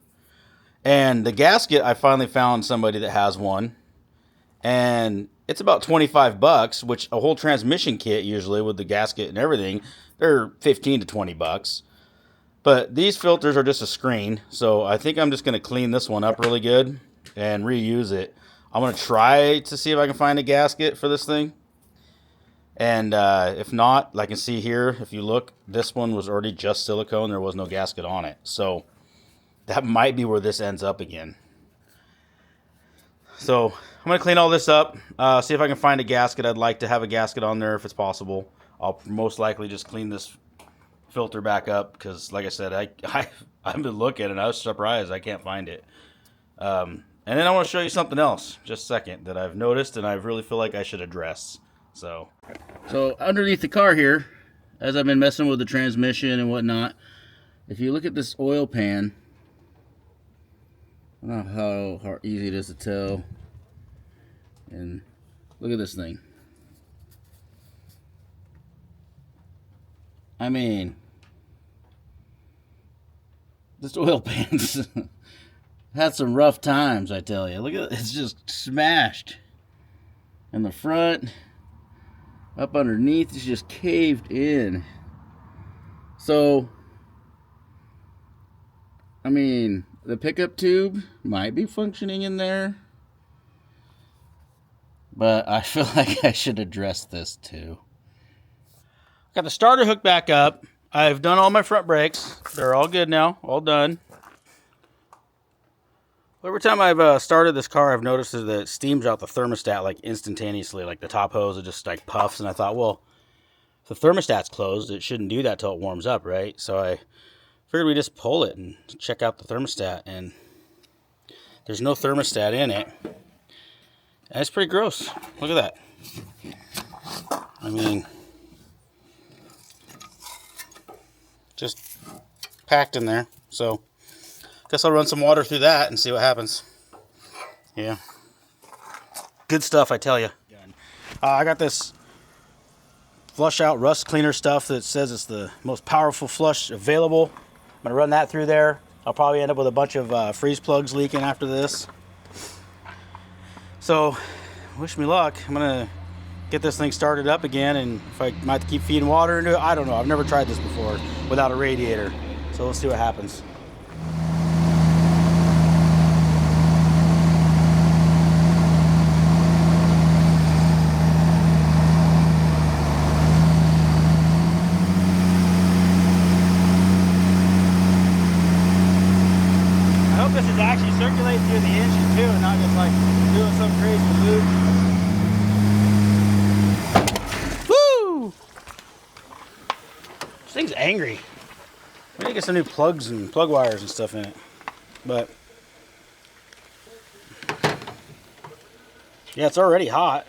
And the gasket, I finally found somebody that has one, and it's about $25, which a whole transmission kit usually with the gasket and everything, they're $15 to $20. But these filters are just a screen, so I think I'm just going to clean this one up really good and reuse it. I'm going to try to see if I can find a gasket for this thing. And if not, like you can see here, if you look, this one was already just silicone. There was no gasket on it. So that might be where this ends up again. So I'm going to clean all this up, see if I can find a gasket. I'd like to have a gasket on there if it's possible. I'll most likely just clean this filter back up because, like I said, I've been looking and I was surprised I can't find it. And then I want to show you something else, just a second, that I've noticed and I really feel like I should address. So underneath the car here, as I've been messing with the transmission and whatnot, if you look at this oil pan, I don't know how easy it is to tell. And look at this thing. I mean, this oil pan's had some rough times, I tell you. Look at it, it's just smashed. In the front, up underneath, it's just caved in. So, I mean, the pickup tube might be functioning in there, but I feel like I should address this too. Got the starter hooked back up. I've done all my front brakes. They're all good now, all done. Every time I've started this car, I've noticed that it steams out the thermostat like instantaneously, like the top hose, it just like puffs, and I thought, well, if the thermostat's closed, it shouldn't do that till it warms up, right? So I figured we just pull it and check out the thermostat, and there's no thermostat in it. And it's pretty gross. Look at that. I mean, just packed in there. So, guess I'll run some water through that and see what happens. Yeah. Good stuff, I tell you. I got this flush out rust cleaner stuff that says it's the most powerful flush available. I'm going to run that through there. I'll probably end up with a bunch of freeze plugs leaking after this. So, wish me luck. I'm gonna get this thing started up again, and if I might have to keep feeding water into it, I don't know. I've never tried this before without a radiator. So let's see what happens. I hope this is actually circulating through the engine too, and not just like doing some crazy loop. Woo! This thing's angry. We need to get some new plugs and plug wires and stuff in it. But yeah, it's already hot.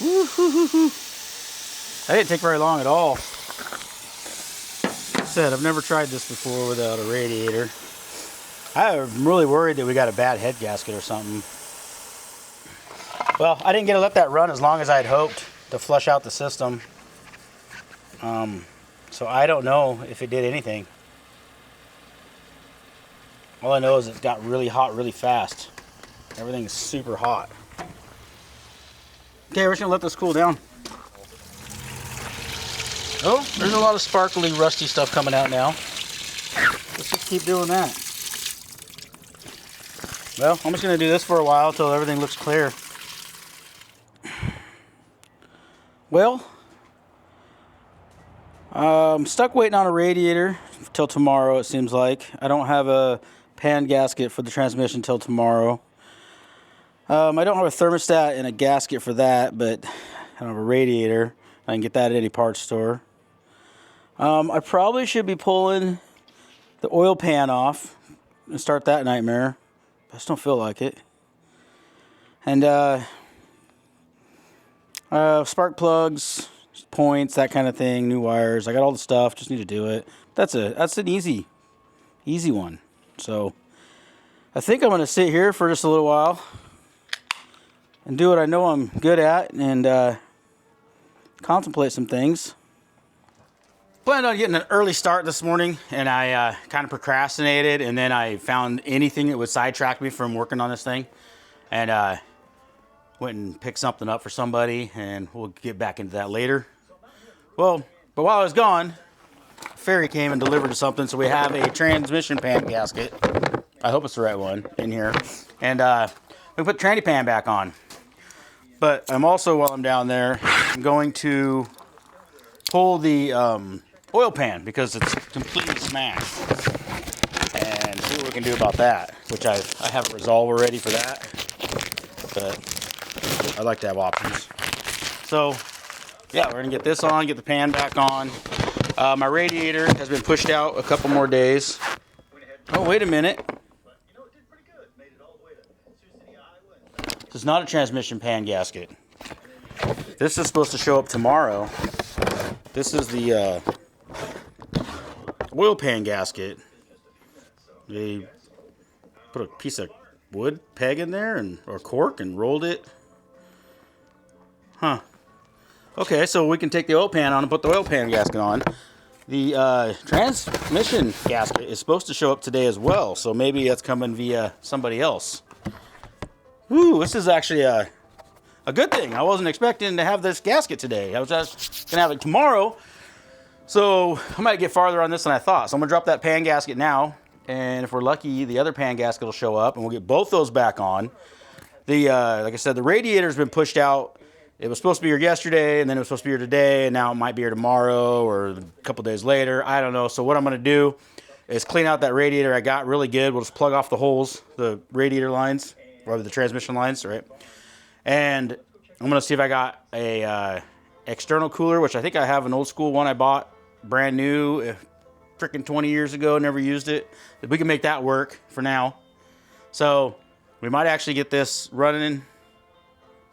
Woo hoo hoo hoo. That didn't take very long at all. Like I said, I've never tried this before without a radiator. I'm really worried that we got a bad head gasket or something. Well, I didn't get to let that run as long as I had hoped to flush out the system. So I don't know if it did anything. All I know is it got really hot really fast. Everything is super hot. Okay, we're just gonna let this cool down. Oh, there's a lot of sparkly, rusty stuff coming out now. Let's just keep doing that. Well, I'm just gonna do this for a while until everything looks clear. Well, I'm stuck waiting on a radiator till tomorrow, it seems like. I don't have a pan gasket for the transmission till tomorrow. I don't have a thermostat and a gasket for that, but I don't have a radiator. I can get that at any parts store. I probably should be pulling the oil pan off and start that nightmare. I just don't feel like it. And spark plugs, points, that kind of thing, new wires. I got all the stuff, just need to do it. That's an easy one. So I think I'm gonna sit here for just a little while and do what I know I'm good at and contemplate some things. Planned on getting an early start this morning, and I kind of procrastinated, and then I found anything that would sidetrack me from working on this thing, and went and picked something up for somebody, and we'll get back into that later. Well, but while I was gone, a ferry came and delivered something, so we have a transmission pan gasket. I hope it's the right one in here, and we put the tranny pan back on. But I'm also, while I'm down there, I'm going to pull the oil pan because it's completely smashed, and see what we can do about that, which I have a resolve already for that, but I like to have options. So yeah, we're gonna get this on, get the pan back on. My radiator has been pushed out a couple more days. Oh, wait a minute. This is not a transmission pan gasket. This is supposed to show up tomorrow. This is the oil pan gasket. They put a piece of wood peg in there or cork and rolled it. Huh. Okay, so we can take the oil pan on and put the oil pan gasket on. The transmission gasket is supposed to show up today as well, so maybe that's coming via somebody else. Woo, this is actually a good thing. I wasn't expecting to have this gasket today. I was just gonna have it tomorrow. So I might get farther on this than I thought. So I'm gonna drop that pan gasket now, and if we're lucky, the other pan gasket will show up, and we'll get both those back on. The like I said, the radiator's been pushed out. It was supposed to be here yesterday, and then it was supposed to be here today, and now it might be here tomorrow or a couple days later. I don't know. So what I'm gonna do is clean out that radiator I got really good. We'll just plug off the holes, the radiator lines, or the transmission lines, right? And I'm gonna see if I got a external cooler, which I think I have an old school one I bought brand new freaking 20 years ago, never used it. If we can make that work for now. So we might actually get this running,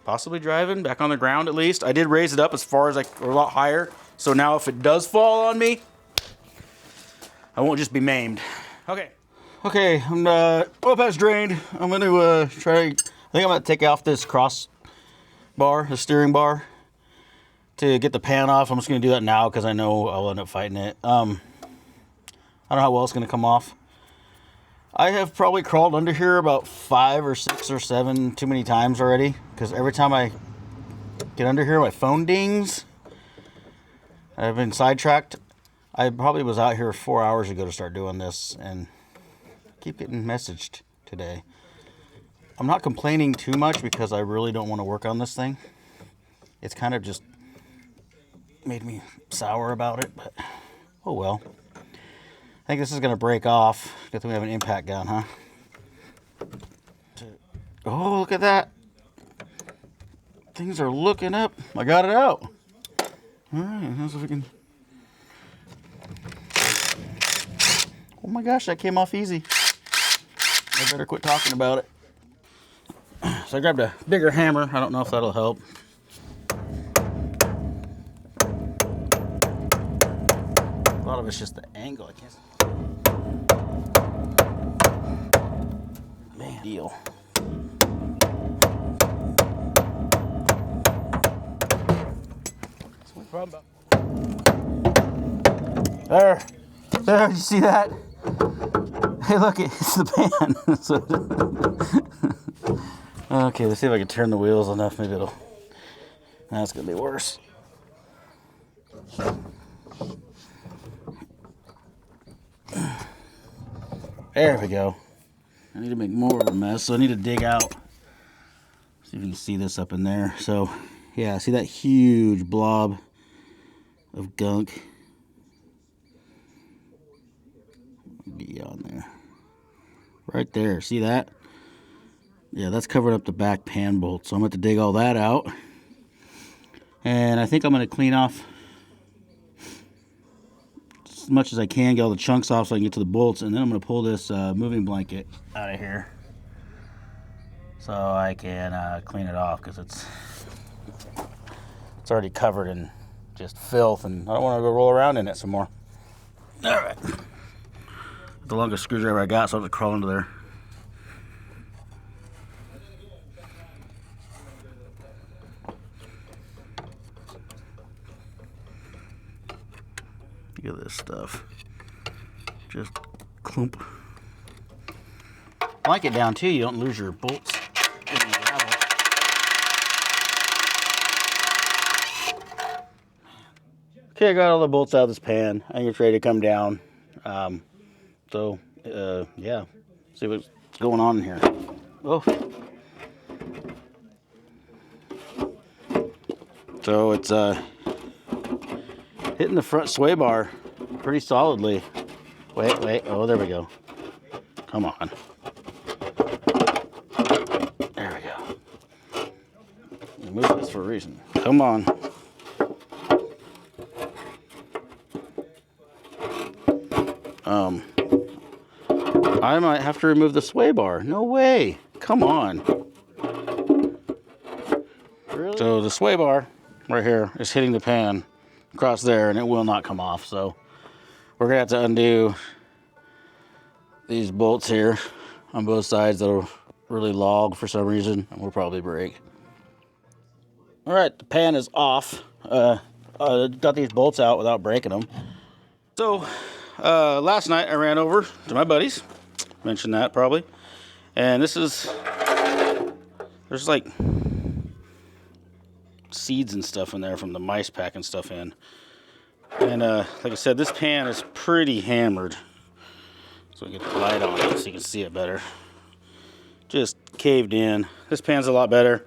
possibly driving back on the ground at least. I did raise it up as far as or a lot higher. So now if it does fall on me, I won't just be maimed. Okay, I'm oil pan's drained. I'm gonna I think I'm gonna take off this cross bar, the steering bar, to get the pan off. I'm just going to do that now because I know I'll end up fighting it. I don't know how well it's going to come off. I have probably crawled under here about 5 or 6 or 7 too many times already, because every time I get under here, my phone dings. I've been sidetracked. I probably was out here 4 hours ago to start doing this, and keep getting messaged today. I'm not complaining too much because I really don't want to work on this thing. It's kind of just made me sour about it, but oh well. I think this is going to break off. Good thing we have an impact gun, huh? Oh, look at that. Things are looking up. I got it out. All right, let's see if we can. Oh my gosh, that came off easy. I better quit talking about it. So I grabbed a bigger hammer. I don't know if that'll help. A lot of it's just the angle. I can't. Man, deal. There, you see that? Hey, look, it's the pan. Okay, let's see if I can turn the wheels enough. Maybe it'll. That's gonna be worse. There we go. I need to make more of a mess, so I need to dig out. See if you can see this up in there. So, yeah, see that huge blob of gunk? Be on there. Right there, see that? Yeah, that's covering up the back pan bolt, so I'm going to dig all that out. And I think I'm going to clean off as much as I can, get all the chunks off so I can get to the bolts, and then I'm going to pull this moving blanket out of here so I can clean it off, because it's already covered in just filth, and I don't want to go roll around in it some more. All right. The longest screwdriver I got, so I'll just crawl into there. Look at this stuff. Just clump. Blank it down too, you don't lose your bolts in the gravel. Okay, I got all the bolts out of this pan. I think it's ready to come down. Yeah, see what's going on in here. Oh. So it's hitting the front sway bar pretty solidly. Wait, oh, there we go. Come on. There we go. I moved this for a reason. Come on. I might have to remove the sway bar. No way. Come on. Really? So the sway bar right here is hitting the pan across there, and it will not come off. So we're gonna have to undo these bolts here on both sides that'll really log for some reason, and we'll probably break. All right, the pan is off. Got these bolts out without breaking them. So last night I ran over to my buddy's. Mentioned that probably. And this is, there's like seeds and stuff in there from the mice packing stuff in. And like I said, this pan is pretty hammered. So I get the light on it so you can see it better. Just caved in. This pan's a lot better.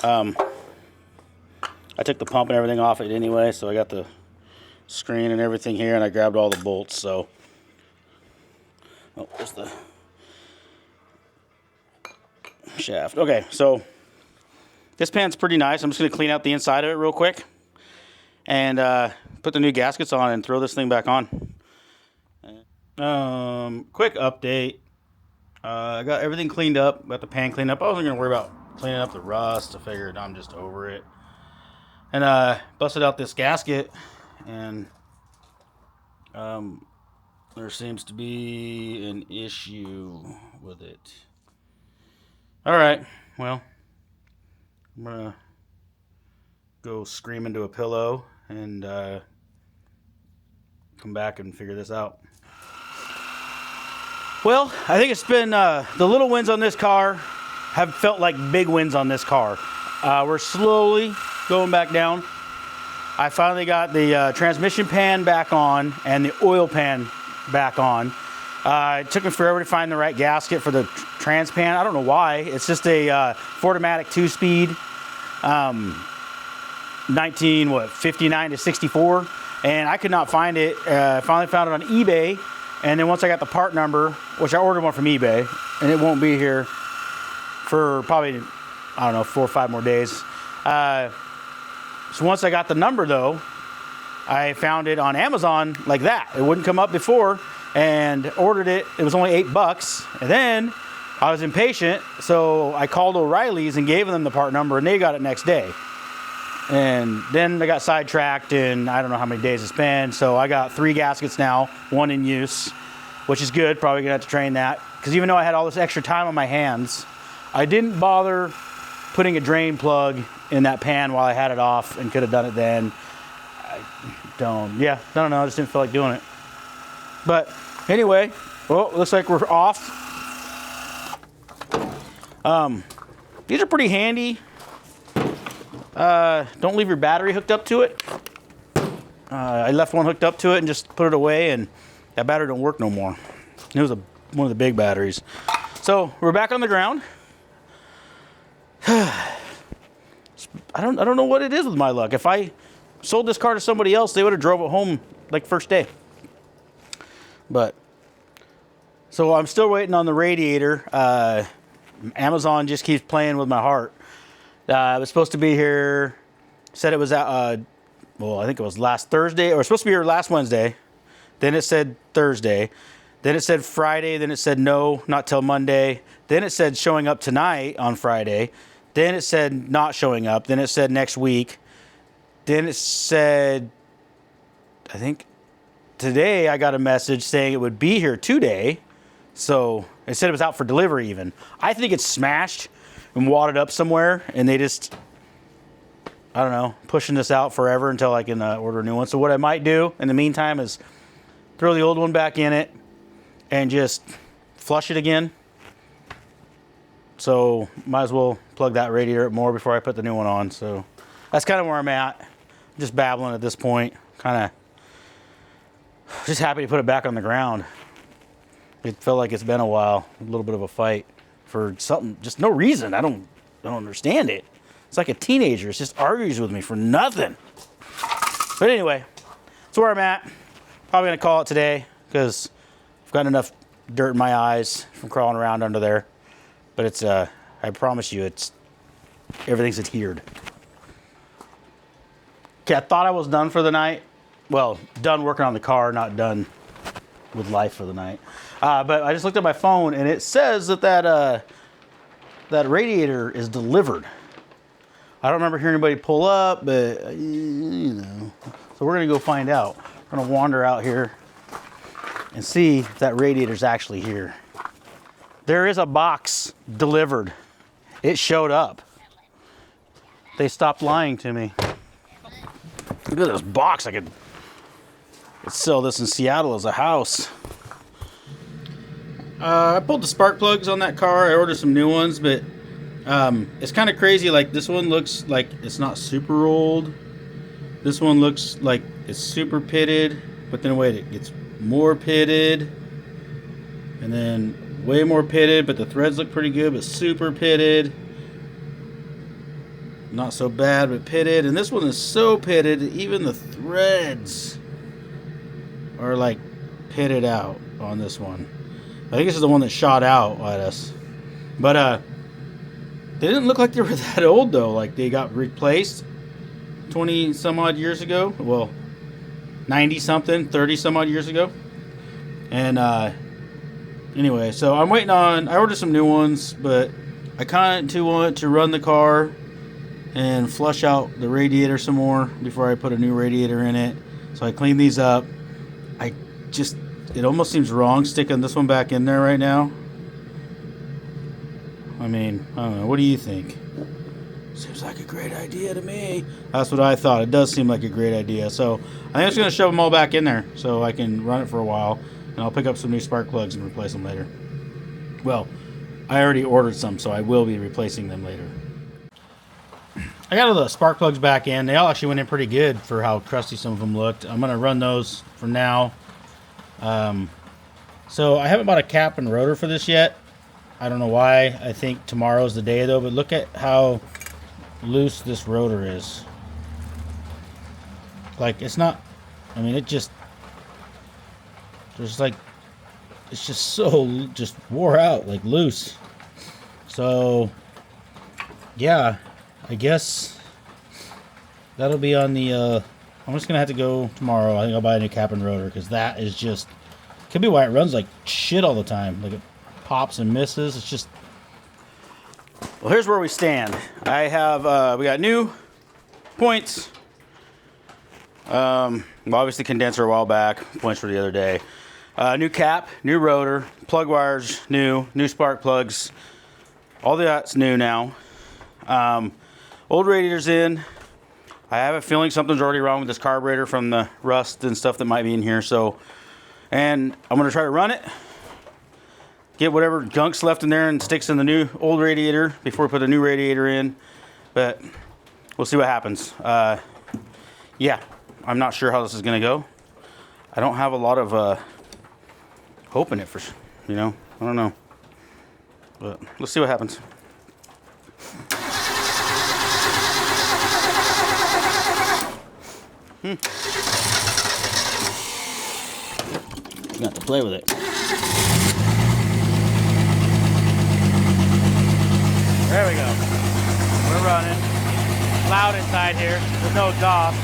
I took the pump and everything off it anyway, so I got the screen and everything here, and I grabbed all the bolts, so. Oh, there's the shaft. Okay, so this pan's pretty nice. I'm just going to clean out the inside of it real quick and put the new gaskets on and throw this thing back on. Quick update. I got everything cleaned up, got the pan cleaned up. I wasn't going to worry about cleaning up the rust. I figured I'm just over it. And busted out this gasket, and there seems to be an issue with it. All right, well, I'm gonna go scream into a pillow and come back and figure this out. Well, I think it's been the little wins on this car have felt like big wins on this car. We're slowly going back down. I finally got the transmission pan back on and the oil pan back on. It took me forever to find the right gasket for the trans pan. I don't know why. It's just a Fordomatic 2-speed, 59 to 64, and I could not find it. I finally found it on eBay, and then once I got the part number, which I ordered one from eBay, and it won't be here for probably, I don't know, 4 or 5 more days. So once I got the number though, I found it on Amazon like that. It wouldn't come up before, and ordered it. It was only $8, and then I was impatient, so I called O'Reilly's and gave them the part number, and they got it next day. And then I got sidetracked, and I don't know how many days it's been, so I got 3 gaskets now, 1 in use, which is good. Probably gonna have to train that, because even though I had all this extra time on my hands, I didn't bother putting a drain plug in that pan while I had it off, and could have done it then. I don't know, I just didn't feel like doing it. But anyway, well, looks like we're off. These are pretty handy. Don't leave your battery hooked up to it. I left one hooked up to it and just put it away, and that battery don't work no more. It was one of the big batteries. So we're back on the ground. I don't know what it is with my luck. If I sold this car to somebody else, they would have drove it home like first day. But so I'm still waiting on the radiator. Amazon just keeps playing with my heart. It was supposed to be here. Said it was at well, I think it was last Thursday, or it was supposed to be here last Wednesday. Then it said Thursday. Then it said Friday. Then it said no, not till Monday. Then it said showing up tonight on Friday. Then it said not showing up. Then it said next week. Then it said, I think today I got a message saying it would be here today. So it said it was out for delivery even. I think it's smashed and wadded up somewhere, and they just, I don't know, pushing this out forever until I can order a new one. So what I might do in the meantime is throw the old one back in it and just flush it again. So might as well plug that radiator up more before I put the new one on. So that's kind of where I'm at. I'm just babbling at this point. Kind of just happy to put it back on the ground. It felt like it's been a while, a little bit of a fight for something, just no reason. I don't understand it. It's like a teenager. It just argues with me for nothing. But anyway, that's where I'm at. Probably gonna call it today because I've got enough dirt in my eyes from crawling around under there. But it's, I promise you, everything's adhered. Okay, I thought I was done for the night. Well, done working on the car, not done with life for the night. But I just looked at my phone, and it says that radiator is delivered. I don't remember hearing anybody pull up, but you know. So we're gonna go find out. We're gonna wander out here and see if that radiator's actually here. There is a box delivered. It showed up. They stopped lying to me. Look at this box. I could sell this in Seattle as a house. I pulled the spark plugs on that car. I ordered some new ones, but it's kind of crazy. Like this one looks like it's not super old. This one looks like it's super pitted, but then wait, it gets more pitted, and then way more pitted, but the threads look pretty good, but super pitted. Not so bad, but pitted. And this one is so pitted, even the threads are like pitted out on this one. I think this is the one that shot out at us. But they didn't look like they were that old though. Like they got replaced 20 some odd years ago. Well, 90 something, 30 some odd years ago. And anyway, so I'm waiting on, I ordered some new ones, but I kind of want to run the car and flush out the radiator some more before I put a new radiator in it. So I clean these up. It almost seems wrong sticking this one back in there right now. I mean, I don't know. What do you think? Seems like a great idea to me. That's what I thought. It does seem like a great idea. So I think I'm just going to shove them all back in there so I can run it for a while. And I'll pick up some new spark plugs and replace them later. Well, I already ordered some, so I will be replacing them later. I got all the spark plugs back in. They all actually went in pretty good for how crusty some of them looked. I'm going to run those for now. So I haven't bought a cap and rotor for this yet. I don't know why. I think tomorrow's the day though, but look at how loose this rotor is. Like, it's not, I mean, it just, there's like, it's just so just wore out, like loose. So yeah, I guess that'll be on the I'm just gonna have to go tomorrow. I think I'll buy a new cap and rotor, because that is just, could be why it runs like shit all the time. Like, it pops and misses. It's just, well, here's where we stand. I have we got new points. Well, obviously condenser a while back, points for the other day. New cap, new rotor, plug wires new spark plugs. All that's new now. Old radiator's in. I have a feeling something's already wrong with this carburetor from the rust and stuff that might be in here. So, and I'm gonna try to run it, get whatever gunk's left in there and sticks in the new old radiator before we put a new radiator in. But we'll see what happens. Yeah, I'm not sure how this is gonna go. I don't have a lot of hope in it for, you know, I don't know. But let's see what happens. You got to play with it. There we go. We're running. Loud inside here. There's no exhaust.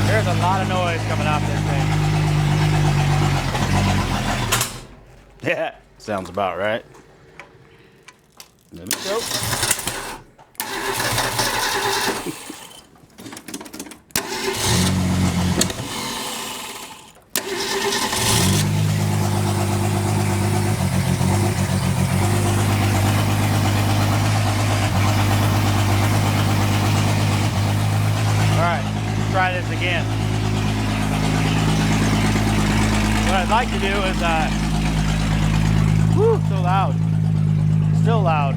There's a lot of noise coming off this thing. Yeah, sounds about right. There we go. Try this again. What I'd like to do is, whew, so loud. Still loud.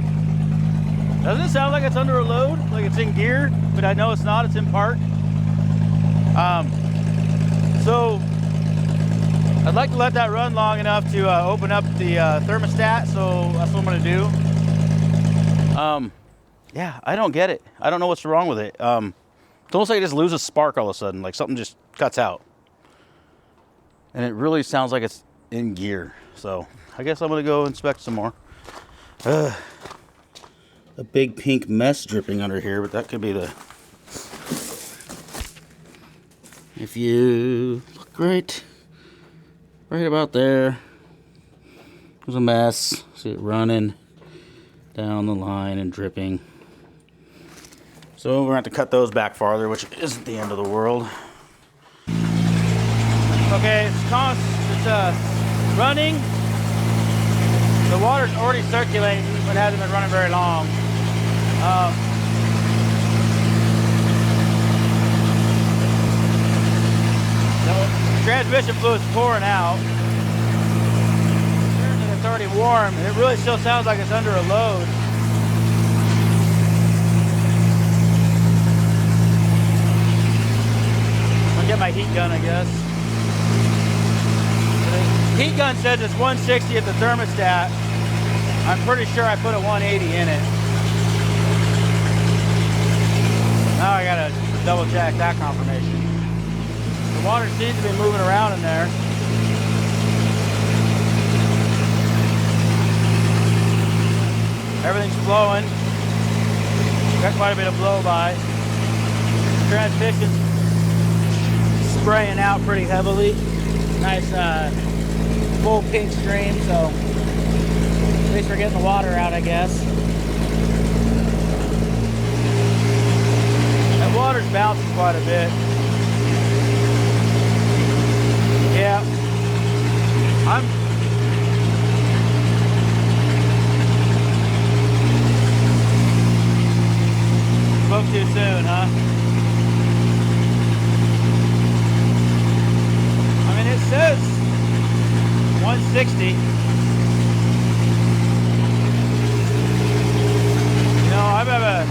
Doesn't it sound like it's under a load? Like it's in gear, but I know it's not, it's in park. So I'd like to let that run long enough to open up the thermostat, so that's what I'm gonna do. Yeah, I don't get it. I don't know what's wrong with it. It's almost like it just loses spark all of a sudden, like something just cuts out. And it really sounds like it's in gear. So I guess I'm gonna go inspect some more. A big pink mess dripping under here, but that could be the, if you look right about there, there's a mess. See it running down the line and dripping. So we're gonna have to cut those back farther, which isn't the end of the world. Okay, it's running. The water's already circulating, but hasn't been running very long. The transmission fluid's pouring out. It's already warm, and it really still sounds like it's under a load. Get my heat gun, I guess. The heat gun says it's 160 at the thermostat. I'm pretty sure I put a 180 in it. Now I gotta double check that confirmation. The water seems to be moving around in there. Everything's flowing. Got quite a bit of blow by. Transmission's spraying out pretty heavily. Nice full pink stream, so at least we're getting the water out, I guess. That water's bouncing quite a bit. 160. You know, I've had a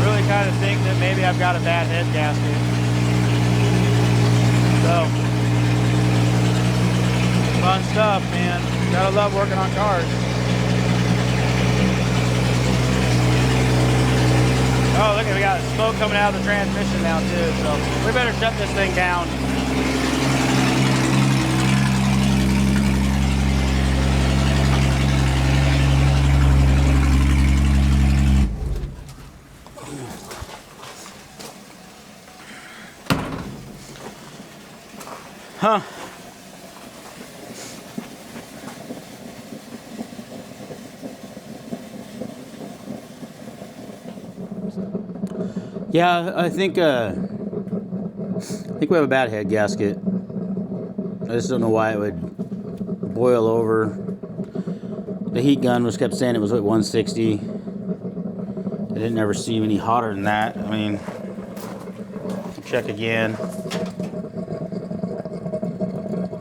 really kind of think that maybe I've got a bad head gasket. So, fun stuff, man. Gotta love working on cars. Oh, look, we got smoke coming out of the transmission now too, so we better shut this thing down. Huh. Yeah, I think we have a bad head gasket. I just don't know why it would boil over. The heat gun was kept saying it was at 160. I didn't ever see any hotter than that. I mean, check again.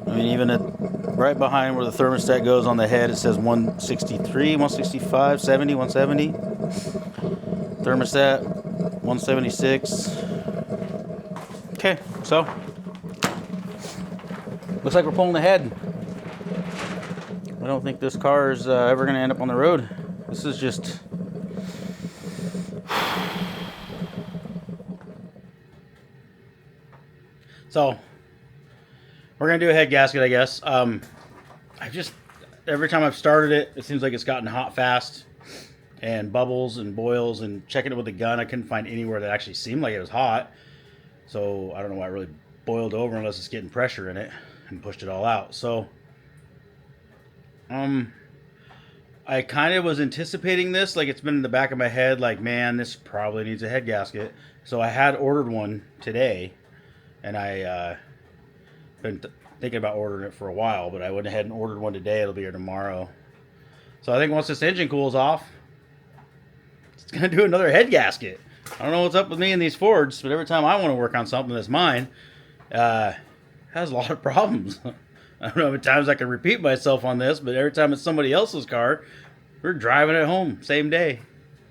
I mean, even at right behind where the thermostat goes on the head, it says 163, 165, 70, 170. Thermostat 176. Okay, so looks like we're pulling ahead. I don't think this car is ever going to end up on the road. This is just so we're going to do a head gasket, I guess. Every time I've started it, it seems like it's gotten hot fast and bubbles and boils, and checking it with the gun, I couldn't find anywhere that actually seemed like it was hot. So I don't know why it really boiled over unless it's getting pressure in it and pushed it all out. So I kind of was anticipating this, like it's been in the back of my head, like, man, this probably needs a head gasket. So I had ordered one today, and I been thinking about ordering it for a while, but I went ahead and ordered one today. It'll be here tomorrow. So I think once this engine cools off, it's going to do another head gasket. I don't know what's up with me and these Fords, but every time I want to work on something that's mine, it has a lot of problems. I don't know how many times I can repeat myself on this, but every time it's somebody else's car, we're driving it home same day.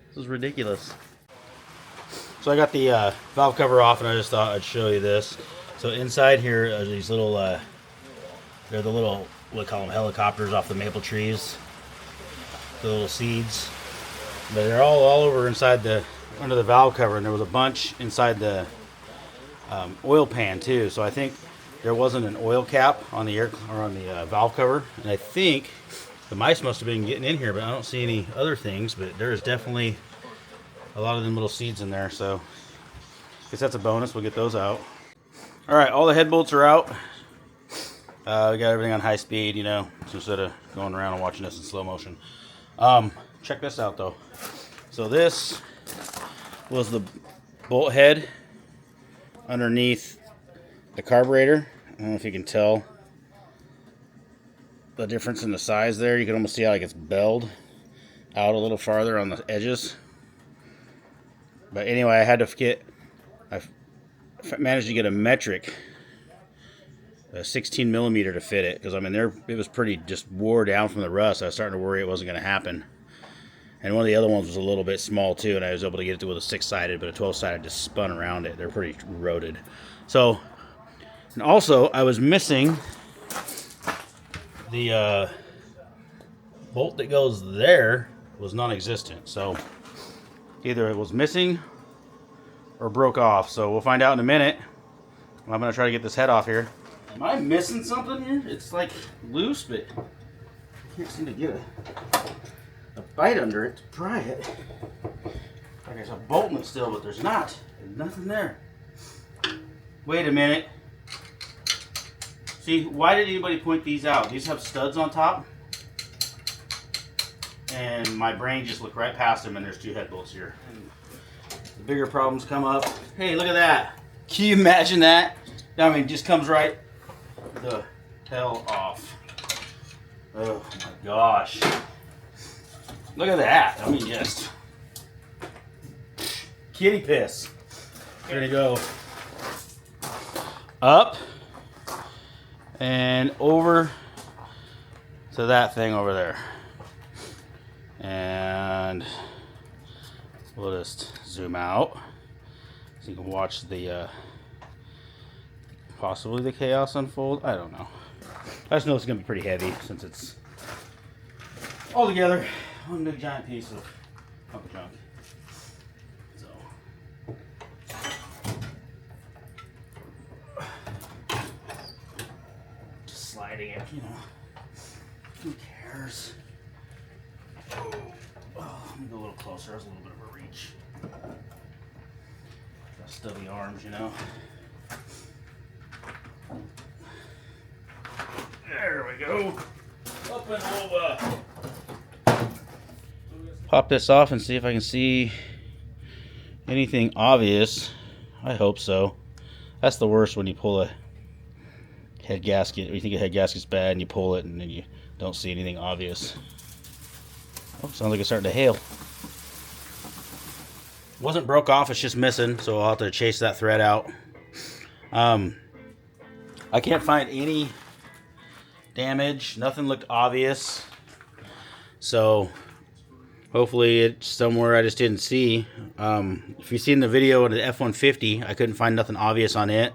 This is ridiculous. So I got the valve cover off, and I just thought I'd show you this. So inside here are these little, they're the little, what call them, helicopters off the maple trees. The little seeds. But they're all over inside under the valve cover, and there was a bunch inside the oil pan too. So I think there wasn't an oil cap on the valve cover, and I think the mice must have been getting in here, but I don't see any other things. But there's definitely a lot of them little seeds in there, so I guess that's a bonus. We'll get those out. All right, all the head bolts are out. We got everything on high speed, you know, so instead of going around and watching this in slow motion. Check this out though. So this was the bolt head underneath the carburetor. I don't know if you can tell the difference in the size there. You can almost see how like it's belled out a little farther on the edges. But anyway, I managed to get a metric, a 16 millimeter to fit it, because I mean it was pretty just wore down from the rust. I was starting to worry it wasn't going to happen. And one of the other ones was a little bit small too, and I was able to get it to with a 6-sided, but a 12-sided just spun around it. They're pretty eroded. So, and also I was missing the bolt that goes there was non-existent. So either it was missing or broke off. So we'll find out in a minute. I'm going to try to get this head off here. Am I missing something here? It's like loose, but I can't seem to get a bite under it to pry it. Like there's a bolt in it still, but there's not. There's nothing there. Wait a minute. See, why did anybody point these out? These have studs on top. And my brain just looked right past them, and there's 2 head bolts here. And the bigger problems come up. Hey, look at that. Can you imagine that? I mean, it just comes right the hell off. Oh my gosh. Look at that. I mean, just kitty piss. We're gonna go up and over to that thing over there. And we'll just zoom out so you can watch the possibly the chaos unfold. I don't know. I just know it's gonna be pretty heavy since it's all together one big giant piece of junk. So just sliding it, you know. Who cares? Oh, let me go a little closer. That's a little bit of a reach. Got stubby arms, you know. There we go. Up and over. Pop this off and see if I can see anything obvious. I hope so. That's the worst when you pull a head gasket. Or you think a head gasket's bad and you pull it and then you don't see anything obvious. Oh, sounds like it's starting to hail. Wasn't broke off, it's just missing, so I'll have to chase that thread out. I can't find any damage. Nothing looked obvious. So hopefully it's somewhere I just didn't see. If you've seen the video of the F-150, I couldn't find nothing obvious on it.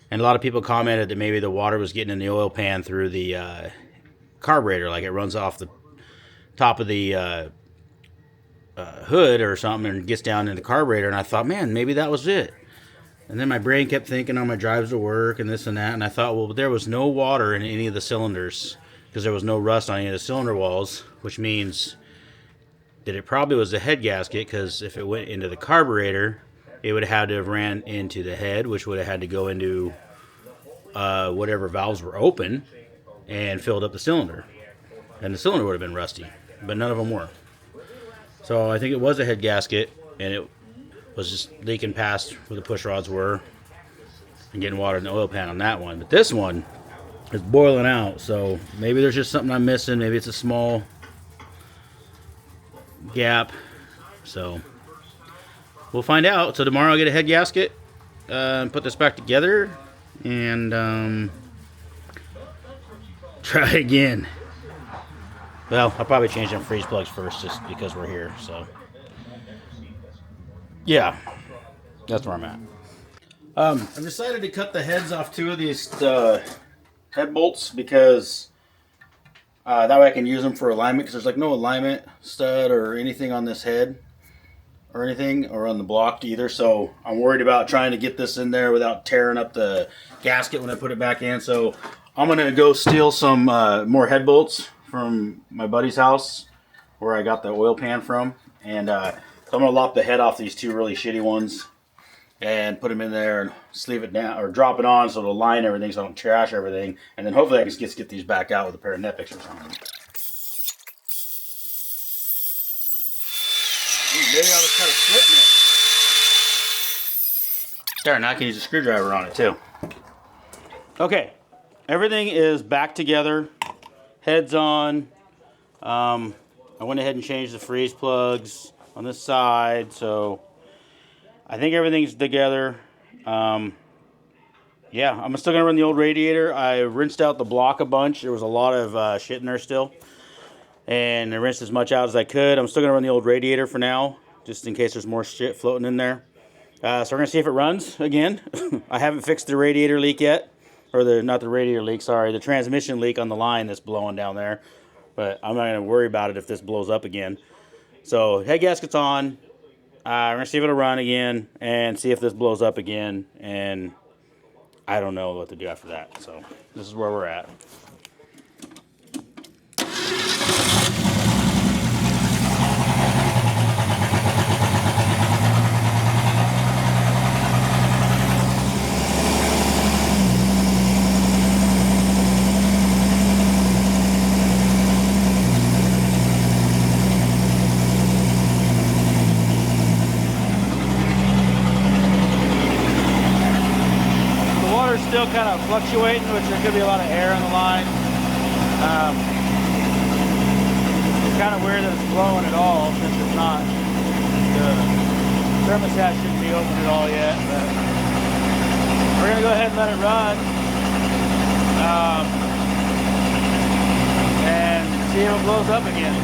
And a lot of people commented that maybe the water was getting in the oil pan through the carburetor, like it runs off the top of the hood or something and gets down in the carburetor. And I thought, man, maybe that was it. And then my brain kept thinking on my drives to work and this and that. And I thought, well, there was no water in any of the cylinders because there was no rust on any of the cylinder walls, which means that it probably was the head gasket, because if it went into the carburetor, it would have had to have ran into the head, which would have had to go into whatever valves were open and filled up the cylinder. And the cylinder would have been rusty, but none of them were. So I think it was a head gasket, and it was just leaking past where the push rods were and getting water in the oil pan on that one. But this one is boiling out, so maybe there's just something I'm missing. Maybe it's a small gap. So we'll find out. So tomorrow I'll get a head gasket and put this back together and try again. Well, I'll probably change them freeze plugs first just because we're here. So yeah, that's where I'm at. I've decided to cut the heads off two of these head bolts because that way I can use them for alignment, because there's like no alignment stud or anything on this head or anything, or on the block either. So I'm worried about trying to get this in there without tearing up the gasket when I put it back in. So I'm gonna go steal some more head bolts from my buddy's house where I got the oil pan from, and so I'm gonna lop the head off these two really shitty ones and put them in there and sleeve it down or drop it on so it'll line everything so I don't trash everything, and then hopefully I can just get these back out with a pair of Nepics or something. Ooh, maybe I'll just cut a slit in it. There, now I can use a screwdriver on it too. Okay, everything is back together. Heads on. I went ahead and changed the freeze plugs on this side, so I think everything's together. Yeah, I'm still gonna run the old radiator. I rinsed out the block a bunch. There was a lot of shit in there still, and I rinsed as much out as I could. I'm still gonna run the old radiator for now, just in case there's more shit floating in there. So we're gonna see if it runs again. I haven't fixed the radiator leak yet. Or not the radiator leak, sorry, the transmission leak on the line that's blowing down there. But I'm not going to worry about it if this blows up again. So head gasket's on. We're going to see if it'll run again and see if this blows up again. And I don't know what to do after that. So this is where we're at. Still kind of fluctuating, which there could be a lot of air on the line. It's kind of weird that it's blowing at all, since it's not. The thermostat shouldn't be opened it all yet, but we're gonna go ahead and let it run. And see if it blows up again.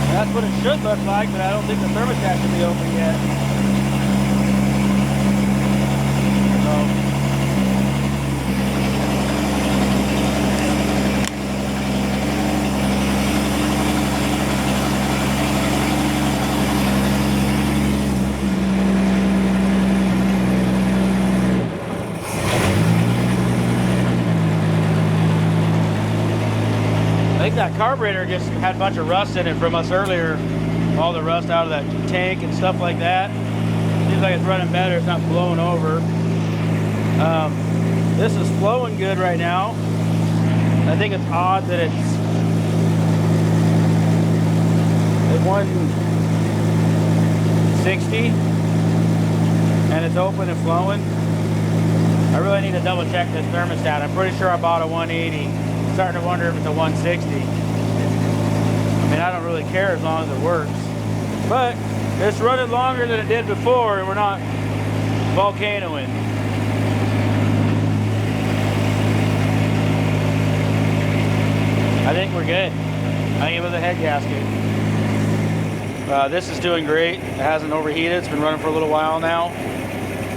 And that's what it should look like, but I don't think the thermostat should be open yet. So, I think that carburetor just had a bunch of rust in it from us earlier. All the rust out of that tank and stuff like that. Seems like it's running better. It's not blowing over. This is flowing good right now. I think it's odd that it's at 160 and it's open and flowing. I really need to double check this thermostat. I'm pretty sure I bought a 180. Starting to wonder if it's a 160. I mean, I don't really care as long as it works. But it's running longer than it did before, and we're not volcanoing. I think we're good. I think it was a head gasket. This is doing great. It hasn't overheated. It's been running for a little while now.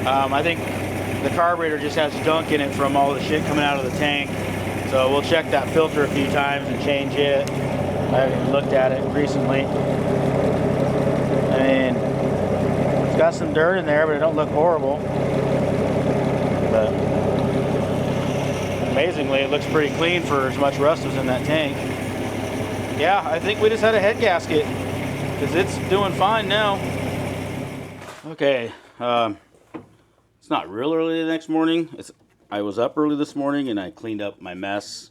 I think the carburetor just has junk in it from all the shit coming out of the tank. So we'll check that filter a few times and change it. I haven't looked at it recently. I mean, it's got some dirt in there, but it don't look horrible. But amazingly, it looks pretty clean for as much rust as in that tank. Yeah, I think we just had a head gasket because it's doing fine now. Okay, it's not real early the next morning. I was up early this morning and I cleaned up my mess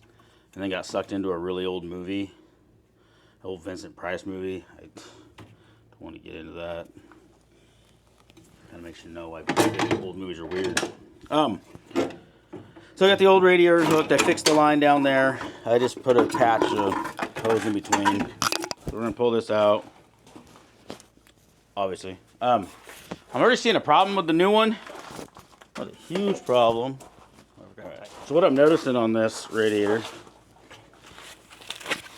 and then got sucked into a really old movie. Old Vincent Price movie. I don't want to get into that. Kind of makes you know why old movies are weird. So I got the old radiator hooked. I fixed the line down there. I just put a patch of hose in between. So we're going to pull this out. Obviously. I'm already seeing a problem with the new one. Not a huge problem. Right. So what I'm noticing on this radiator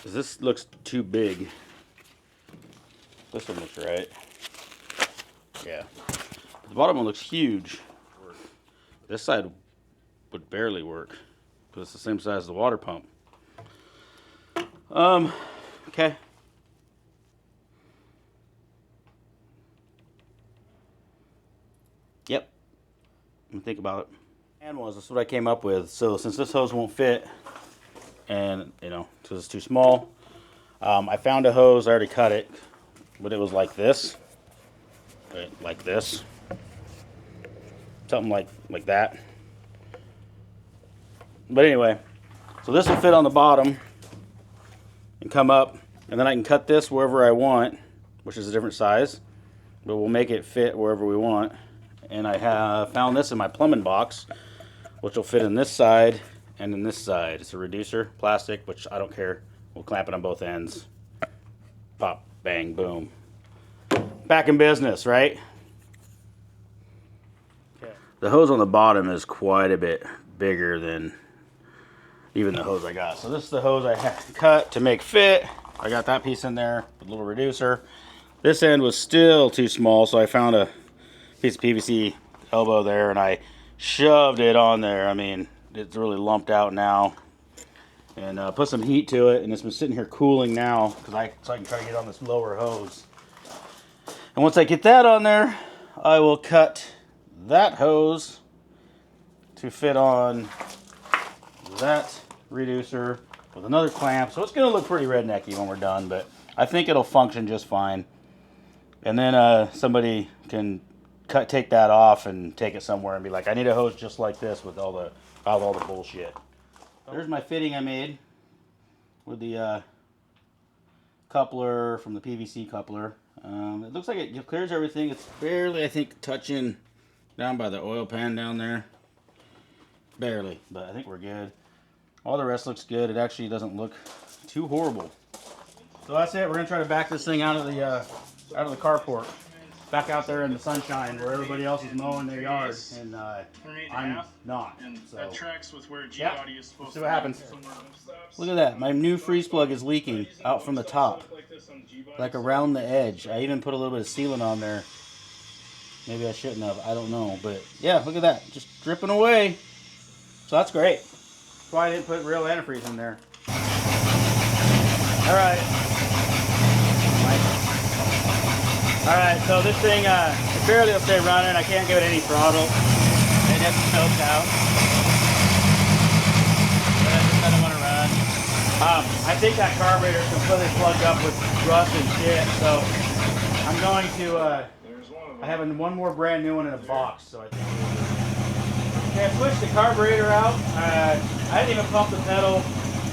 is this looks too big. This one looks right. Yeah. The bottom one looks huge. This side would barely work because it's the same size as the water pump. Okay. Yep. Let me think about it. And that's what I came up with. So since this hose won't fit, and you know, because it's too small, I found a hose. I already cut it, but it was like this, right, like this, something like that. But anyway, so this will fit on the bottom and come up, and then I can cut this wherever I want, which is a different size, but we'll make it fit wherever we want. And I have found this in my plumbing box, which will fit in this side and in this side. It's a reducer, plastic, which I don't care. We'll clamp it on both ends. Pop, bang, boom. Back in business, right? Okay. The hose on the bottom is quite a bit bigger than even the hose I got. So this is the hose I cut to make fit. I got that piece in there, a little reducer. This end was still too small, so I found a piece of PVC elbow there and I shoved it on there. I mean, it's really lumped out now. And put some heat to it, and it's been sitting here cooling now so I can try to get on this lower hose. And once I get that on there, I will cut that hose to fit on that reducer with another clamp. So it's going to look pretty rednecky when we're done, but I think it'll function just fine. And then somebody can take that off and take it somewhere and be like, I need a hose just like this with all the bullshit. There's my fitting I made with the coupler from the PVC coupler. It looks like it clears everything. It's barely, I think, touching down by the oil pan down there. Barely, but I think we're good. All the rest looks good. It actually doesn't look too horrible. So that's it. We're gonna try to back this thing out of the carport. back out there in the sunshine where everybody else is mowing their yard, and I'm not. So That tracks with where G yeah, body is supposed see to what be. happens. Somewhere home stops. Look at that. My new freeze plug is leaking out from the top, like around the edge. I even put a little bit of sealant on there. Maybe I shouldn't have. I don't know. But yeah, look at that. Just dripping away. So that's great. That's why I didn't put real antifreeze in there. All right. All right, so this thing barely will stay running. I can't give it any throttle. It just choked out. But I just don't want to run. I think that carburetor is completely plugged up with rust and shit. So I'm going to. I have one more brand new one in a box. So I think. Okay, I switched the carburetor out. I didn't even pump the pedal.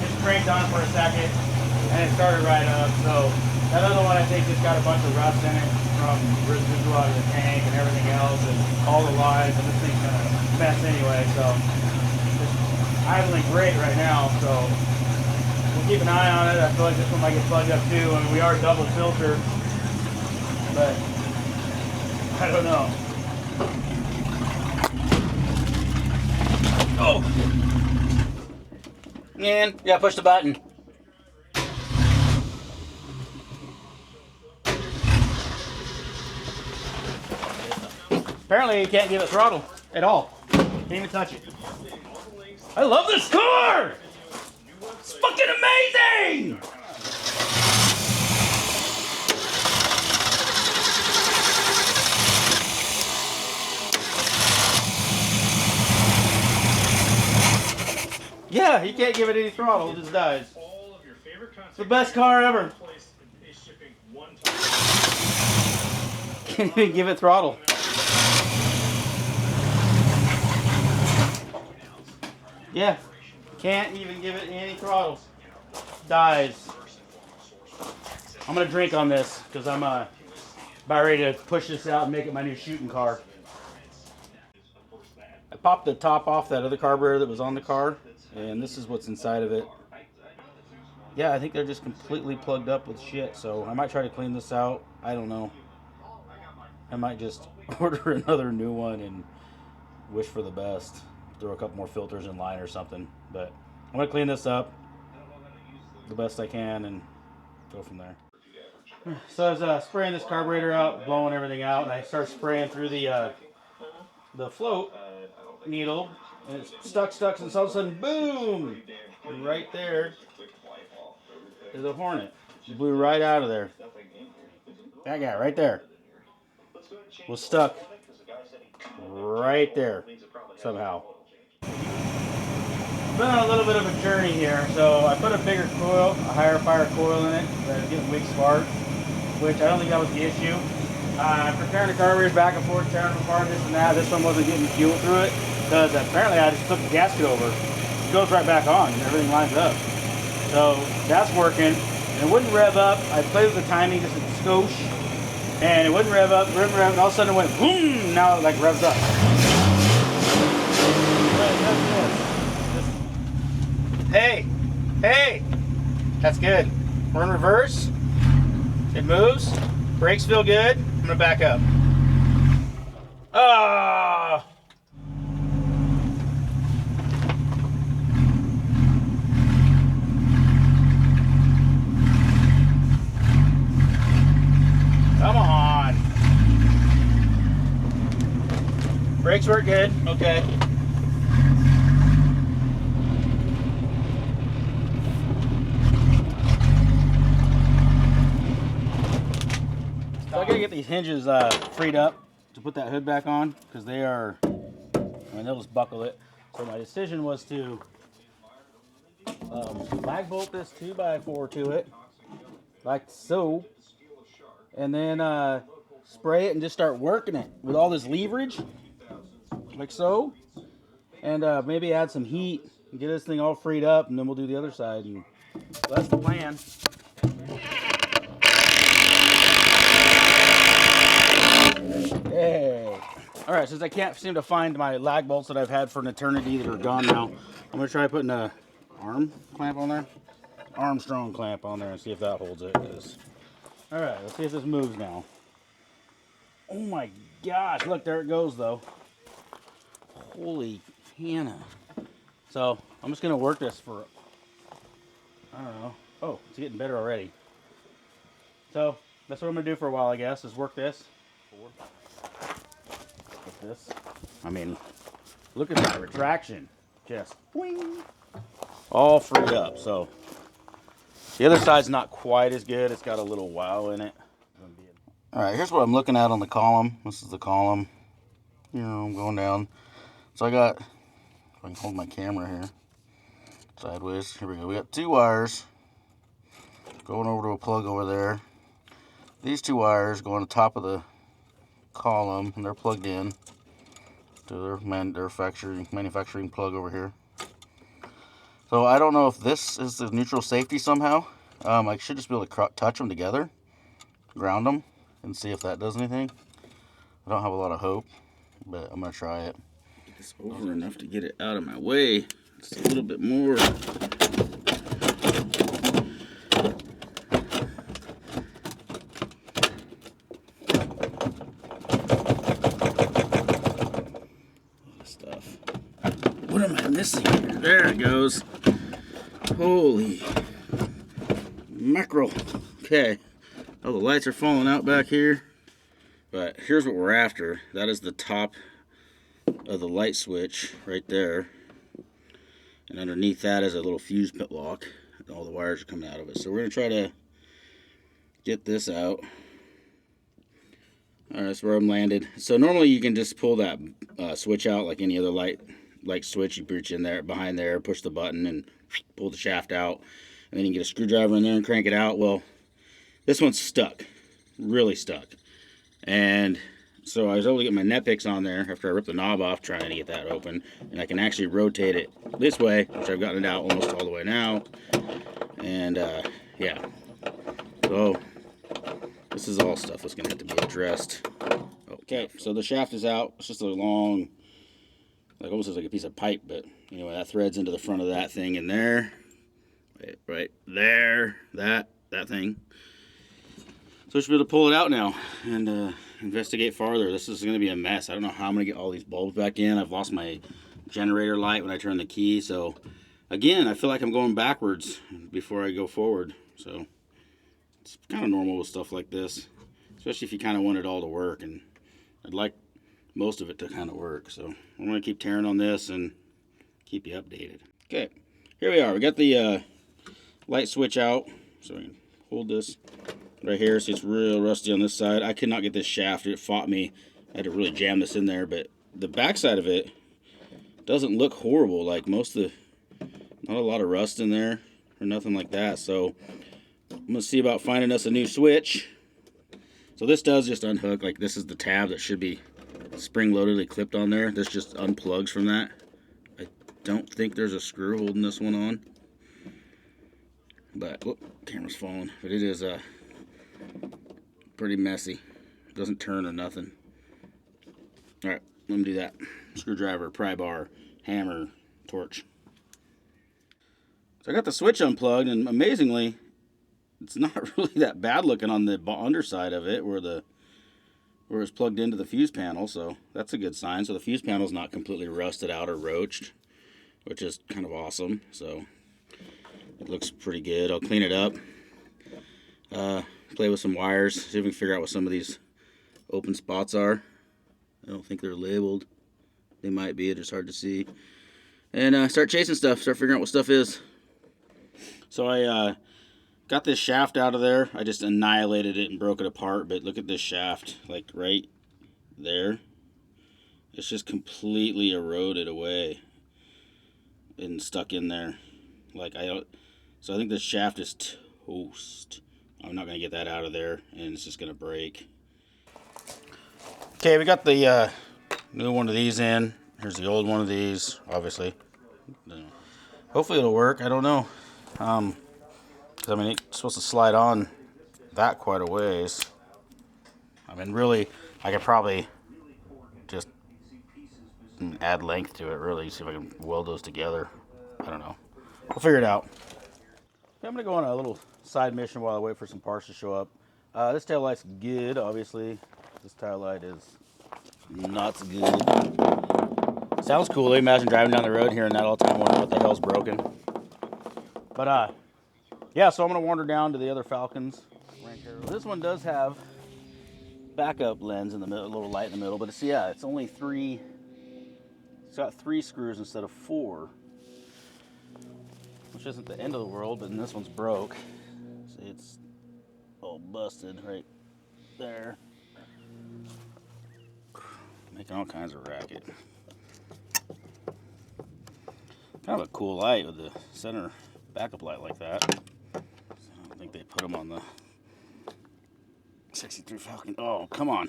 Just cranked on for a second, and it started right up. So that other one I think just got a bunch of rust in it from residual out of the tank and everything else, and all the lines, and this thing's gonna mess anyway. So it's idling great right now. So we'll keep an eye on it. I feel like this one might get plugged up too. I mean, we are double filtered, but I don't know. Oh, and yeah, push the button. Apparently you can't give it throttle at all. Can't even touch it. I love this car! It's fucking amazing! Yeah, you can't give it any throttle, it just dies. It's the best car ever. Can't even give it throttle. Yeah, can't even give it any throttle. Dies. I'm gonna drink on this because I'm about ready to push this out and make it my new shooting car. I popped the top off that other carburetor that was on the car, and this is what's inside of it. Yeah, I think they're just completely plugged up with shit, so I might try to clean this out. I don't know. I might just order another new one and wish for the best. Throw a couple more filters in line or something. But I'm going to clean this up the best I can and go from there. So I was spraying this carburetor out, blowing everything out, and I start spraying through the float needle, and it's stuck, and all of a sudden, boom! Right there is a Hornet. It blew right out of there. That guy right there was stuck right there somehow. Been on a little bit of a journey here, so I put a bigger coil, a higher fire coil in it that was getting weak spark, which I don't think that was the issue. After tearing the carburetors back and forth, tearing them apart, this and that, this one wasn't getting fuel through it because apparently I just took the gasket over. It goes right back on and everything lines up. So that's working. And it wouldn't rev up. I played with the timing just a skosh, and it wouldn't rev up, and all of a sudden it went boom. Now it like revs up. Hey, that's good. We're in reverse. It moves. Brakes feel good. I'm gonna back up. Ah! Come on. Brakes work good. Okay. So I gotta get these hinges freed up to put that hood back on because they are, I mean, they'll just buckle it. So my decision was to lag bolt this 2x4 to it, like so, and then spray it and just start working it with all this leverage, like so, and maybe add some heat and get this thing all freed up, and then we'll do the other side. And so that's the plan. Hey. All right, since I can't seem to find my lag bolts that I've had for an eternity that are gone now, I'm gonna try putting a arm clamp on there, Armstrong clamp on there, and see if that holds it. All right, let's see if this moves now. Oh my gosh, look, there it goes though. Holy Hannah. So I'm just gonna work this for, I don't know. Oh, it's getting better already. So that's what I'm gonna do for a while, I guess, is work this. With this. I mean, look at that retraction. Just boing, all freed up. So the other side's not quite as good. It's got a little wow in it. All right, here's what I'm looking at on the column. This is the column. You know, I'm going down. So I got, if I can hold my camera here, sideways. Here we go. We got 2 wires going over to a plug over there. These 2 wires go on the top of the column, and they're plugged in to their manufacturing plug over here. So I don't know if this is the neutral safety somehow. I should just be able to touch them together, ground them, and see if that does anything. I don't have a lot of hope, but I'm gonna try it. Get this over enough to get it out of my way. Just a little bit more. Stuff. What am I missing here? There it goes. Holy mackerel. Okay. Oh, the lights are falling out back here. But here's what we're after. That is the top of the light switch right there. And underneath that is a little fuse pit lock. All the wires are coming out of it. So we're going to try to get this out. Alright, that's where I'm landed. So normally you can just pull that switch out like any other light switch. You reach in there, behind there, push the button and pull the shaft out. And then you can get a screwdriver in there and crank it out. Well, this one's stuck. Really stuck. And so I was able to get my net picks on there after I ripped the knob off trying to get that open. And I can actually rotate it this way, which I've gotten it out almost all the way now. And yeah. So this is all stuff that's going to have to be addressed. Okay, so the shaft is out. It's just a long, like almost looks like a piece of pipe, but anyway, that threads into the front of that thing in there. Right there, that thing. So I should be able to pull it out now and investigate farther. This is going to be a mess. I don't know how I'm going to get all these bulbs back in. I've lost my generator light when I turn the key. So again, I feel like I'm going backwards before I go forward. So it's kind of normal with stuff like this, especially if you kind of want it all to work. And I'd like most of it to kind of work. So I'm going to keep tearing on this and keep you updated. Okay, here we are. We got the light switch out. So we can hold this right here. See, it's real rusty on this side. I could not get this shaft. It fought me. I had to really jam this in there. But the back side of it doesn't look horrible. Like most of the, not a lot of rust in there or nothing like that. So I'm going to see about finding us a new switch. So this does just unhook. Like this is the tab that should be spring-loadedly clipped on there. This just unplugs from that. I don't think there's a screw holding this one on. But, whoop, camera's falling. But it is pretty messy. It doesn't turn or nothing. Alright, let me do that. Screwdriver, pry bar, hammer, torch. So I got the switch unplugged, and amazingly, it's not really that bad looking on the underside of it, where it's plugged into the fuse panel, so that's a good sign. So the fuse panel's not completely rusted out or roached, which is kind of awesome. So it looks pretty good. I'll clean it up, play with some wires, see if we can figure out what some of these open spots are. I don't think they're labeled. They might be, it's just hard to see. And start chasing stuff, start figuring out what stuff is. So I got this shaft out of there. I just annihilated it and broke it apart, but look at this shaft, like right there. It's just completely eroded away and stuck in there. So I think this shaft is toast. I'm not gonna get that out of there, and it's just gonna break. Okay, we got the new one of these in. Here's the old one of these, obviously. Hopefully it'll work, I don't know. I mean, it's supposed to slide on that quite a ways. I mean, really, I could probably just add length to it, really, see if I can weld those together. I don't know. We'll figure it out. Okay, I'm going to go on a little side mission while I wait for some parts to show up. This tail light's good, obviously. This tail light is not good. Sounds cool. Imagine driving down the road hearing that all the time, wondering what the hell's broken. But yeah, so I'm gonna wander down to the other Falcons. This one does have backup lens in the middle, a little light in the middle, but it's, yeah, it's only 3. It's got 3 screws instead of 4, which isn't the end of the world. But this one's broke. See, it's all busted right there, making all kinds of racket. Kind of a cool light with the center backup light like that. So I don't think they put them on the 63 Falcon. Oh, come on.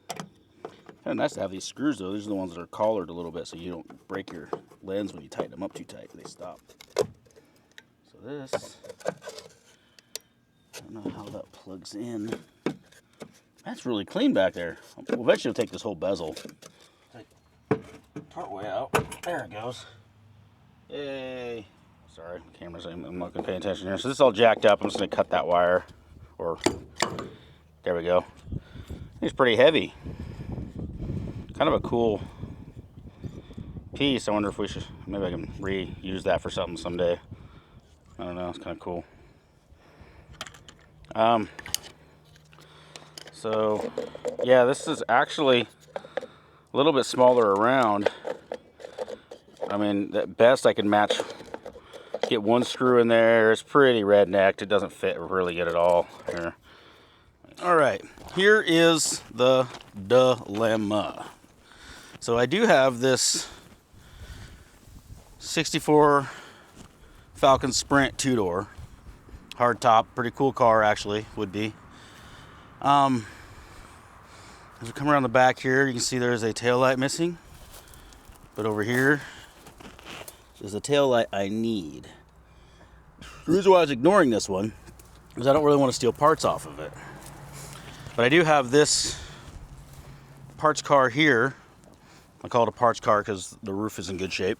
Kind of nice to have these screws though. These are the ones that are collared a little bit so you don't break your lens when you tighten them up too tight. They stop. So this, I don't know how that plugs in. That's really clean back there. We'll eventually take this whole bezel. Take part way out. There it goes. Yay. Sorry, camera's, I'm not gonna pay attention here. So this is all jacked up. I'm just gonna cut that wire. Or, there we go. It's pretty heavy. Kind of a cool piece. I wonder if we should, maybe I can reuse that for something someday. I don't know, it's kind of cool. So yeah, this is actually a little bit smaller around. I mean, at best I can match, get 1 screw in there. It's pretty rednecked. It doesn't fit really good at all here. All right, here is the dilemma. So I do have this 64 Falcon Sprint 2-door, hardtop, pretty cool car actually, would be. As we come around the back here, you can see there's a taillight missing. But over here is the taillight I need. The reason why I was ignoring this one is I don't really want to steal parts off of it. But I do have this parts car here. I call it a parts car because the roof is in good shape.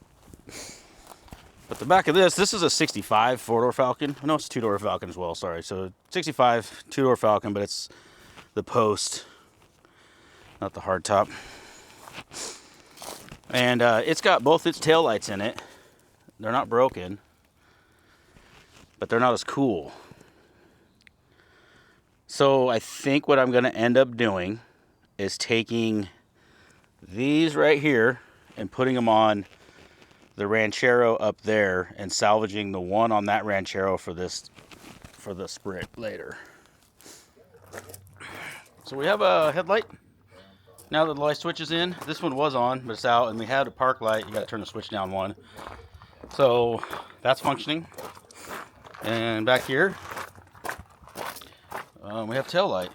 But the back of this is a 65 4-door Falcon. No, it's a 2-door Falcon as well, sorry. So 65 2-door Falcon, but it's the post, not the hardtop. And it's got both its taillights in it. They're not broken, but they're not as cool. So I think what I'm going to end up doing is taking these right here and putting them on the Ranchero up there and salvaging the one on that Ranchero for the Sprint later. So we have a headlight. Now that the light switch is in, this one was on, but it's out, and we had a park light. You got to turn the switch down 1. So that's functioning. And back here, we have tail light.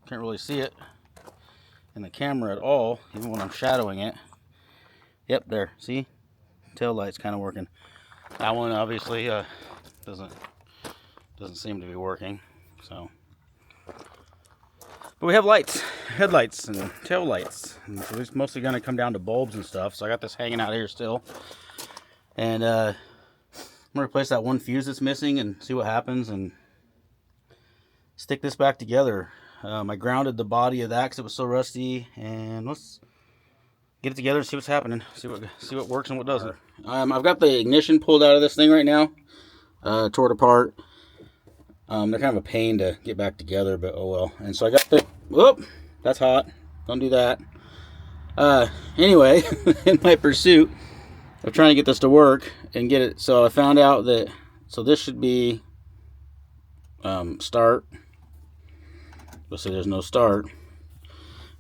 Can't really see it in the camera at all, even when I'm shadowing it. Yep, there. See? Tail light's kind of working. That one obviously doesn't seem to be working. So. But we have lights, headlights and tail lights. And so it's mostly going to come down to bulbs and stuff. So I got this hanging out here still. And I'm going to replace that one fuse that's missing and see what happens and stick this back together. I grounded the body of that because it was so rusty. And let's get it together and see what's happening. See what works and what doesn't. I've got the ignition pulled out of this thing right now. Tore it apart. They're kind of a pain to get back together, but oh well. And so I got the, whoop, that's hot. Don't do that. Anyway, in my pursuit of trying to get this to work and get it, so I found out that, so this should be start. Let's say there's no start.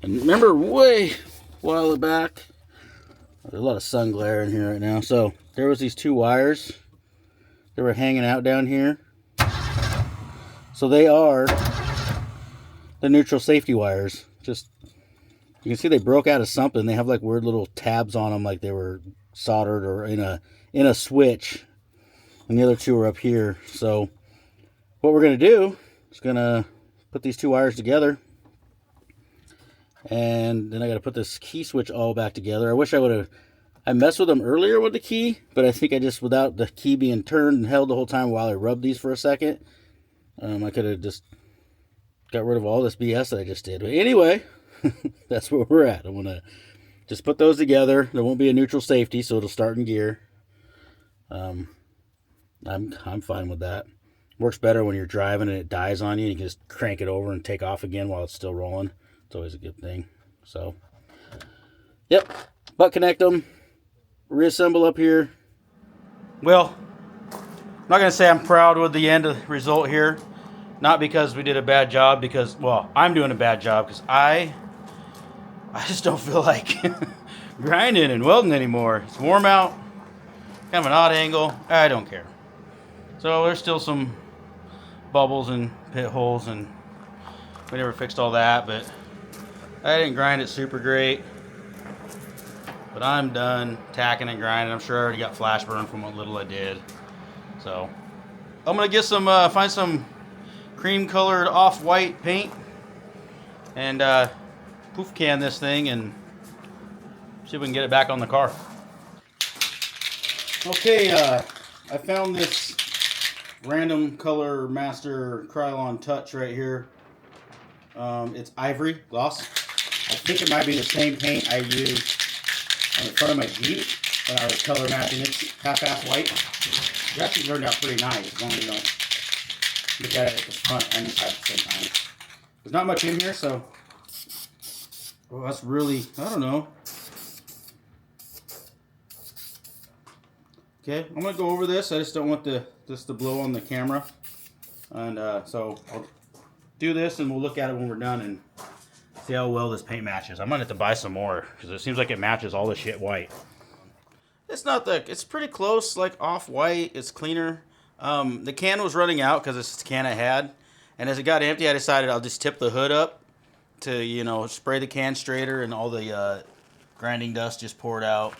And remember way a while back, there's a lot of sun glare in here right now. So there was these 2 wires that were hanging out down here. So they are the neutral safety wires. Just, you can see they broke out of something. They have like weird little tabs on them, like they were soldered or in a switch. And the other 2 are up here. So what we're gonna do is gonna put these 2 wires together, and then I got to put this key switch all back together. I wish I messed with them earlier with the key, but I think I just, without the key being turned and held the whole time while I rubbed these for a second, I could have just got rid of all this BS that I just did. But anyway, that's where we're at. I'm gonna just put those together. There won't be a neutral safety, so it'll start in gear. I'm fine with that. Works better when you're driving and it dies on you. You can just crank it over and take off again while it's still rolling. It's always a good thing. So, yep, butt connect them, reassemble up here. Well, I'm not gonna say I'm proud with the end result here. Not because we did a bad job, because, well, I'm doing a bad job because I just don't feel like grinding and welding anymore. It's warm out, kind of an odd angle. I don't care. So there's still some bubbles and pit holes, and we never fixed all that, but I didn't grind it super great. But I'm done tacking and grinding. I'm sure I already got flash burn from what little I did. So I'm gonna get some, find some cream colored off-white paint and poof can this thing and see if we can get it back on the car. Okay, I found this random color master Krylon touch right here. It's ivory gloss. I think it might be the same paint I used on the front of my Jeep when I was color matching it half-ass white. It actually turned out pretty nice as long as you don't look at it at the front and the side at the same time. There's not much in here, so that's really, I don't know. Okay, I'm gonna go over this. I just don't want this to blow on the camera, and so I'll do this, and we'll look at it when we're done and see how well this paint matches. I might have to buy some more because it seems like it matches all the shit white. It's not it's pretty close, like off white. It's cleaner. The can was running out because it's the can I had, and as it got empty, I decided I'll just tip the hood up to, you know, spray the can straighter, and all the grinding dust just poured out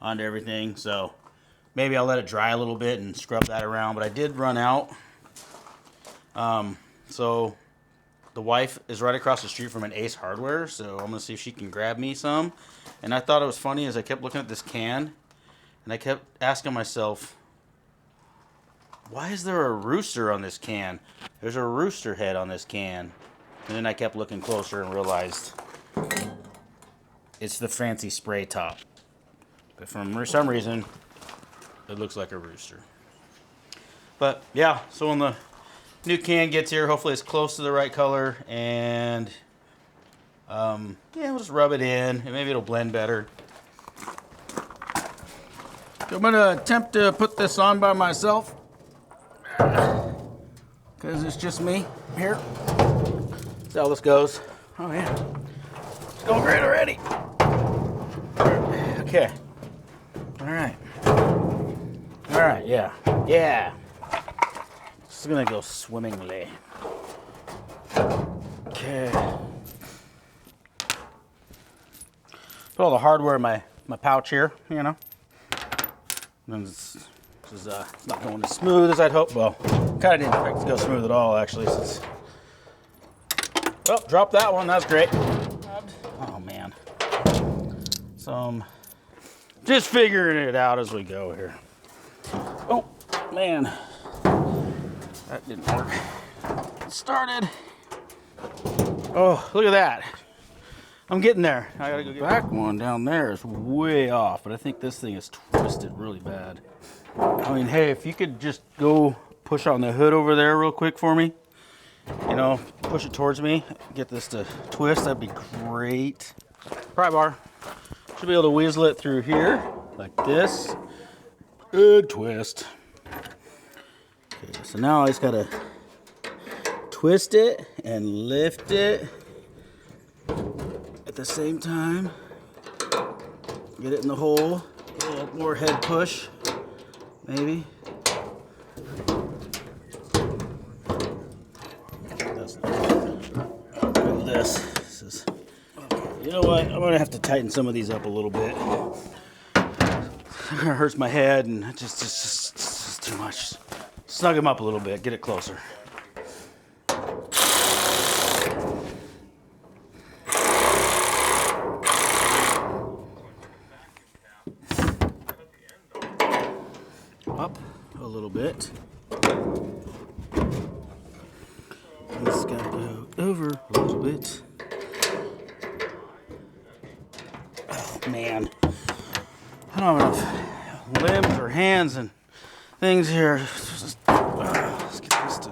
onto everything. So maybe I'll let it dry a little bit and scrub that around, but I did run out. So the wife is right across the street from an Ace Hardware, so I'm gonna see if she can grab me some. And I thought it was funny as I kept looking at this can, and I kept asking myself, why is there a rooster on this can? There's a rooster head on this can. And then I kept looking closer and realized it's the fancy spray top. But for some reason, it looks like a rooster. But yeah, so when the new can gets here, hopefully it's close to the right color, and yeah, we'll just rub it in, and maybe it'll blend better. I'm gonna attempt to put this on by myself, because it's just me here. See how this goes. Oh yeah, it's going great already. Okay. All right, yeah. This is gonna go swimmingly. Okay. Put all the hardware in my pouch here, you know. And this is not going as smooth as I'd hope. Well, kind of didn't expect it to go smooth at all, actually. Since, oh, dropped that one. That's great. Oh man. So just figuring it out as we go here. Oh man, that didn't work. It started. Oh, look at that. I'm getting there. I gotta go get back one down there. Is way off, but I think this thing is twisted really bad. I mean, hey, if you could just go push on the hood over there real quick for me, you know, push it towards me, get this to twist, that'd be great. Pry bar. Should be able to weasel it through here, like this. Good twist. Okay, so now I just gotta twist it and lift it at the same time. Get it in the hole. A little more head push, maybe. That's not good. Look at this. This is, you know what? I'm gonna have to tighten some of these up a little bit. It hurts my head, and it's just too much. Snug them up a little bit. Get it closer. Up a little bit. This gotta go man. I don't have enough limbs or hands and things here. Let's get this to...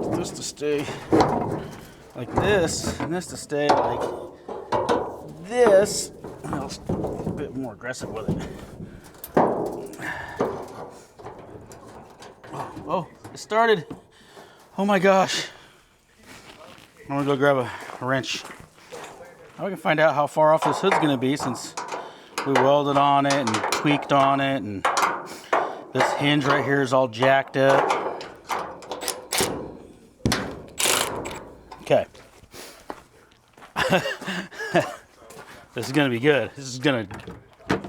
Get this to stay like this, and this to stay like this. And I'll be a bit more aggressive with it. Oh, it started. Oh my gosh. I'm gonna go grab a wrench. Now we can find out how far off this hood's gonna be since we welded on it and tweaked on it, and this hinge right here is all jacked up. Okay. This is gonna be good. This is gonna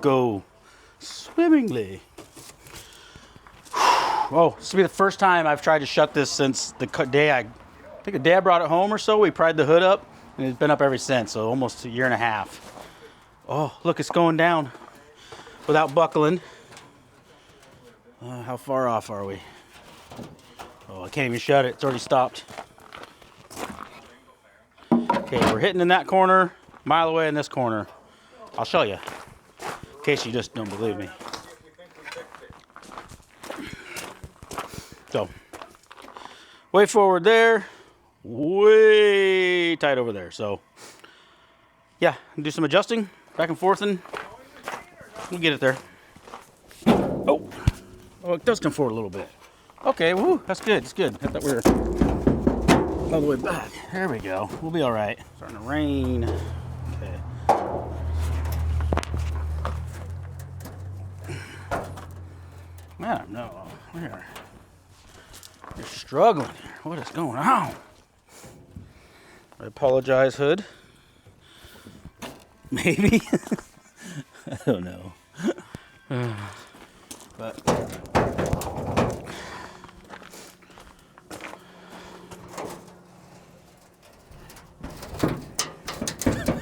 go swimmingly. Oh, this will be the first time I've tried to shut this since the day I think the day I brought it home or so. We pried the hood up, and it's been up ever since, so almost a year and a half. Oh, look, it's going down without buckling. How far off are we? Oh, I can't even shut it. It's already stopped. Okay, we're hitting in that corner, a mile away in this corner. I'll show you, in case you just don't believe me. So, way forward there, way tight over there. So, yeah, do some adjusting, back and forth, and we'll get it there. Oh, it does come forward a little bit. Okay, woo, that's good, it's good. I thought we were all the way back. There we go, we'll be all right. Starting to rain. Okay. Man, no, we're struggling here. What is going on? I apologize, hood. Maybe. I don't know. But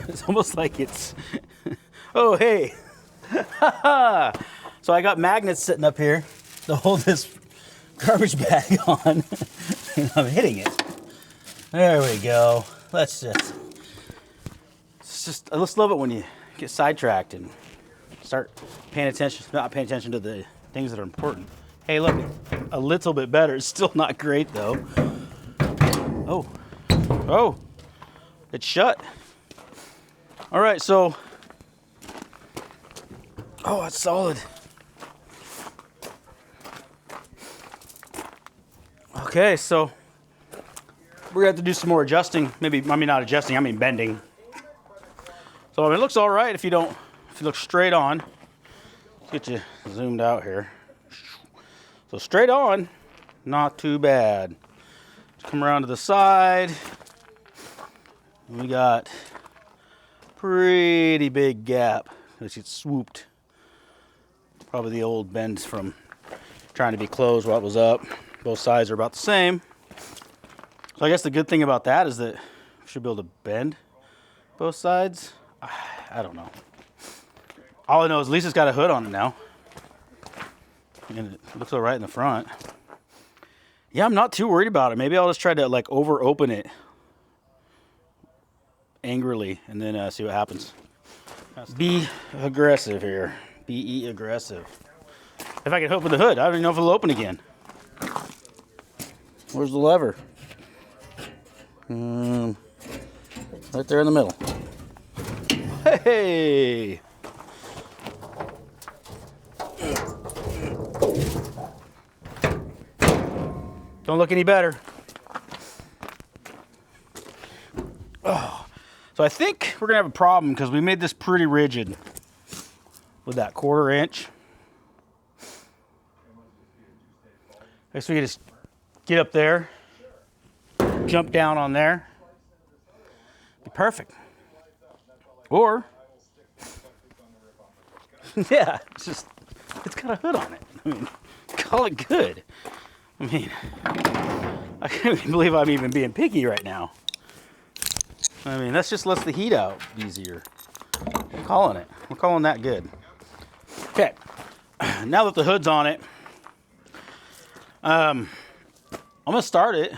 it's almost like it's oh hey. So I got magnets sitting up here to hold this garbage bag on, and I'm hitting it. There we go. I just love it when you get sidetracked and start not paying attention to the things that are important. Hey, look, a little bit better. It's still not great though. Oh, it's shut. All right, so, oh, it's solid. Okay, so we're gonna have to do some more adjusting. Not adjusting, I mean bending. So I mean, it looks all right if you look straight on. Let's get you zoomed out here. So straight on, not too bad. Let's come around to the side. We got pretty big gap. It's swooped. Probably the old bends from trying to be closed while it was up. Both sides are about the same. So I guess the good thing about that is that we should be able to bend both sides. I don't know. All I know is at least it's got a hood on it now. And it looks all right in the front. Yeah, I'm not too worried about it. Maybe I'll just try to like over open it angrily and then see what happens. Be aggressive here. Be aggressive. If I can open the hood, I don't even know if it'll open again. Where's the lever? Right there in the middle. Hey! Don't look any better. Oh. So I think we're gonna have a problem because we made this pretty rigid with that 1/4 inch. I guess we could just get up there, jump down on there, be perfect. Or, yeah, it's got a hood on it. I mean, call it good. I mean, I can't even believe I'm even being picky right now. I mean, that just lets the heat out easier. I'm calling it. We're calling that good. Okay, now that the hood's on it, I'm gonna start it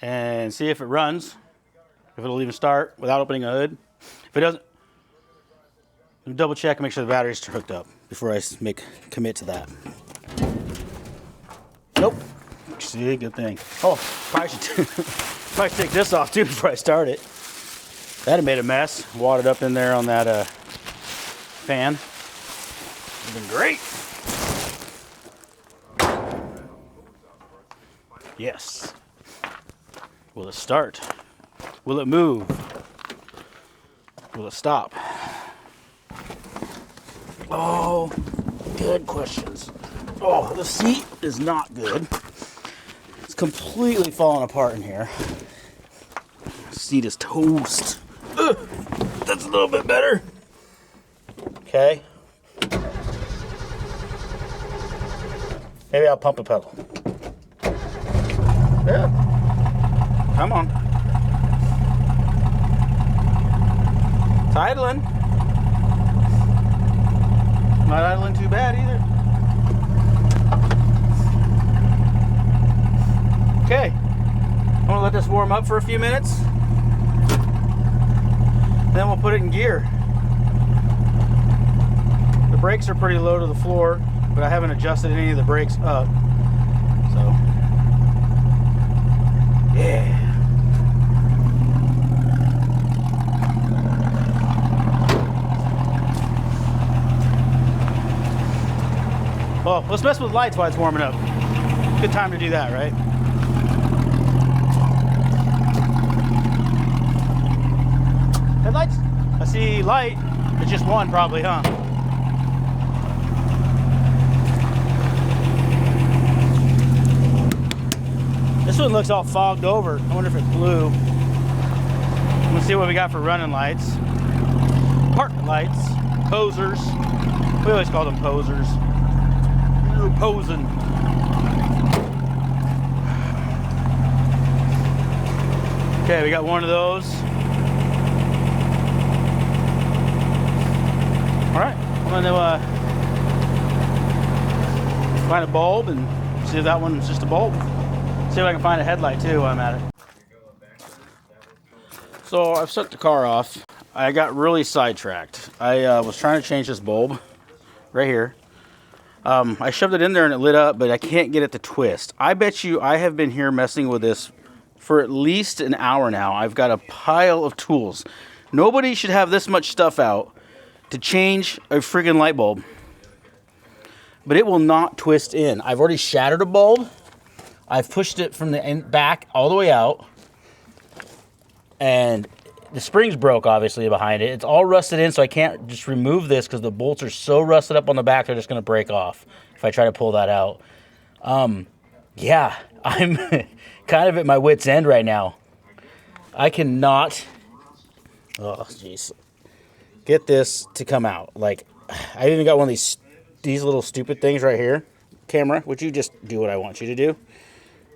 and see if it runs, if it'll even start without opening a hood. If it doesn't, let me double check and make sure the battery's hooked up before I commit to that. Nope. See, good thing. Oh, probably should take this off too before I start it. That made a mess. Wadded up in there on that fan. It's been great. Yes. Will it start? Will it move? Will it stop? Oh, good questions. Oh, the seat is not good. It's completely falling apart in here. The seat is toast. Ugh, that's a little bit better. Okay. Maybe I'll pump a pedal. Yeah. Come on. It's idling. Not idling too bad either. Okay. I'm gonna let this warm up for a few minutes. Then we'll put it in gear. The brakes are pretty low to the floor, but I haven't adjusted any of the brakes up. So, yeah. Well, let's mess with lights while it's warming up. Good time to do that, right? Headlights? I see light. It's just one probably, huh? This one looks all fogged over. I wonder if it's blue. Let's see what we got for running lights. Park lights. Posers. We always call them posers. You're posing. Okay, we got one of those. All right, I'm gonna find a bulb and see if that one's just a bulb. See if I can find a headlight too while I'm at it. So I've shut the car off. I got really sidetracked. I was trying to change this bulb right here. I shoved it in there and it lit up, but I can't get it to twist. I bet you I have been here messing with this for at least an hour now. I've got a pile of tools. Nobody should have this much stuff out to change a friggin' light bulb. But it will not twist in. I've already shattered a bulb. I've pushed it from the back all the way out. And the springs broke, obviously, behind it. It's all rusted in, so I can't just remove this because the bolts are so rusted up on the back, they're just going to break off if I try to pull that out. Yeah, I'm kind of at my wit's end right now. I cannot, oh, jeez, get this to come out. Like, I even got one of these little stupid things right here. Camera, would you just do what I want you to do?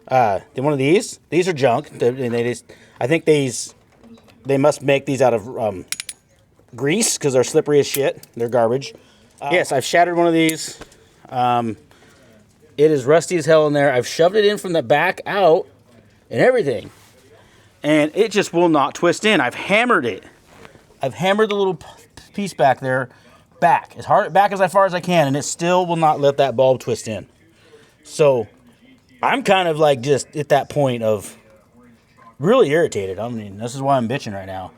Then one of these are junk, and I think they must make these out of grease because they're slippery as shit. They're garbage. Yes, I've shattered one of these. It is rusty as hell in there. I've shoved it in from the back out and everything, and it just will not twist in. I've hammered it. I've hammered the little piece back there back as far as I can, and it still will not let that bulb twist in. So I'm kind of like just at that point of really irritated. I mean, this is why I'm bitching right now.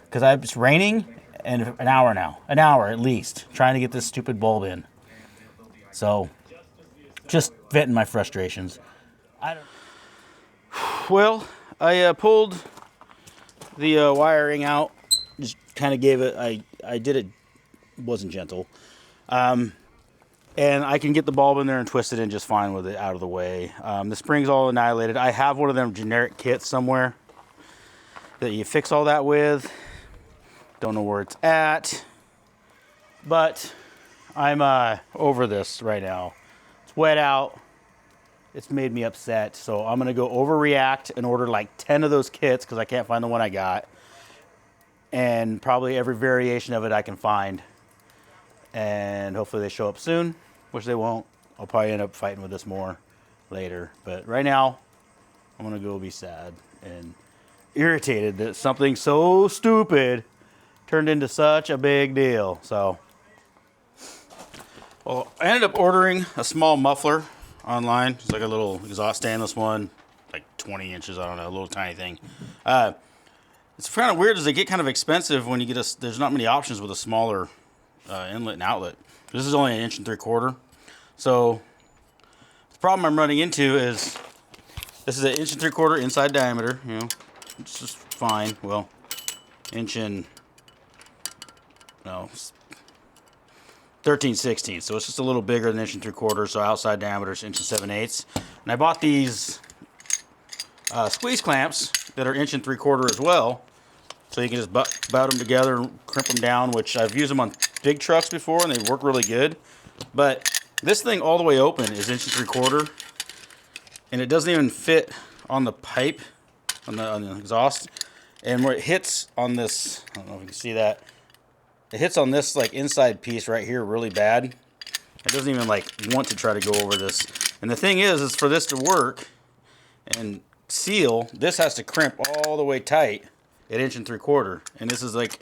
Because it's raining and an hour now. An hour at least. Trying to get this stupid bulb in. So, just venting my frustrations. Well, I pulled the wiring out. Just kind of gave it, I did it, wasn't gentle. And I can get the bulb in there and twist it in just fine with it out of the way. The spring's all annihilated. I have one of them generic kits somewhere that you fix all that with. Don't know where it's at. But I'm over this right now. It's wet out. It's made me upset. So I'm going to go overreact and order like 10 of those kits because I can't find the one I got. And probably every variation of it I can find. And hopefully they show up soon, which they won't. I'll probably end up fighting with this more later. But right now, I'm gonna go be sad and irritated that something so stupid turned into such a big deal. So, well, I ended up ordering a small muffler online. It's like a little exhaust stainless one, like 20 inches, I don't know, a little tiny thing. It's kind of weird as they get kind of expensive when you get there's not many options with a smaller inlet and outlet. This is only 1 3/4 inches. So the problem I'm running into is this is 1 3/4 inches inside diameter, you know, it's just fine. Well, no, 13/16, so it's just a little bigger than 1 3/4 inches, so outside diameter is 1 7/8. And I bought these squeeze clamps that are 1 3/4 inches as well, so you can just butt them together and crimp them down, which I've used them on big trucks before and they work really good. But this thing all the way open is 1 3/4 inches, and it doesn't even fit on the pipe, on the exhaust. And where it hits on this, I don't know if you can see that, it hits on this like inside piece right here really bad. It doesn't even like want to try to go over this. And the thing is for this to work and seal, this has to crimp all the way tight at 1 3/4 inches. And this is like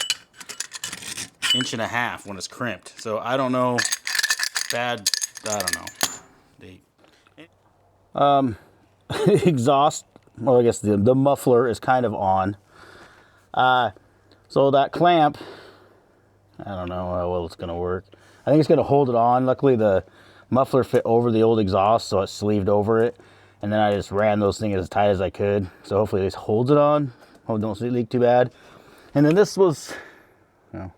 1.5 inches when it's crimped. So I don't know, I don't know. Exhaust, well, I guess the muffler is kind of on. So that clamp, I don't know how well it's gonna work. I think it's gonna hold it on. Luckily the muffler fit over the old exhaust, so it sleeved over it. And then I just ran those things as tight as I could. So hopefully this holds it on. Hope it don't leak too bad. And then this was, you know,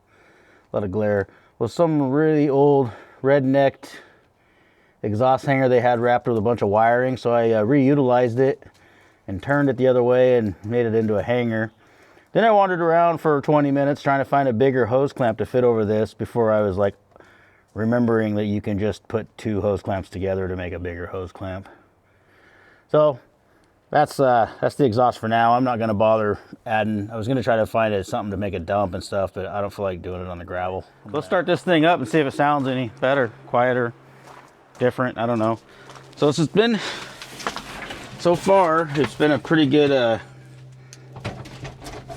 a lot of glare, was some really old red-necked exhaust hanger they had wrapped with a bunch of wiring. So I reutilized it and turned it the other way and made it into a hanger. Then I wandered around for 20 minutes trying to find a bigger hose clamp to fit over this before I was like remembering that you can just put 2 hose clamps together to make a bigger hose clamp. So that's the exhaust for now. I'm not gonna bother adding. I was gonna try to find something to make a dump and stuff, but I don't feel like doing it on the gravel. Let's start this thing up and see if it sounds any better, quieter, different, I don't know. So it's been, so far, it's been a pretty good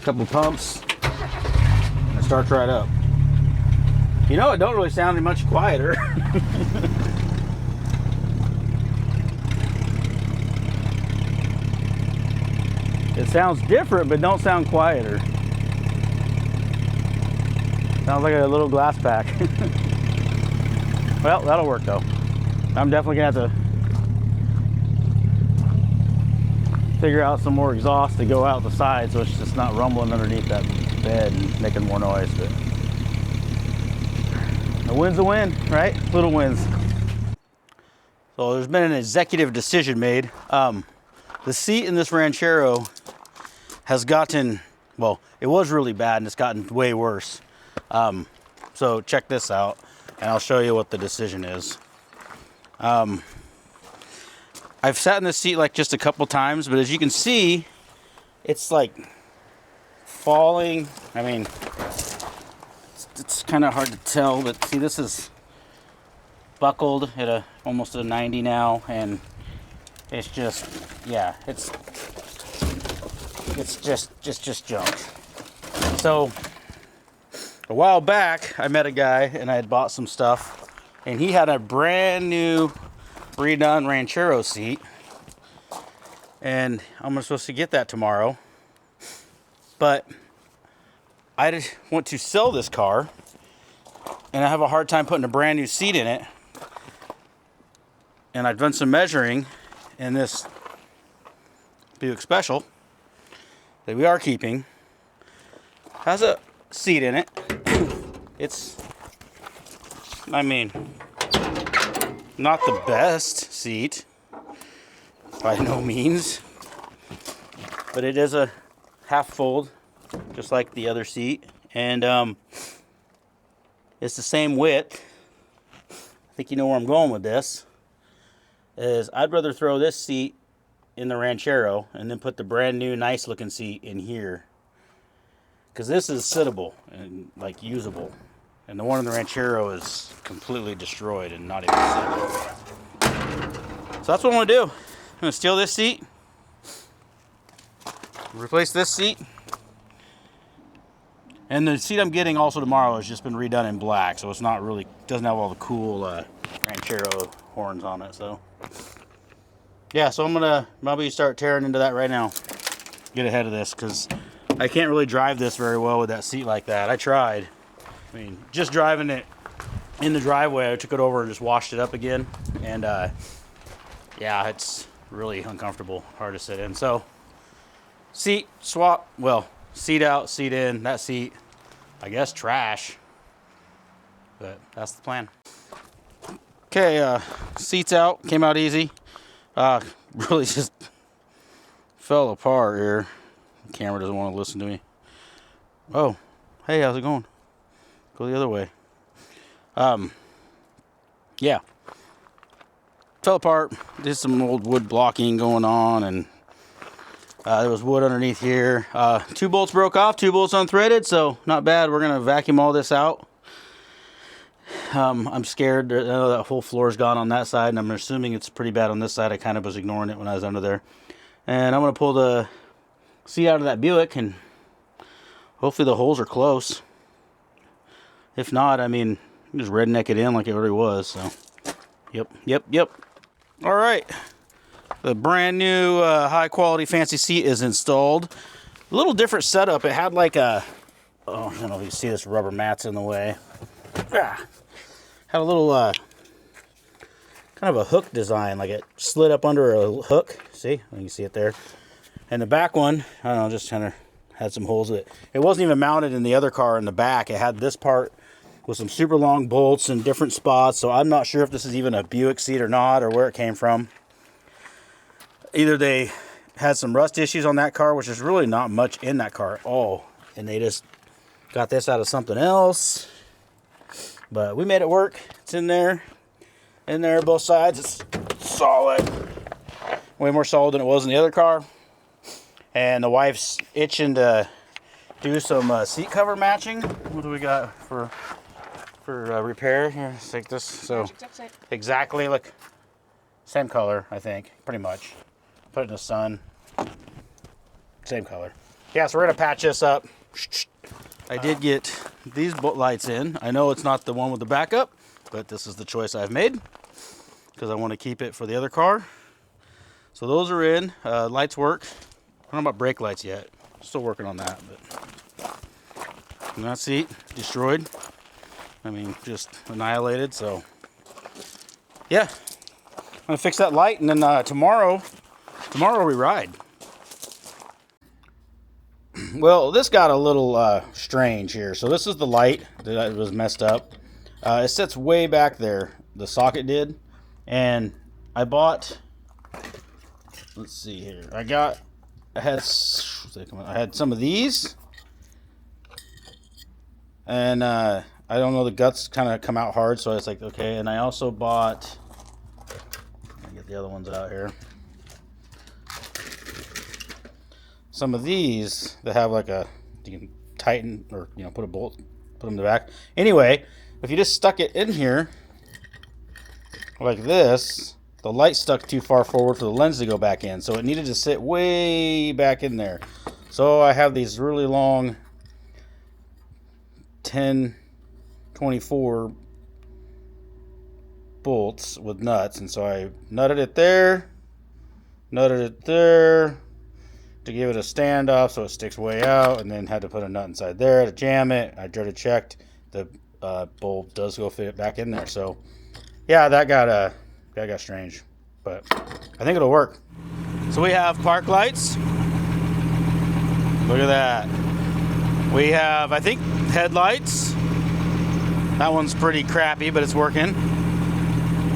couple pumps, and it starts right up. You know, it don't really sound much quieter. It sounds different, but don't sound quieter. Sounds like a little glass pack. Well, that'll work though. I'm definitely gonna have to figure out some more exhaust to go out the side so it's just not rumbling underneath that bed and making more noise. But a win's a win, right? Little wins. So there's been an executive decision made. The seat in this ranchero has gotten, well, it was really bad and it's gotten way worse. So check this out and I'll show you what the decision is. I've sat in this seat like just a couple times, but as you can see, it's like falling. I mean, it's kind of hard to tell, but see, this is buckled at almost a 90 now, and it's just, yeah, it's just junk. So a while back, I met a guy and I had bought some stuff, and he had a brand new redone ranchero seat, and I'm supposed to get that tomorrow. But I just want to sell this car, and I have a hard time putting a brand new seat in it. And I've done some measuring, and this Buick Special that we are keeping has a seat in it. It's, I mean, not the best seat by no means, but it is a half fold just like the other seat, and it's the same width. I think you know where I'm going with this. Is I'd rather throw this seat in the ranchero and then put the brand new nice looking seat in here, because this is sittable and like usable, and the one in the ranchero is completely destroyed and not even sittable. So that's what I'm gonna do. I'm gonna steal this seat, replace this seat. And the seat I'm getting also tomorrow has just been redone in black, so it's not really, doesn't have all the cool ranchero horns on it. So yeah, so I'm gonna probably start tearing into that right now. Get ahead of this, because I can't really drive this very well with that seat like that. I tried. I mean, just driving it in the driveway, I took it over and just washed it up again. And yeah, it's really uncomfortable, hard to sit in. So seat swap, well, seat out, seat in. That seat, I guess, trash. But that's the plan. Okay, seats out, came out easy. Really just fell apart here. The camera doesn't want to listen to me. Oh, hey, how's it going? Go the other way. Yeah. Fell apart. There's some old wood blocking going on, and there was wood underneath here. 2 bolts broke off, 2 bolts unthreaded, so not bad. We're gonna vacuum all this out. I'm scared. I know that whole floor's gone on that side, and I'm assuming it's pretty bad on this side. I kind of was ignoring it when I was under there. And I'm gonna pull the seat out of that Buick, and hopefully the holes are close. If not, I mean, just redneck it in like it already was. So, yep. All right, the brand new high quality fancy seat is installed. A little different setup. It had like a, oh, I don't know if you see this, rubber mat's in the way. Had a little kind of a hook design, like it slid up under a hook. See, you can see it there. And the back one, I don't know, just kind of had some holes with it. It wasn't even mounted in the other car in the back. It had this part with some super long bolts in different spots. So I'm not sure if this is even a Buick seat or not, or where it came from. Either they had some rust issues on that car, which is really not much in that car at all, and they just got this out of something else. But we made it work. It's in there, both sides. It's solid, way more solid than it was in the other car. And the wife's itching to do some seat cover matching. What do we got for repair? Here, let's take this. So exactly, look, same color, I think, pretty much. Put it in the sun. Same color. Yeah, so we're gonna patch this up. I did get these lights in. I know it's not the one with the backup, but this is the choice I've made because I want to keep it for the other car. So those are in. Lights work. I don't know about brake lights yet. Still working on that. But and that seat destroyed. I mean, just annihilated. So yeah, I'm gonna fix that light, and then tomorrow we ride. Well, this got a little strange here. So this is the light that was messed up. It sits way back there. The socket did. And I bought, let's see here. I had some of these. And I don't know, the guts kind of come out hard. So I was like, okay. And I also bought, let me get the other ones out here. Some of these that have like a, you can tighten or, you know, put a bolt, put them in the back. Anyway, if you just stuck it in here like this, the light stuck too far forward for the lens to go back in. So it needed to sit way back in there. So I have these really long 1024 bolts with nuts. And so I nutted it there, to give it a standoff so it sticks way out, and then had to put a nut inside there to jam it. I dreaded checked. The bulb does go fit it back in there. So yeah, that got strange, but I think it'll work. So we have park lights. Look at that. We have, I think, headlights. That one's pretty crappy, but it's working.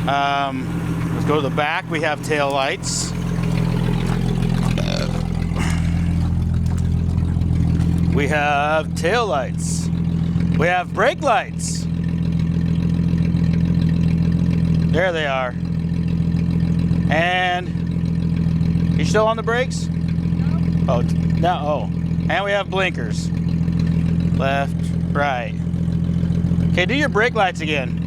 Let's go to the back. We have tail lights. We have tail lights. We have brake lights. There they are. And you still on the brakes? No. Oh, no. Oh, and we have blinkers. Left, right. Okay, do your brake lights again.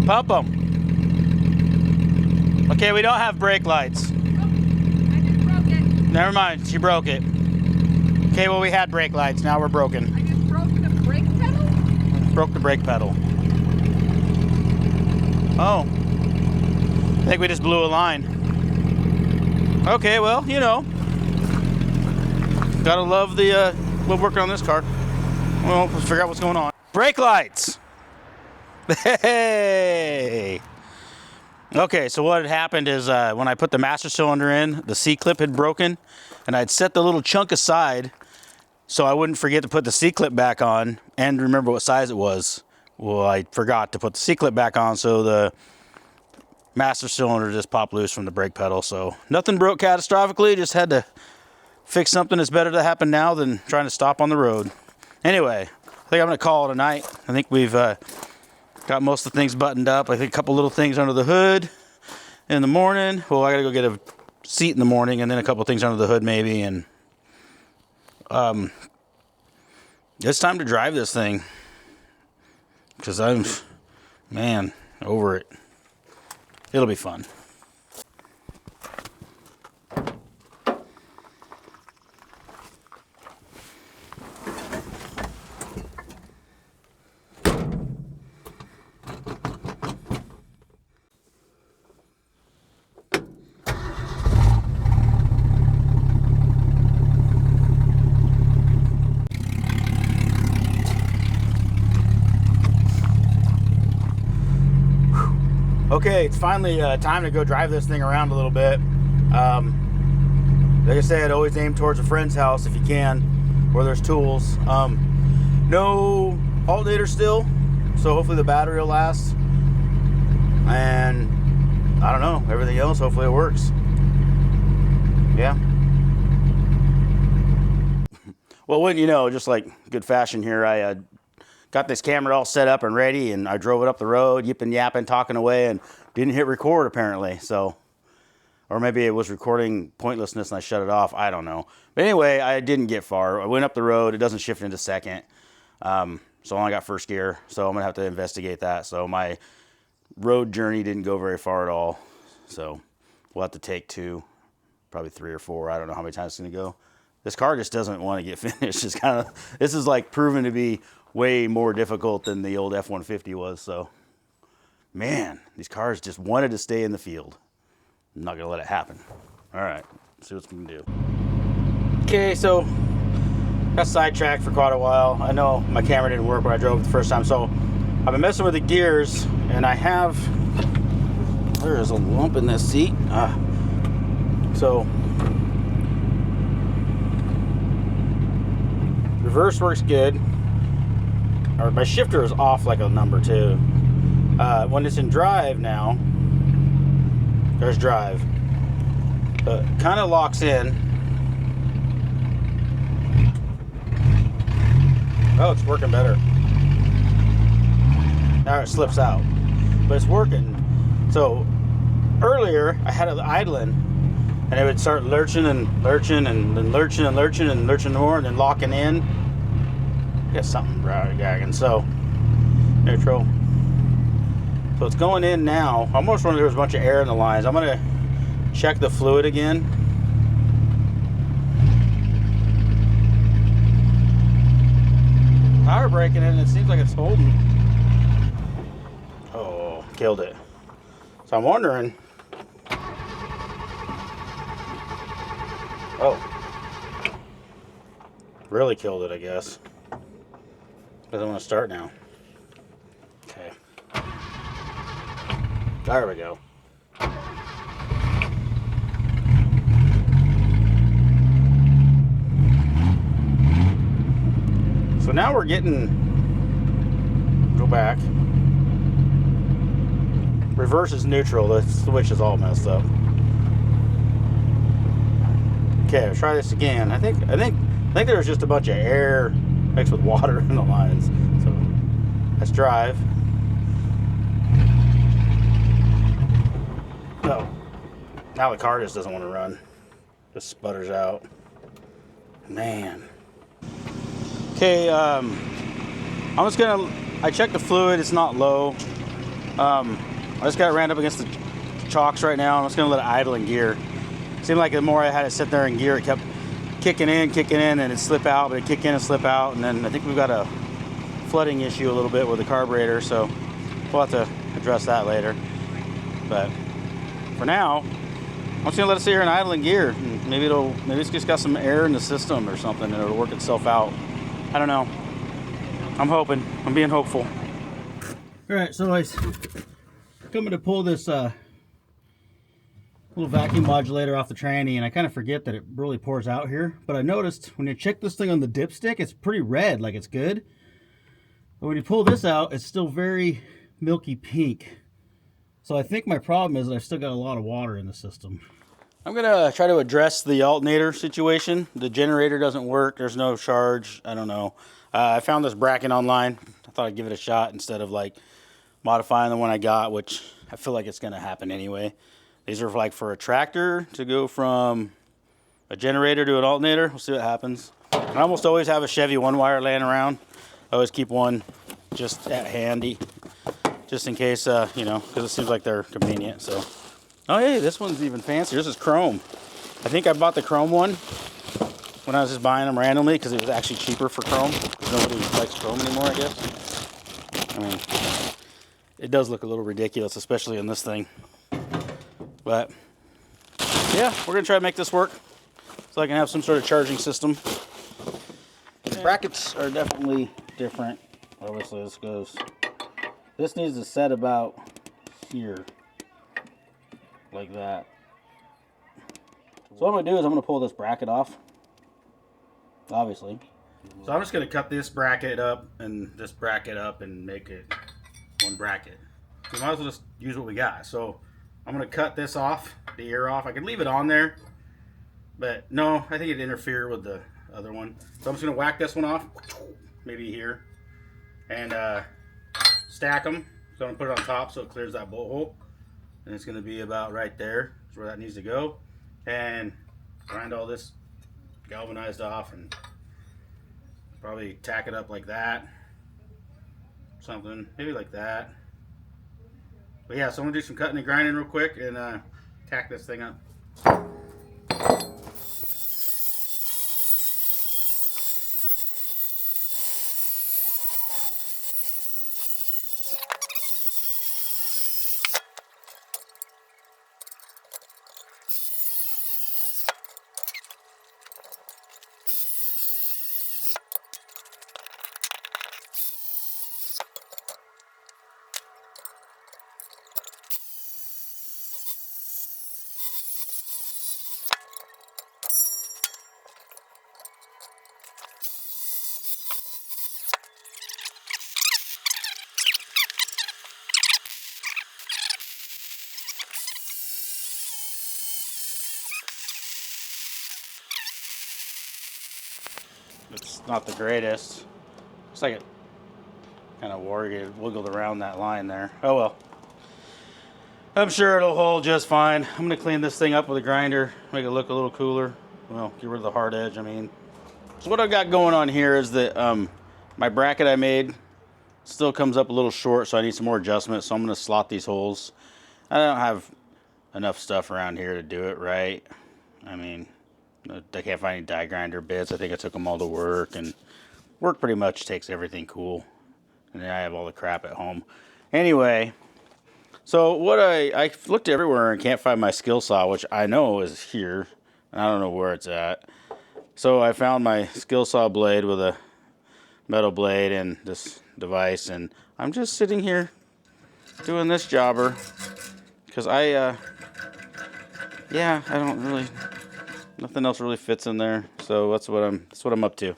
Pump them. Okay, we don't have brake lights. I just broke Never mind, she broke it. Okay, well we had brake lights, now we're broken. I just broke the brake pedal? Broke the brake pedal. Oh. I think we just blew a line. Okay, well, you know. Gotta love the, we're working on this car. Well, let's figure out what's going on. Brake lights! Hey! Okay, so what had happened is when I put the master cylinder in, the C-clip had broken, and I'd set the little chunk aside so I wouldn't forget to put the C-clip back on and remember what size it was. Well, I forgot to put the C-clip back on, so the master cylinder just popped loose from the brake pedal. So nothing broke catastrophically, just had to fix something that's better to happen now than trying to stop on the road. Anyway, I think I'm gonna call it a night. I think we've got most of the things buttoned up. I think a couple little things under the hood in the morning. Well, I gotta go get a seat in the morning and then a couple things under the hood maybe. And it's time to drive this thing because I'm, man, over it. It'll be fun. Okay, it's finally time to go drive this thing around a little bit. Like I said, always aim towards a friend's house if you can, where there's tools. No alternator still, so hopefully the battery will last. And I don't know, everything else, hopefully it works. Yeah. Well, wouldn't you know, just like good fashion here, I got this camera all set up and ready, and I drove it up the road, yipping, yapping, talking away, and didn't hit record apparently. So, or maybe it was recording pointlessness and I shut it off. I don't know. But anyway, I didn't get far. I went up the road. It doesn't shift into second. So I only got first gear. So I'm gonna have to investigate that. So my road journey didn't go very far at all. So we'll have to take two, probably 3 or 4. I don't know how many times it's gonna go. This car just doesn't want to get finished. It's kind of, this is like proven to be way more difficult than the old F-150 was. So, man, these cars just wanted to stay in the field. I'm not gonna let it happen. All right, let's see what we can do. Okay, so got sidetracked for quite a while. I know my camera didn't work when I drove it the first time, so I've been messing with the gears, and I have, there's a lump in this seat. So, reverse works good. Or my shifter is off like a number too. When it's in drive now, there's drive. Kind of locks in. Oh, it's working better. Now it slips out, but it's working. So earlier I had it idling, and it would start lurching and lurching and then lurching and lurching and lurching more, and then locking in. Got something gagging. So neutral. So it's going in now. I almost wonder if there's a bunch of air in the lines. I'm gonna check the fluid again. Power braking in, it seems like it's holding. Oh, killed it. So I'm wondering. Oh, really killed it, I guess. Doesn't want to start now. Okay. There we go. So now we're getting, go back. Reverse is neutral, the switch is all messed up. Okay, let's try this again. I think there was just a bunch of air mixed with water in the lines. So let's drive. No. Now the car just doesn't want to run. Just sputters out. Man. Okay, I'm just gonna, I checked the fluid, it's not low. I just got it ran up against the chocks right now. I'm just gonna let it idle in gear. Seemed like the more I had it sit there in gear, it kept kicking in, and it'd slip out, but it'd kick in and slip out. And then I think we've got a flooding issue a little bit with the carburetor, so we'll have to address that later. But for now, I'm just gonna let it sit here in idling gear. And maybe it's just got some air in the system or something, and it'll work itself out. I don't know. I'm hoping. I'm being hopeful. All right, so I was coming to pull this little vacuum modulator off the tranny, and I kind of forget that it really pours out here. But I noticed when you check this thing on the dipstick, it's pretty red, like it's good. But when you pull this out, it's still very milky pink. So I think my problem is that I've still got a lot of water in the system. I'm gonna try to address the alternator situation. The generator doesn't work. There's no charge. I don't know. I found this bracket online. I thought I'd give it a shot instead of like modifying the one I got, which I feel like it's gonna happen anyway. These are like for a tractor to go from a generator to an alternator. We'll see what happens. I almost always have a Chevy one wire laying around. I always keep one just at handy, just in case, you know, because it seems like they're convenient. So, oh hey, this one's even fancier. This is chrome. I think I bought the chrome one when I was just buying them randomly because it was actually cheaper for chrome. Because nobody likes chrome anymore, I guess. I mean, it does look a little ridiculous, especially in this thing. But yeah, we're gonna try to make this work so I can have some sort of charging system. The brackets are definitely different. Obviously, this needs to set about here, like that. So what I'm gonna do is I'm gonna pull this bracket off, obviously. So I'm just gonna cut this bracket up and this bracket up and make it one bracket. We might as well just use what we got. So I'm gonna cut this off, the ear off. I could leave it on there, but no, I think it'd interfere with the other one. So I'm just gonna whack this one off, maybe here, and stack them. So I'm gonna put it on top so it clears that bolt hole, and it's gonna be about right there. Is where that needs to go, and grind all this galvanized off, and probably tack it up like that, something maybe like that. But yeah, so I'm gonna do some cutting and grinding real quick and tack this thing up. It's not the greatest. Looks like it kind of wiggled around that line there. Oh well. I'm sure it'll hold just fine. I'm gonna clean this thing up with a grinder, make it look a little cooler. Well, get rid of the hard edge, I mean. So what I've got going on here is that my bracket I made still comes up a little short, so I need some more adjustment. So I'm gonna slot these holes. I don't have enough stuff around here to do it right. I mean, I can't find any die grinder bits. I think I took them all to work, and work pretty much takes everything cool. And then I have all the crap at home. Anyway, so what I looked everywhere and can't find my skill saw, which I know is here, and I don't know where it's at. So I found my skill saw blade with a metal blade and this device, and I'm just sitting here doing this jobber because I don't really. Nothing else really fits in there, so that's what I'm up to. So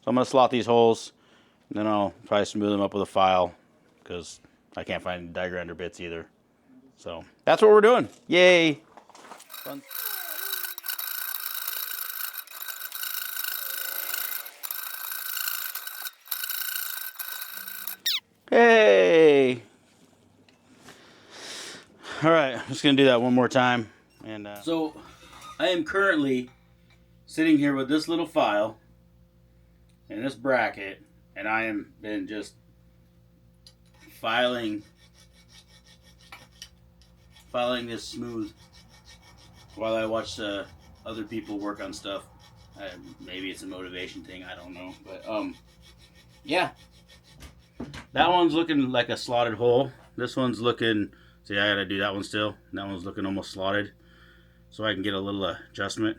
I'm gonna slot these holes, and then I'll probably smooth them up with a file, because I can't find die grinder bits either. So that's what we're doing. Yay! Fun. Hey! All right, I'm just gonna do that one more time, and so. I am currently sitting here with this little file and this bracket, and I am been just filing this smooth while I watch other people work on stuff. Maybe it's a motivation thing, I don't know. But yeah. That one's looking like a slotted hole. This one's looking, see, I gotta do that one still. That one's looking almost slotted. So I can get a little adjustment.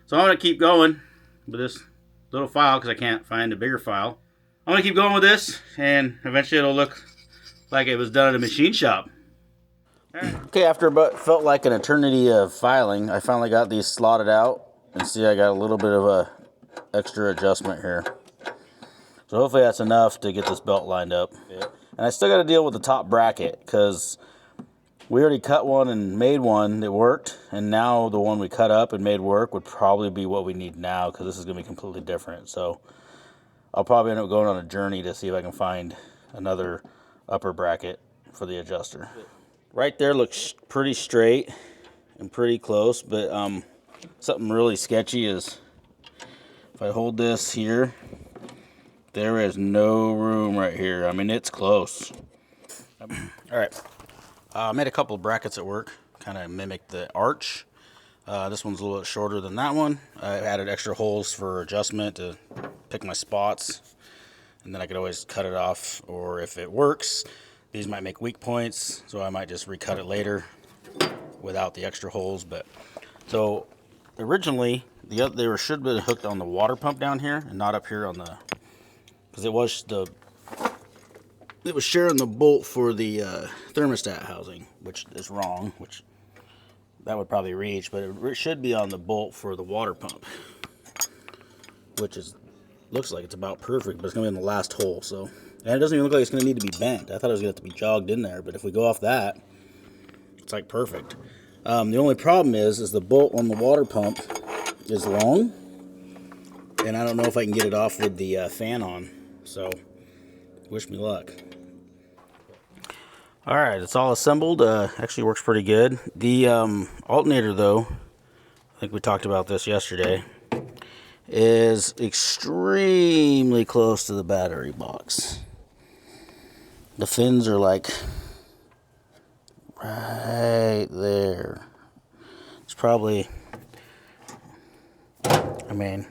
So I'm gonna keep going with this little file because I can't find a bigger file. I'm gonna keep going with this, and eventually it'll look like it was done at a machine shop. Okay, after about felt like an eternity of filing, I finally got these slotted out, and see I got a little bit of a extra adjustment here. So hopefully that's enough to get this belt lined up. And I still got to deal with the top bracket because we already cut one and made one that worked, and now the one we cut up and made work would probably be what we need now because this is going to be completely different. So I'll probably end up going on a journey to see if I can find another upper bracket for the adjuster. Right there looks pretty straight and pretty close, but something really sketchy is if I hold this here, there is no room right here. I mean, it's close. All right, I made a couple of brackets at work, kind of mimic the arch. This one's a little bit shorter than that one. I added extra holes for adjustment to pick my spots, and then I could always cut it off, or if it works, these might make weak points, so I might just recut it later without the extra holes. But so originally they should have been hooked on the water pump down here and not up here on the, because it was sharing the bolt for the thermostat housing, which is wrong, which that would probably reach, but it should be on the bolt for the water pump, which looks like it's about perfect, but it's gonna be in the last hole. So, and it doesn't even look like it's gonna need to be bent. I thought it was gonna have to be jogged in there, but if we go off that, it's like perfect. The only problem is the bolt on the water pump is long, and I don't know if I can get it off with the fan on. So, wish me luck. All right, it's all assembled. Actually works pretty good. The alternator, though, I think we talked about this yesterday, is extremely close to the battery box. The fins are like right there. It's probably, I mean,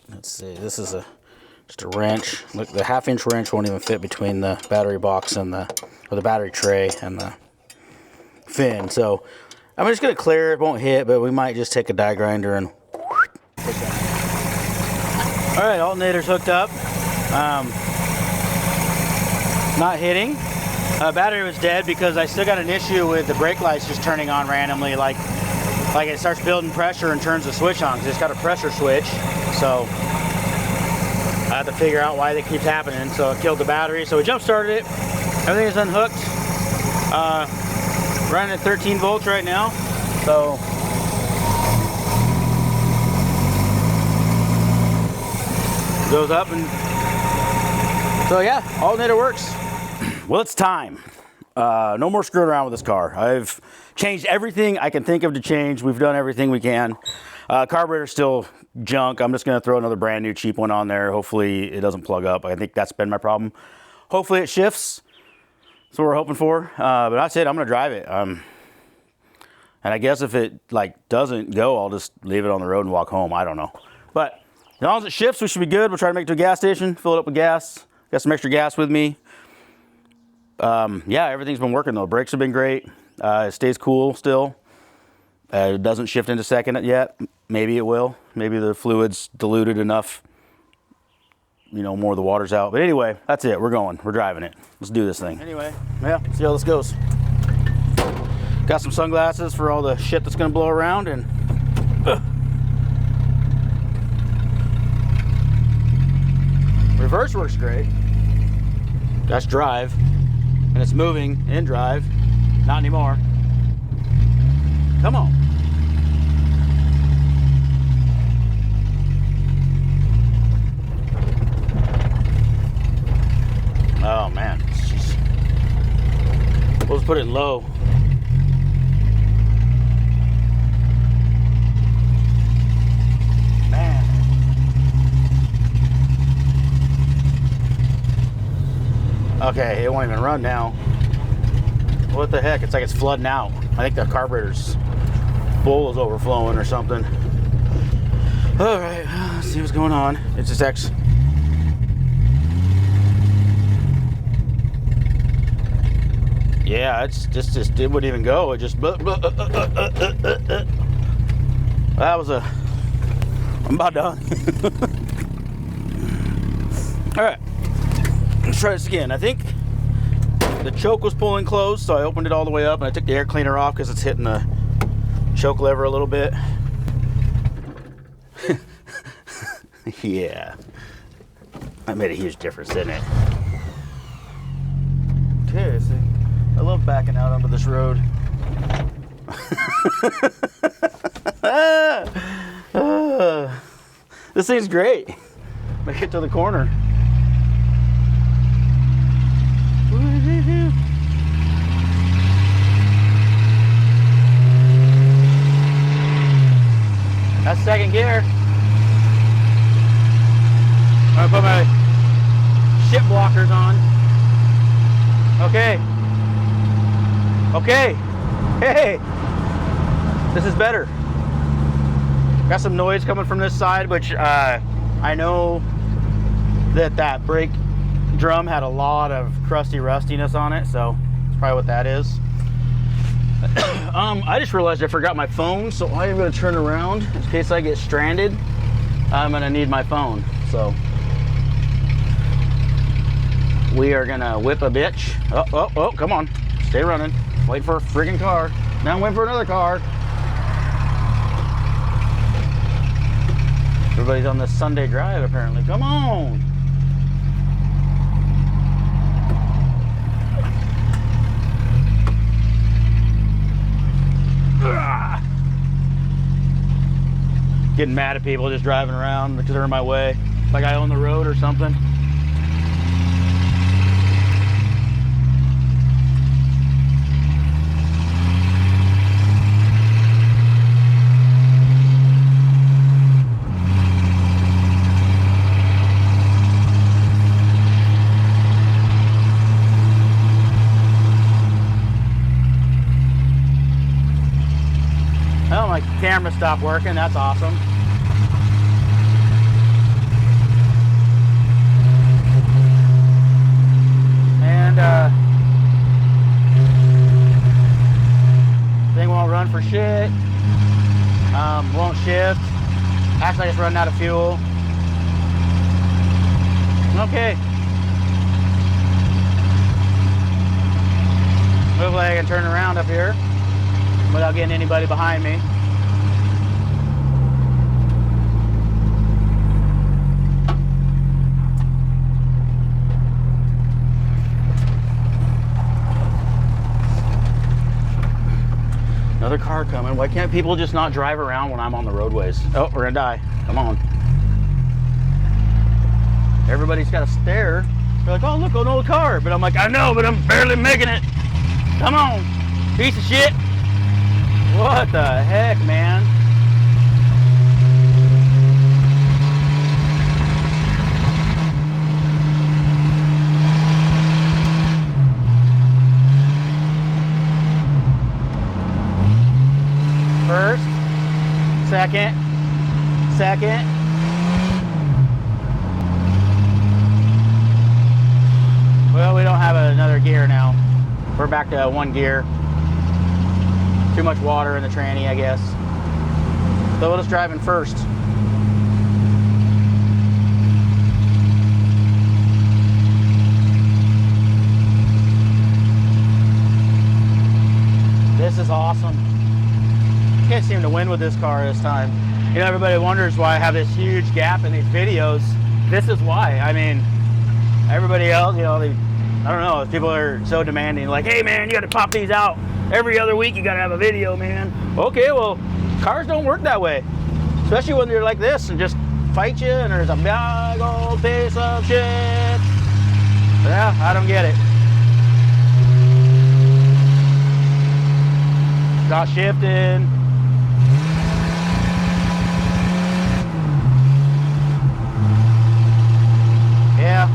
let's see, this is just a wrench. Look, the 1/2-inch wrench won't even fit between the battery box and the battery tray and the fin. So I'm just gonna clear it, won't hit, but we might just take a die grinder and. All right, alternator's hooked up. Not hitting. Battery was dead because I still got an issue with the brake lights just turning on randomly, like it starts building pressure and turns the switch on because it's got a pressure switch. So I had to figure out why that keeps happening. So it killed the battery. So we jump started it. Everything is unhooked. Running at 13 volts right now. So goes up, and so yeah, alternator works. Well, it's time. No more screwing around with this car. I've changed everything I can think of to change. We've done everything we can. Carburetor's still junk. I'm just gonna throw another brand new cheap one on there. Hopefully it doesn't plug up. I think that's been my problem. Hopefully it shifts. That's what we're hoping for. But that's it. I'm gonna drive it. And I guess if it doesn't go, I'll just leave it on the road and walk home. I don't know. But as long as it shifts, we should be good. We'll try to make it to a gas station, fill it up with gas. Got some extra gas with me. Yeah, everything's been working though. Brakes have been great. It stays cool still. It doesn't shift into second yet. Maybe it will. Maybe the fluid's diluted enough, more of the water's out. But anyway, that's it. We're going. We're driving it. Let's do this thing. Anyway, yeah, see how this goes. Got some sunglasses for all the shit that's gonna blow around, and reverse works great. That's drive, and it's moving in drive. Not anymore. Come on. Oh man, jeez. We'll just put it in low. Man. Okay, it won't even run now. What the heck? It's like it's flooding out. I think the carburetor's bowl is overflowing or something. All right, let's see what's going on. It's just X. Yeah, it's just it wouldn't even go. It just that was a. I'm about done. All right, let's try this again. I think the choke was pulling closed, so I opened it all the way up and I took the air cleaner off because it's hitting the choke lever a little bit. Yeah, that made a huge difference, didn't it? Okay, see, I love backing out onto this road. This thing's great. Make it to the corner. That's second gear. I'm gonna put my ship blockers on. Okay. Okay. Hey. This is better. Got some noise coming from this side, which I know that brake drum had a lot of crusty rustiness on it, so that's probably what that is. I just realized I forgot my phone, so I am going to turn around in case I get stranded. I'm going to need my phone, so we are going to whip a bitch. Oh, come on. Stay running. Wait for a friggin' car. Now I'm waiting for another car. Everybody's on this Sunday drive, apparently. Come on. Getting mad at people just driving around because they're in my way, like I own the road or something. Oh, my camera stopped working. That's awesome. And thing won't run for shit. Won't shift. Actually, I just running out of fuel. Okay. Hopefully I can turn around up here without getting anybody behind me. Another car coming. Why can't people just not drive around when I'm on the roadways? Oh, we're gonna die. Come on. Everybody's got to stare. They're like, oh, look, an old car. But I'm like, I know, but I'm barely making it. Come on, piece of shit. What the heck, man? First, second. Well, we don't have another gear now. We're back to one gear. Too much water in the tranny, I guess. So we'll just drive in first. This is awesome. Can't seem to win with this car this time. You know, everybody wonders why I have this huge gap in these videos. This is why. I mean, everybody else, you know, I don't know, people are so demanding, like, hey man, you gotta pop these out. Every other week you gotta have a video, man. Okay, well, cars don't work that way. Especially when they're like this and just fight you and there's a big old piece of shit. Yeah, I don't get it. Not shifting. Yeah.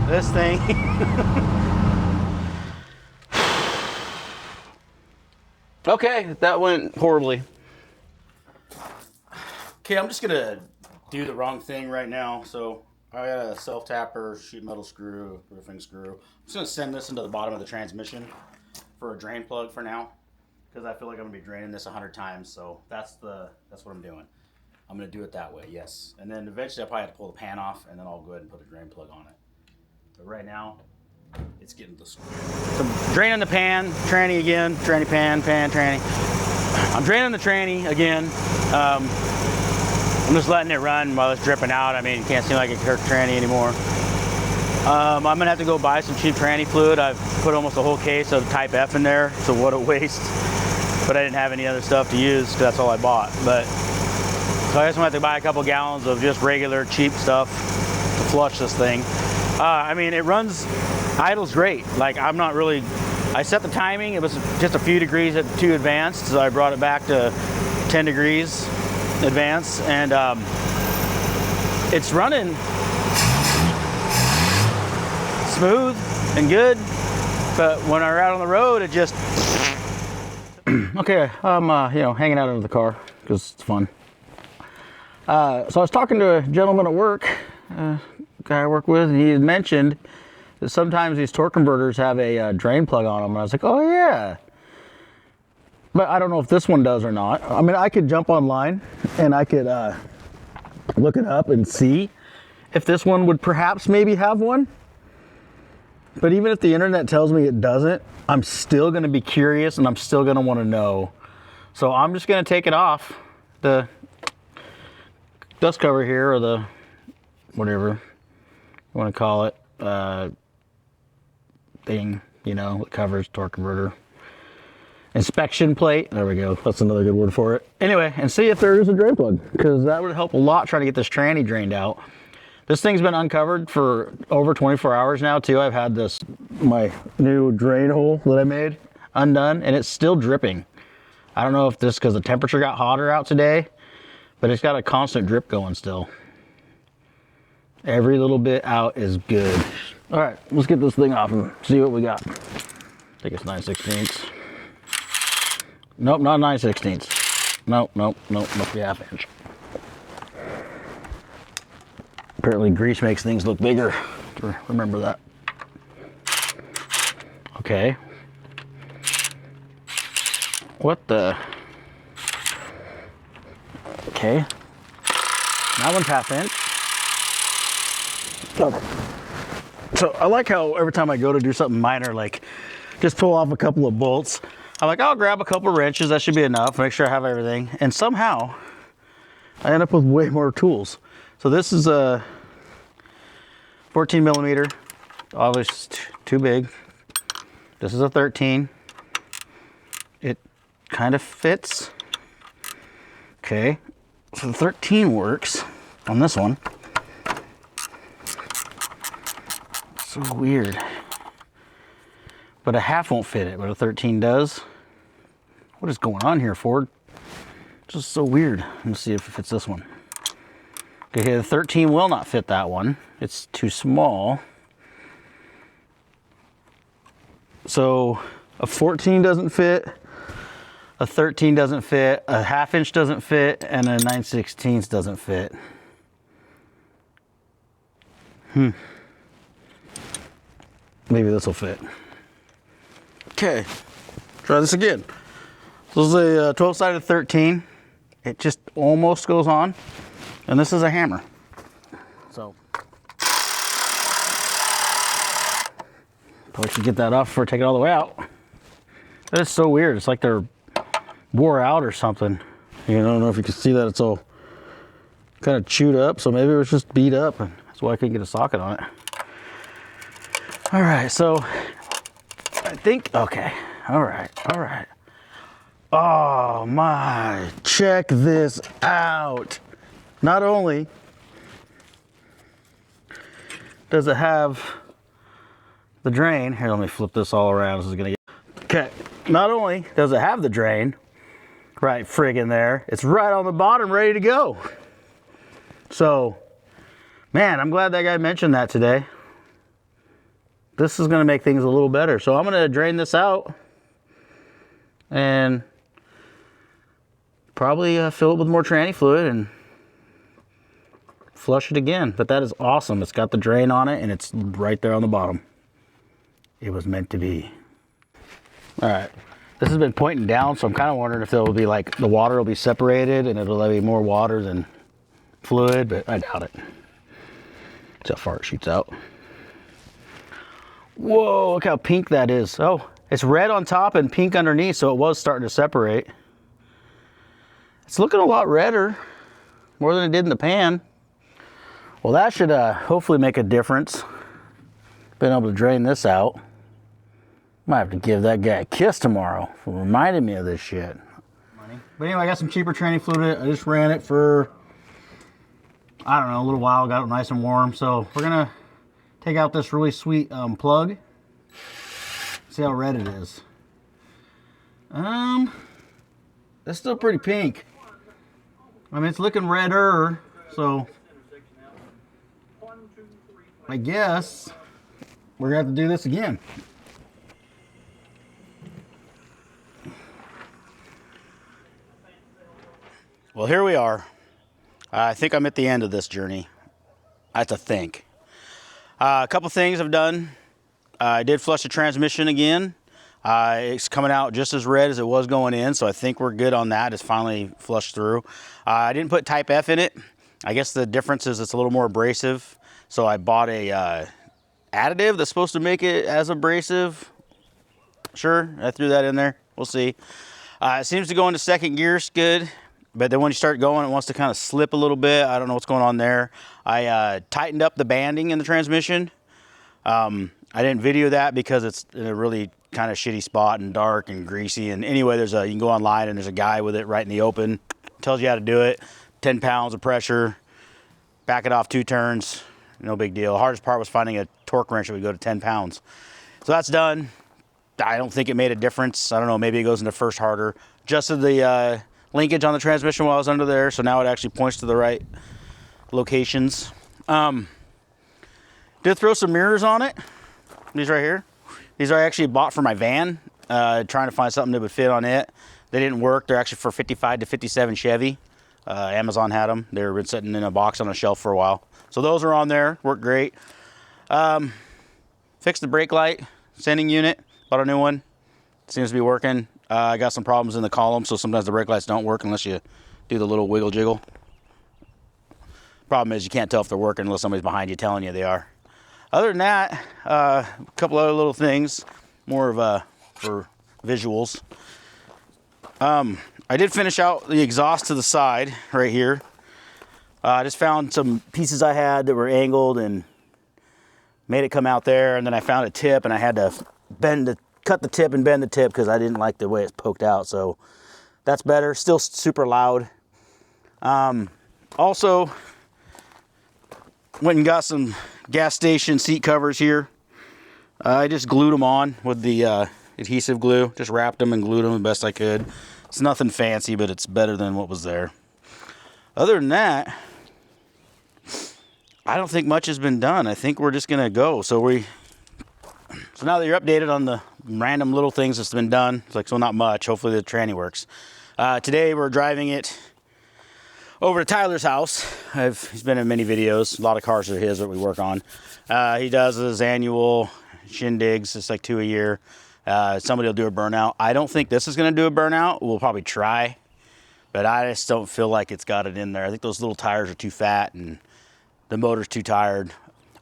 This thing. Okay, that went horribly. Okay, I'm just gonna do the wrong thing right now. So I got a self-tapper, sheet metal screw, roofing screw. I'm just gonna send this into the bottom of the transmission for a drain plug for now, because I feel like I'm gonna be draining this 100 times. So that's what I'm doing. I'm gonna do it that way, yes. And then eventually I'll probably have to pull the pan off, and then I'll go ahead and put a drain plug on it. But right now, it's getting the screw. So draining the pan, tranny again, tranny pan, tranny. I'm draining the tranny again. I'm just letting it run while it's dripping out. I mean, it can't seem like it hurt tranny anymore. I'm gonna have to go buy some cheap tranny fluid. I've put almost a whole case of Type F in there, so what a waste. But I didn't have any other stuff to use, because that's all I bought. But so I just have to buy a couple gallons of just regular cheap stuff to flush this thing. I mean, it runs, idles great. Like, I'm not really, I set the timing. It was just a few degrees too advanced, so I brought it back to 10 degrees advanced, and it's running smooth and good. But when we're out on the road, it just okay. I'm you know, hanging out under the car because it's fun. So I was talking to a gentleman at work, guy I work with, and he had mentioned that sometimes these torque converters have a drain plug on them, and I was like, oh yeah. But I don't know if this one does or not. I mean, I could jump online and I could look it up and see if this one would perhaps maybe have one. But even if the internet tells me it doesn't, I'm still gonna be curious and I'm still gonna wanna know. So I'm just gonna take it off the dust cover here, or the whatever you wanna call it, thing, you know, that covers torque converter. Inspection plate, there we go, that's another good word for it. Anyway, and see if there is a drain plug, because that would help a lot trying to get this tranny drained out. This thing's been uncovered for over 24 hours now too. I've had this, my new drain hole that I made, undone, and it's still dripping. I don't know if this because the temperature got hotter out today, but it's got a constant drip going still. Every little bit out is good. All right, let's get this thing off and see what we got. I think it's 9/16. Nope, not 9/16. Nope, must be ½ inch. Apparently grease makes things look bigger. Remember that. Okay. What the? Okay. That one's ½ inch. Okay. So I like how every time I go to do something minor, like just pull off a couple of bolts, I'm like, I'll grab a couple of wrenches, that should be enough, make sure I have everything. And somehow, I end up with way more tools. So this is a 14 millimeter, obviously too big. This is a 13. It kind of fits. Okay, so the 13 works on this one. So weird. But a half won't fit it, but a 13 does. What is going on here, Ford? It's just so weird. Let's see if it fits this one. Okay, the 13 will not fit that one. It's too small. So a 14 doesn't fit, a 13 doesn't fit, a ½ inch doesn't fit, and a 9/16 doesn't fit. Maybe this will fit. Okay, try this again. This is a 12-sided 13. It just almost goes on, and this is a hammer. So probably should get that off before I take it all the way out. That is so weird. It's like they're wore out or something. You know, I don't know if you can see that. It's all kind of chewed up, so maybe it was just beat up, and that's why I couldn't get a socket on it. All right, so I think, okay, all right. Oh my, check this out. Not only does it have the drain, here, let me flip this all around. This is gonna get, okay. Not only does it have the drain, right friggin' there, it's right on the bottom, ready to go. So, man, I'm glad that guy mentioned that today. This is gonna make things a little better. So I'm gonna drain this out and probably fill it with more tranny fluid and flush it again. But that is awesome. It's got the drain on it and it's right there on the bottom. It was meant to be. All right, this has been pointing down, so I'm kind of wondering if there will be like the water will be separated and it'll be more water than fluid, but I doubt it. See how far it shoots out. Whoa, look how pink that is. Oh, it's red on top and pink underneath, so it was starting to separate. It's looking a lot redder, more than it did in the pan. Well, that should hopefully make a difference. Been able to drain this out. Might have to give that guy a kiss tomorrow for reminding me of this shit. But anyway, I got some cheaper tranny fluid. I just ran it for, I don't know, a little while. Got it nice and warm. So we're gonna take out this really sweet plug. See how red it is. It's still pretty pink. I mean, it's looking redder, so I guess we're gonna have to do this again. Well, here we are. I think I'm at the end of this journey. I have to think. A couple things I've done. I did flush the transmission again. It's coming out just as red as it was going in, so I think we're good on that. It's finally flushed through. I didn't put Type F in it. I guess the difference is it's a little more abrasive. So I bought a additive that's supposed to make it as abrasive. Sure, I threw that in there. We'll see. It seems to go into second gear good. But then when you start going, it wants to kind of slip a little bit. I don't know what's going on there. I tightened up the banding in the transmission. I didn't video that because it's in a really kind of shitty spot and dark and greasy. And anyway, you can go online and there's a guy with it right in the open. Tells you how to do it. 10 pounds of pressure. Back it off 2 turns. No big deal. The hardest part was finding a torque wrench that would go to 10 pounds. So that's done. I don't think it made a difference. I don't know. Maybe it goes into first harder. Adjusted the linkage on the transmission while I was under there, so now it actually points to the right locations. Did throw some mirrors on it. These right here. These are actually bought for my van, trying to find something that would fit on it. They didn't work. They're actually for 55 to 57 Chevy. Amazon had them. They've been sitting in a box on a shelf for a while. So those are on there, work great. Fixed the brake light, sending unit, bought a new one. Seems to be working. I got some problems in the column, so sometimes the brake lights don't work unless you do the little wiggle jiggle. Problem is you can't tell if they're working unless somebody's behind you telling you they are. Other than that, a couple other little things, more of for visuals. I did finish out the exhaust to the side right here. I just found some pieces I had that were angled and made it come out there, and then I found a tip and I had to cut the tip and bend the tip because I didn't like the way it's poked out. So that's better. Still super loud. Also went and got some gas station seat covers here. I just glued them on with the adhesive glue. Just wrapped them and glued them the best I could. It's nothing fancy, but it's better than what was there. Other than that, I don't think much has been done. I think we're just gonna go. So now that you're updated on the random little things that's been done, it's like, so not much. Hopefully the tranny works. Today we're driving it over to Tyler's house. He's been in many videos. A lot of cars are his that we work on. He does his annual shindigs. It's like 2 a year. Somebody will do a burnout. I don't think this is going to do a burnout. We'll probably try, but I just don't feel like it's got it in there. I think those little tires are too fat and the motor's too tired.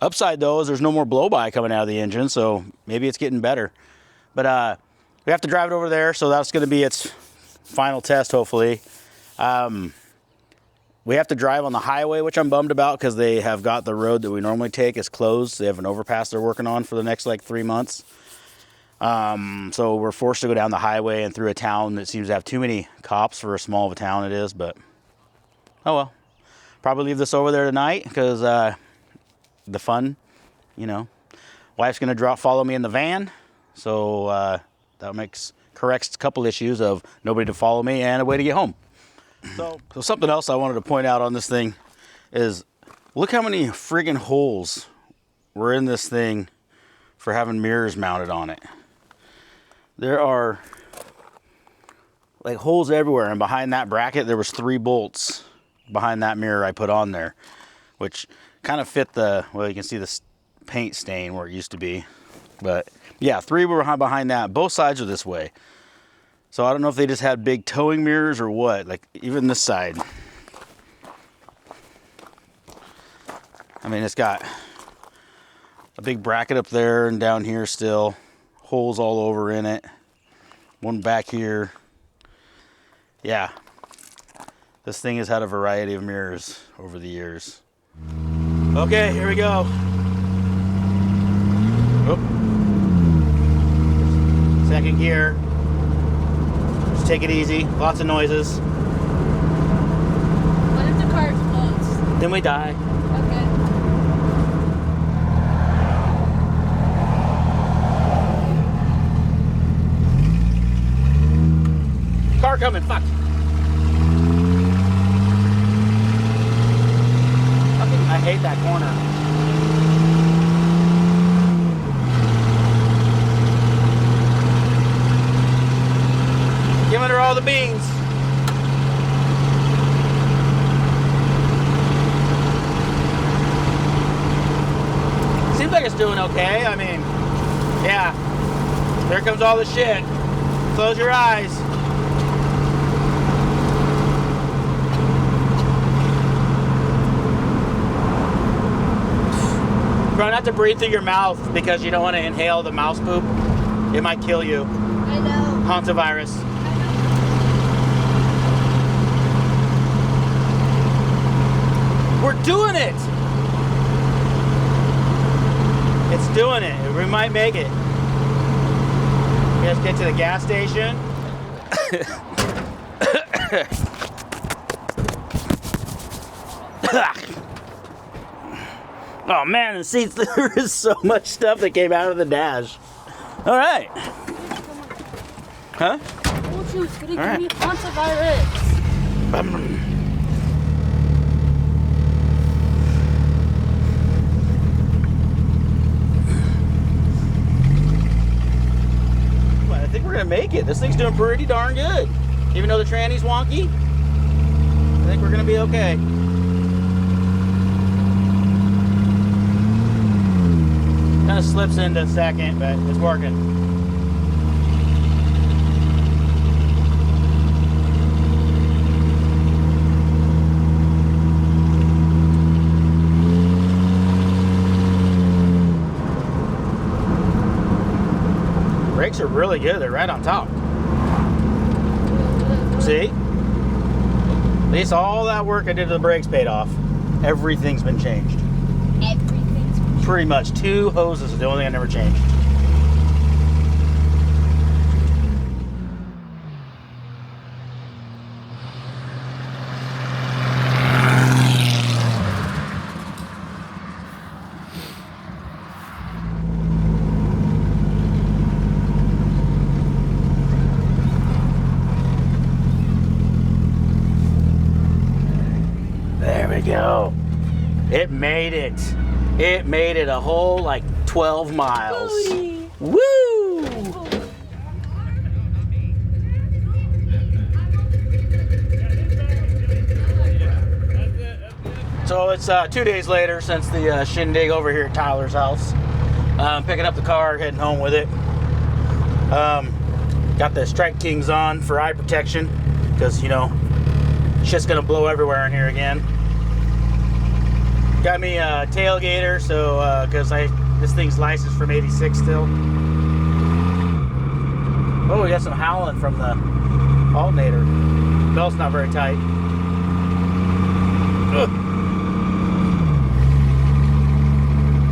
Upside though is there's no more blow-by coming out of the engine, so maybe it's getting better. But we have to drive it over there, so that's going to be its final test, hopefully. We have to drive on the highway, which I'm bummed about because they have got the road that we normally take is closed. They have an overpass they're working on for the next like 3 months. So we're forced to go down the highway and through a town that seems to have too many cops for as small of a town it is, but oh well. Probably leave this over there tonight because the fun, you know. Wife's gonna follow me in the van, so that corrects a couple issues of nobody to follow me and a way to get home. So something else I wanted to point out on this thing is look how many friggin' holes were in this thing for having mirrors mounted on it. There are like holes everywhere, and behind that bracket there was 3 bolts behind that mirror I put on there, which kind of fit the, well, you can see the paint stain where it used to be. But yeah, 3 were behind that. Both sides are this way. So I don't know if they just had big towing mirrors or what. Like even this side. I mean, it's got a big bracket up there and down here still. Holes all over in it. One back here. Yeah. This thing has had a variety of mirrors over the years. Okay, here we go. Oop. Second gear. Just take it easy. Lots of noises. What if the car explodes? Then we die. Okay. Car coming, fuck. I hate that corner. Giving her all the beans. Seems like it's doing okay. I mean, yeah. There comes all the shit. Close your eyes. Try not to breathe through your mouth because you don't want to inhale the mouse poop. It might kill you. I know. Hantavirus. We're doing it! It's doing it. We might make it. Let's get to the gas station. Oh man, the seats, there is so much stuff that came out of the dash. All right. Huh? I told you it's gonna All give me hantavirus. Well, I think we're gonna make it. This thing's doing pretty darn good. Even though the tranny's wonky, I think we're gonna be okay. Kind of slips into second, but it's working. Brakes are really good. They're right on top. See? At least all that work I did to the brakes paid off. Everything's been changed. Everything's Pretty much. 2 hoses is the only thing I never changed. There we go. It made it. It made it a whole like 12 miles. booty. Woo! So it's 2 days later since the shindig over here at Tyler's house. Picking up the car, heading home with it. Got the Strike Kings on for eye protection because, you know, shit's gonna blow everywhere in here again. Got me a tailgater, so because this thing's licensed from '86 still. Oh, we got some howling from the alternator. Belt's not very tight. Ugh.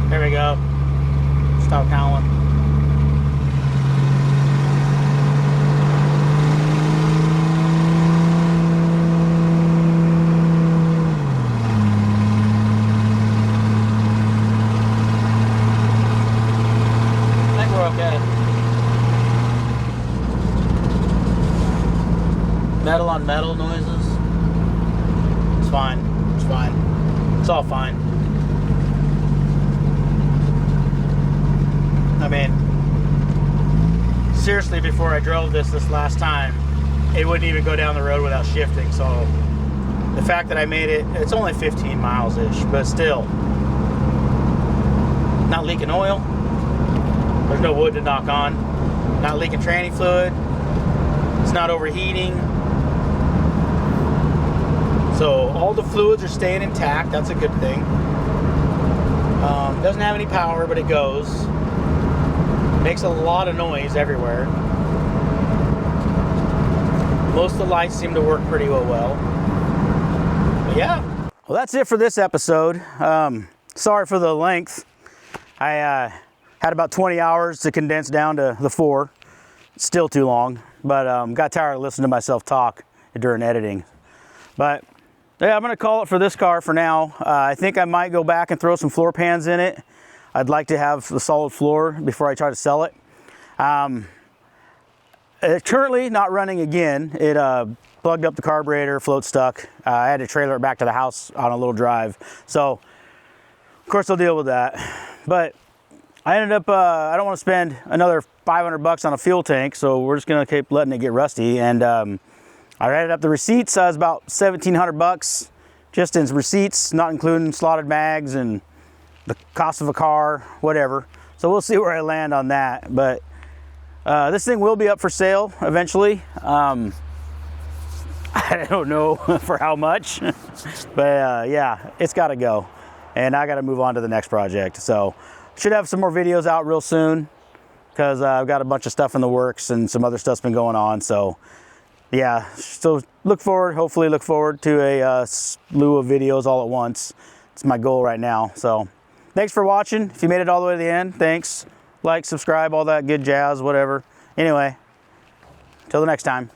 There we go. Stop howling. Okay. Metal on metal noises. It's fine. It's fine. It's all fine. I mean, seriously, before I drove this last time, it wouldn't even go down the road without shifting. So the fact that I made it, it's only 15 miles-ish, but still. Not leaking oil. There's no wood to knock on. Not leaking tranny fluid. It's not overheating. So all the fluids are staying intact. That's a good thing. Doesn't have any power, but it goes. Makes a lot of noise everywhere. Most of the lights seem to work pretty well. But yeah. Well, that's it for this episode. Sorry for the length. I had about 20 hours to condense down to the 4. Still too long, but got tired of listening to myself talk during editing. But yeah, I'm gonna call it for this car for now. I think I might go back and throw some floor pans in it. I'd like to have the solid floor before I try to sell it. It's currently not running again. It plugged up the carburetor, float stuck. I had to trailer it back to the house on a little drive. So, of course, I'll deal with that. But I ended up, I don't want to spend another $500 on a fuel tank, so we're just gonna keep letting it get rusty. And I added up the receipts. I was about $1,700 just in receipts, not including slotted mags and the cost of a car, whatever. So we'll see where I land on that. But this thing will be up for sale eventually. I don't know for how much, but yeah, it's got to go. And I got to move on to the next project. So should have some more videos out real soon because I've got a bunch of stuff in the works and some other stuff's been going on. So yeah, so hopefully look forward to a slew of videos all at once. It's my goal right now. So thanks for watching. If you made it all the way to the end, thanks. Like, subscribe, all that good jazz, whatever. Anyway, till the next time.